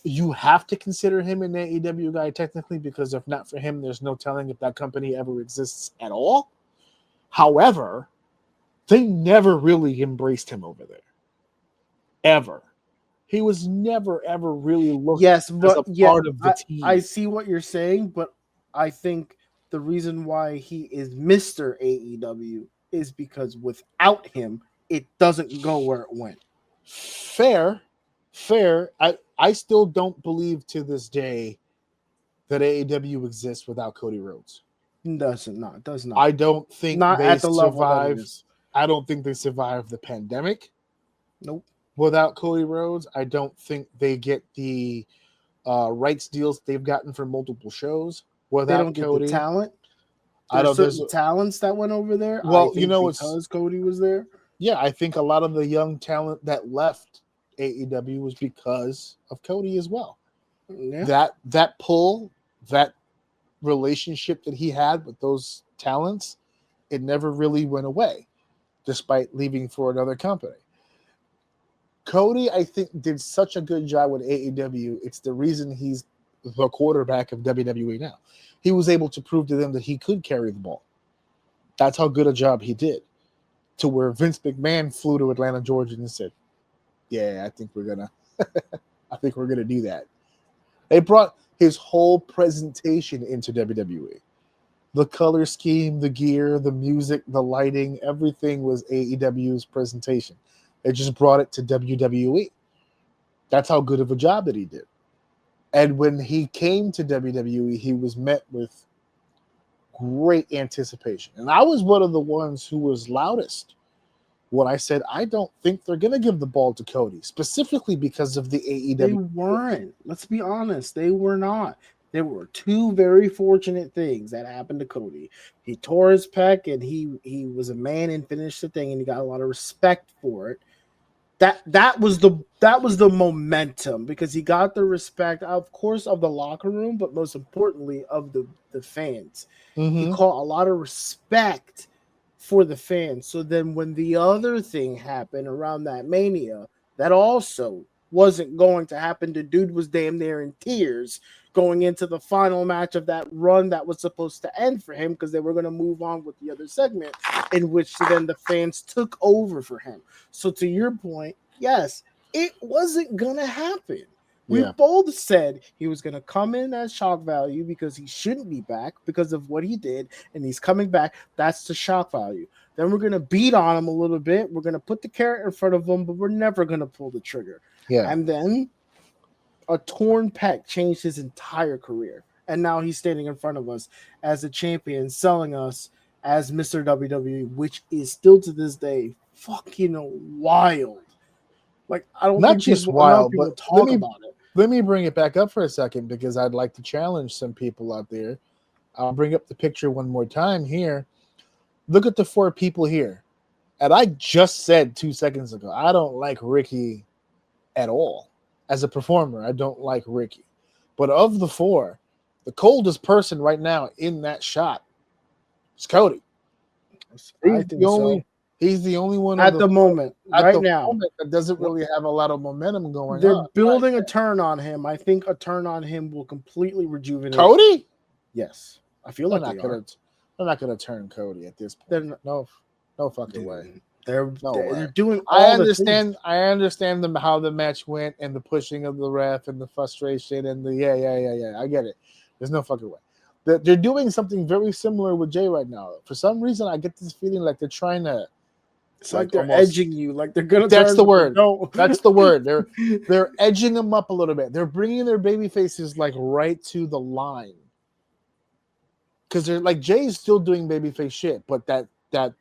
you have to consider him an AEW guy technically, because if not for him, there's no telling if that company ever exists at all. However, they never really embraced him over there. Ever. He was never, ever really looked as a part of the team. I see what you're saying, but I think the reason why he is Mr. AEW is because without him, it doesn't go where it went. Fair. I still don't believe to this day that AEW exists without Cody Rhodes. Does not. I don't think not they at the survived. level. I don't think they survived the pandemic. Nope. Without Cody Rhodes, I don't think they get the rights deals they've gotten for multiple shows. Without they don't Cody, get the talent. There's certain talents that went over there. Well, because Cody was there. Yeah, I think a lot of the young talent that left AEW was because of Cody as well. Yeah. That pull, that relationship that he had with those talents, it never really went away, despite leaving for another company. Cody, I think, did such a good job with AEW. It's the reason he's the quarterback of WWE now. He was able to prove to them that he could carry the ball. That's how good a job he did. To where Vince McMahon flew to Atlanta, Georgia, and said, "Yeah, I think we're gonna do that." They brought his whole presentation into WWE. The color scheme, the gear, the music, the lighting, everything was AEW's presentation. They just brought it to WWE. That's how good of a job that he did. And when he came to WWE, he was met with great anticipation. And I was one of the ones who was loudest when I said, I don't think they're going to give the ball to Cody, specifically because of the AEW. They weren't. Let's be honest. They were not. There were two very fortunate things that happened to Cody. He tore his pec, and he was a man and finished the thing, and he got a lot of respect for it. That was the momentum, because he got the respect, of course, of the locker room, but most importantly of the fans. He caught a lot of respect for the fans. So then when the other thing happened around that Mania, that also wasn't going to happen. The dude was damn near in tears going into the final match of that run that was supposed to end for him, because they were going to move on with the other segment, in which then the fans took over for him. So to your point, yes, it wasn't going to happen. We both said he was going to come in as shock value because he shouldn't be back because of what he did, and he's coming back. That's the shock value. Then we're going to beat on him a little bit. We're going to put the carrot in front of him, but we're never going to pull the trigger. Yeah. And then a torn pec changed his entire career. And now he's standing in front of us as a champion, selling us as Mr. WWE, which is still to this day fucking wild. Like, I don't Not think just people, wild, people but talk about it. Let me bring it back up for a second, because I'd like to challenge some people out there. I'll bring up the picture one more time here. Look at the four people here. And I just said 2 seconds ago, I don't like Ricky at all. As a performer, I don't like Ricky. But of the four, the coldest person right now in that shot is Cody. He's the only one at the moment, right now, that doesn't really have a lot of momentum going on. They're building a turn on him. I think a turn on him will completely rejuvenate Cody. Yes, I feel like they're not going to turn Cody at this point. No fucking way. They're doing. I understand how the match went, and the pushing of the ref, and the frustration, and the yeah. I get it. There's no fucking way. they're doing something very similar with Jay right now. For some reason, I get this feeling like they're trying to. It's like they're edging you, like they're gonna. That's the word. That's the word. They're edging them up a little bit. They're bringing their baby faces like right to the line. Because they're like Jay's still doing babyface shit, but that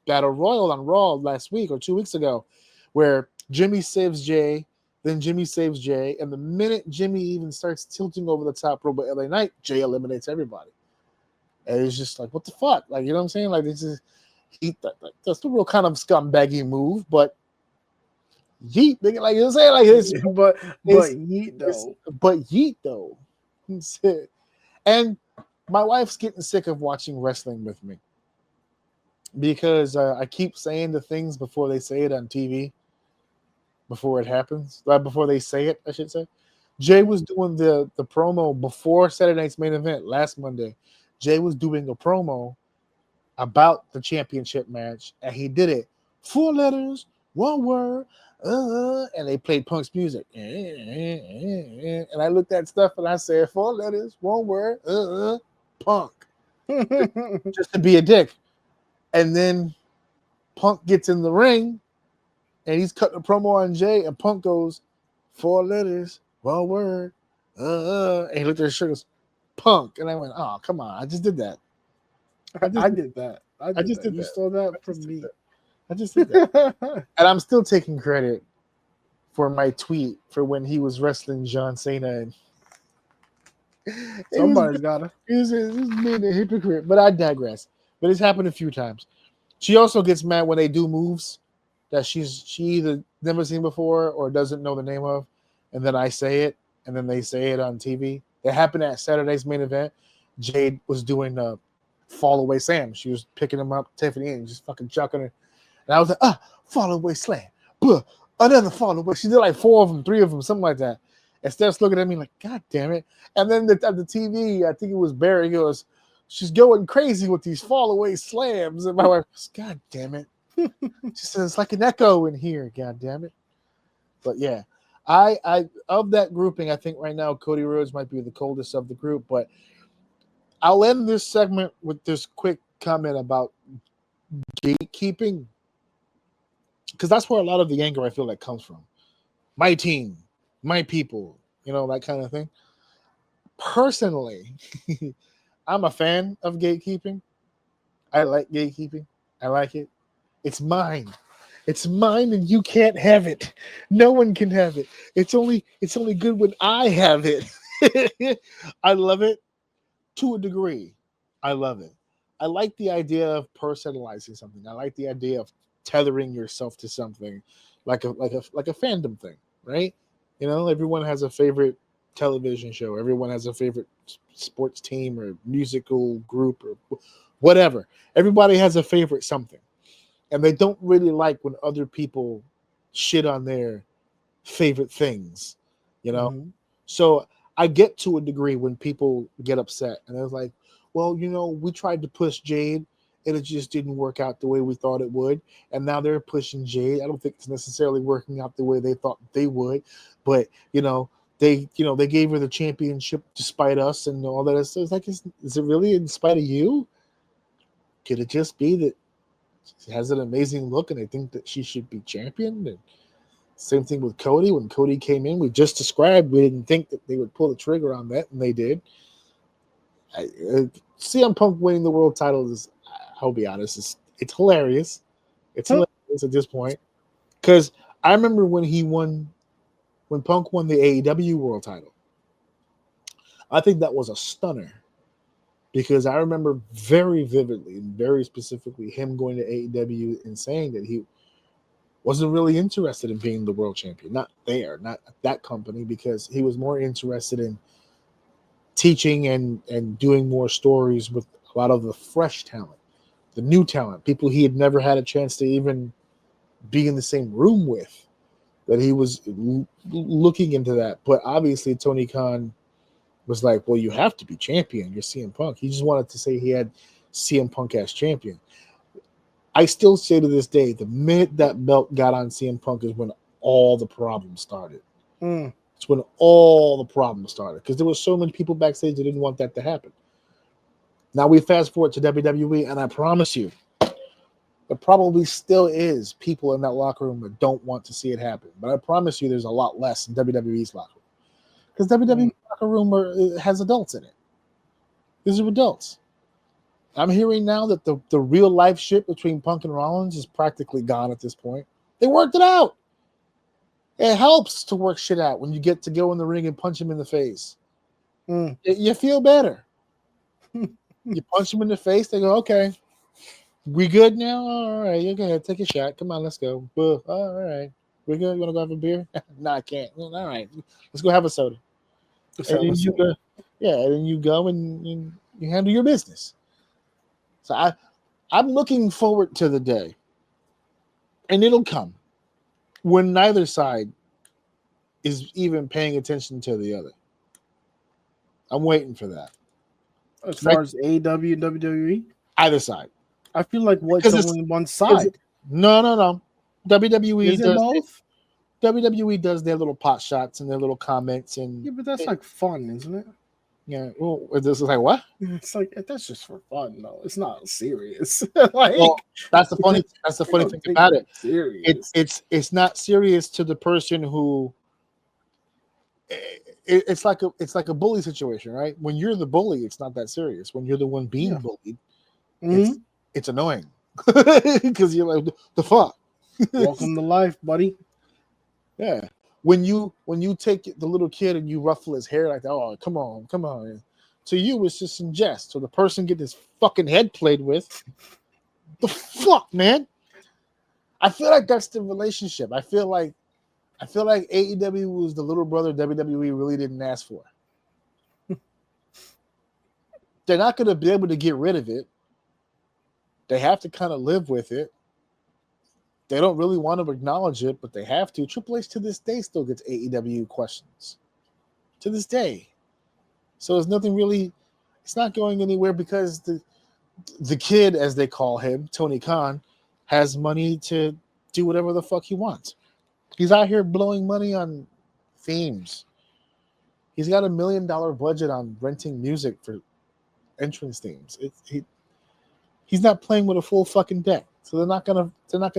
battle royal on Raw last week or 2 weeks ago, where Jimmy saves Jay, then Jimmy saves Jay, and the minute Jimmy even starts tilting over the top rope at LA Knight, Jay eliminates everybody. And it's just like, what the fuck? Like, you know what I'm saying? Like, this is that's the real kind of scumbaggy move, but yeet, like you know what I'm saying? Like it's but yeet though. But yeet though. And my wife's getting sick of watching wrestling with me because I keep saying the things before they say it on TV, before it happens, before they say it, I should say. Jay was doing the promo before Saturday Night's Main Event last Monday. Jay was doing a promo about the championship match, and he did it 4 letters, 1 word, and they played Punk's music. And I looked at stuff and I said 4 letters, 1 word, Punk. Just to be a dick. And then Punk gets in the ring and he's cutting a promo on Jay, and Punk goes 4 letters, 1 word, and he looked at his shirt and goes, Punk. And I went, oh, come on, I just did that. I did that. I just did that. You stole that from me. I just did that. And I'm still taking credit for my tweet for when he was wrestling John Cena. And somebody's got to. He was being a hypocrite, but I digress. But it's happened a few times. She also gets mad when they do moves that she either never seen before or doesn't know the name of, and then I say it, and then they say it on TV. It happened at Saturday's Main Event. Jade was doing a fall away slam. She was picking him up, Tiffany, and just fucking chucking her. And I was like, fall away slam. Another fall away. She did like 4 of them, 3 of them, something like that. And Steph's looking at me like, God damn it. And then at the TV, I think it was Barry, goes, she's going crazy with these fall away slams. And my wife goes, God damn it. She says, it's like an echo in here, God damn it. But yeah, I of that grouping, I think right now Cody Rhodes might be the coldest of the group, but I'll end this segment with this quick comment about gatekeeping, because that's where a lot of the anger I feel like comes from. My team, my people, that kind of thing. Personally, I'm a fan of gatekeeping. I like gatekeeping. I like it. It's mine. It's mine, and you can't have it. No one can have it. It's only good when I have it. I love it to a degree. I love it. I like the idea of personalizing something. I like the idea of tethering yourself to something, like a fandom thing, right? Everyone has a favorite television show. Everyone has a favorite sports team or musical group or whatever. Everybody has a favorite something. And they don't really like when other people shit on their favorite things, Mm-hmm. So I get to a degree when people get upset and they're like, well, we tried to push Jade and it just didn't work out the way we thought it would. And now they're pushing Jade. I don't think it's necessarily working out the way they thought they would, but they gave her the championship despite us and all that. So it's like, is it really in spite of you? Could it just be that she has an amazing look and they think that she should be champion? And same thing with Cody. When Cody came in, we just described, we didn't think that they would pull the trigger on that, and they did. CM Punk winning the world title is, I'll be honest, it's hilarious. It's hilarious at this point. Because I remember when Punk won the AEW world title. I think that was a stunner. Because I remember very vividly and very specifically him going to AEW and saying that he wasn't really interested in being the world champion. Not at that company, because he was more interested in teaching and doing more stories with a lot of the fresh talent, the new talent, people he had never had a chance to even be in the same room with, that he was looking into that. But obviously Tony Khan was like, well, you have to be champion. You're CM Punk. He just wanted to say he had CM Punk as champion. I still say to this day, the minute that belt got on CM Punk is when all the problems started. It's when all the problems started, because there were so many people backstage that didn't want that to happen. Now we fast forward to WWE, and I promise you, there probably still is people in that locker room that don't want to see it happen. But I promise you, there's a lot less in WWE's locker room because WWE locker room has adults in it. These are adults. I'm hearing now that the real life shit between Punk and Rollins is practically gone at this point. They worked it out. It helps to work shit out when you get to go in the ring and punch him in the face. You feel better. You punch him in the face, they go, okay, we good now? All right, you go ahead, take a shot. Come on, let's go. All right, we good? You want to go have a beer? No, I can't. All right, let's go have a soda. And then you go and you handle your business. So I'm looking forward to the day, and it'll come, when neither side is even paying attention to the other. I'm waiting for that. As far as AEW and WWE? Either side. I feel like what's only one side. No. WWE is it both? WWE does their little pot shots and their little comments. Yeah, but that's like fun, isn't it? Yeah. Well, this is like what? It's like that's just for fun, though. It's not serious. Well, that's the funny thing about it. Serious. It's not serious to the person who. It's like a bully situation, right? When you're the bully, it's not that serious. When you're the one being bullied, it's annoying because you're like, the fuck. Welcome to life, buddy. Yeah. When you take the little kid and you ruffle his hair like that, oh, come on. To you, it's just in jest. So the person getting his fucking head played with, the fuck, man. I feel like that's the relationship. I feel like AEW was the little brother WWE really didn't ask for. They're not going to be able to get rid of it. They have to kind of live with it. They don't really want to acknowledge it, but they have to. Triple H to this day still gets AEW questions. To this day. So there's nothing really, it's not going anywhere because the kid, as they call him, Tony Khan, has money to do whatever the fuck he wants. He's out here blowing money on themes. He's got $1 million budget on renting music for entrance themes. He's not playing with a full fucking deck, so they're not gonna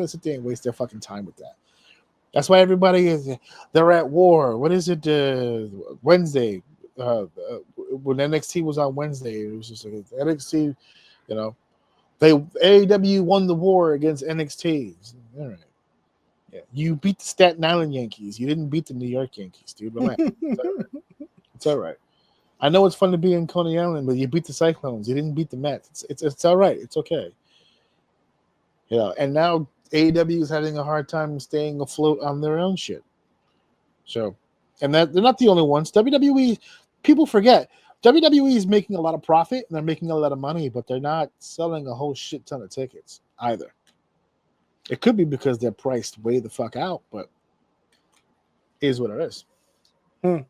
sit there and waste their fucking time with that. That's why they're at war. What is it? Wednesday. When NXT was on Wednesday, it was just like NXT. AEW won the war against NXT. All right. Yeah, you beat the Staten Island Yankees. You didn't beat the New York Yankees, dude. Relax. It's all right. I know it's fun to be in Coney Island, but you beat the Cyclones. You didn't beat the Mets. It's all right. It's okay. And now AEW is having a hard time staying afloat on their own shit. So, and that they're not the only ones. WWE, people forget. WWE is making a lot of profit and they're making a lot of money, but they're not selling a whole shit ton of tickets either. It could be because they're priced way the fuck out, but it is what it is. People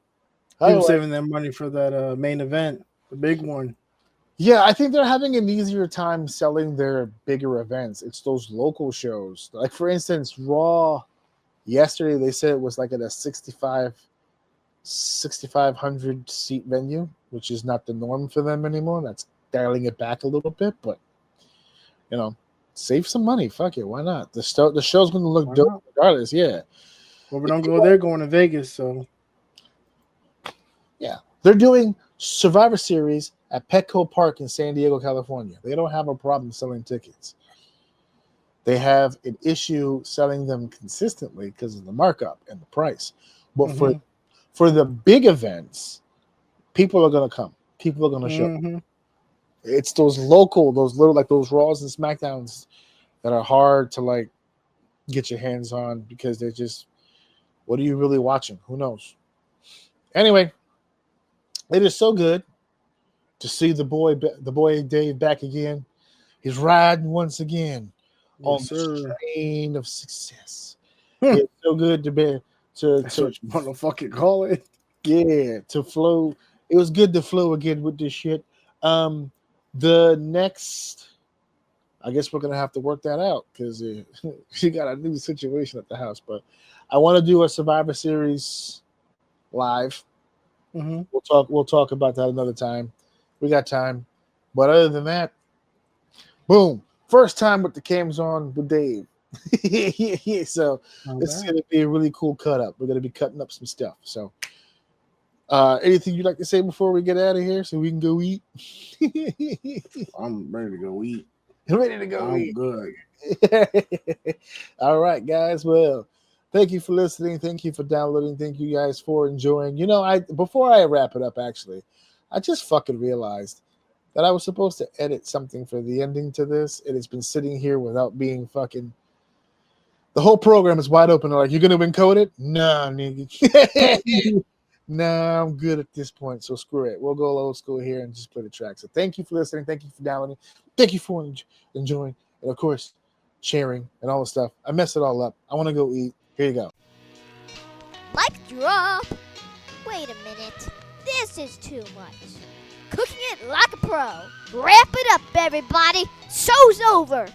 saving their money for that main event, the big one. Yeah, I think they're having an easier time selling their bigger events. It's those local shows. Like, for instance, Raw yesterday, they said it was like at a 6,500 seat venue, which is not the norm for them anymore. That's dialing it back a little bit, but, save some money. Fuck it. Why not? The show's going to look dope regardless. Yeah. Well, we don't go there, going to Vegas. So, yeah. They're doing Survivor Series at Petco Park in San Diego, California. They don't have a problem selling tickets. They have an issue selling them consistently because of the markup and the price. But for the big events, people are going to come. People are going to show. It's those local, those little, like those Raws and SmackDowns that are hard to get your hands on because they're just, what are you really watching? Who knows? Anyway, it is so good to see the boy Dave back again. He's riding once again on the train of success. It's so good to be that's what you want to fucking call it. Yeah, to flow. It was good to flow again with this shit. The next, I guess we're gonna have to work that out because she got a new situation at the house. But I want to do a Survivor Series live. We'll talk about that another time. We got time, But other than that, boom. First time with the cams on with Dave. So this is going to be a really cool cut up. We're going to be cutting up some stuff. So anything you'd like to say before we get out of here so we can go eat? I'm ready to go eat. Ready to go eat. Good. All right, guys. Well, thank you for listening. Thank you for downloading. Thank you guys for enjoying. You know, before I wrap it up, actually, I just fucking realized that I was supposed to edit something for the ending to this. It has been sitting here without being fucking. The whole program is wide open. They're like, you're gonna encode it? Nah, nigga. Nah, I'm good at this point. So screw it. We'll go old school here and just play the track. So thank you for listening. Thank you for downloading. Thank you for enjoying. And of course, sharing and all the stuff. I messed it all up. I want to go eat. Here you go. Mic drop. Wait a minute. This is too much. Cooking it like a pro. Wrap it up, everybody. Show's over.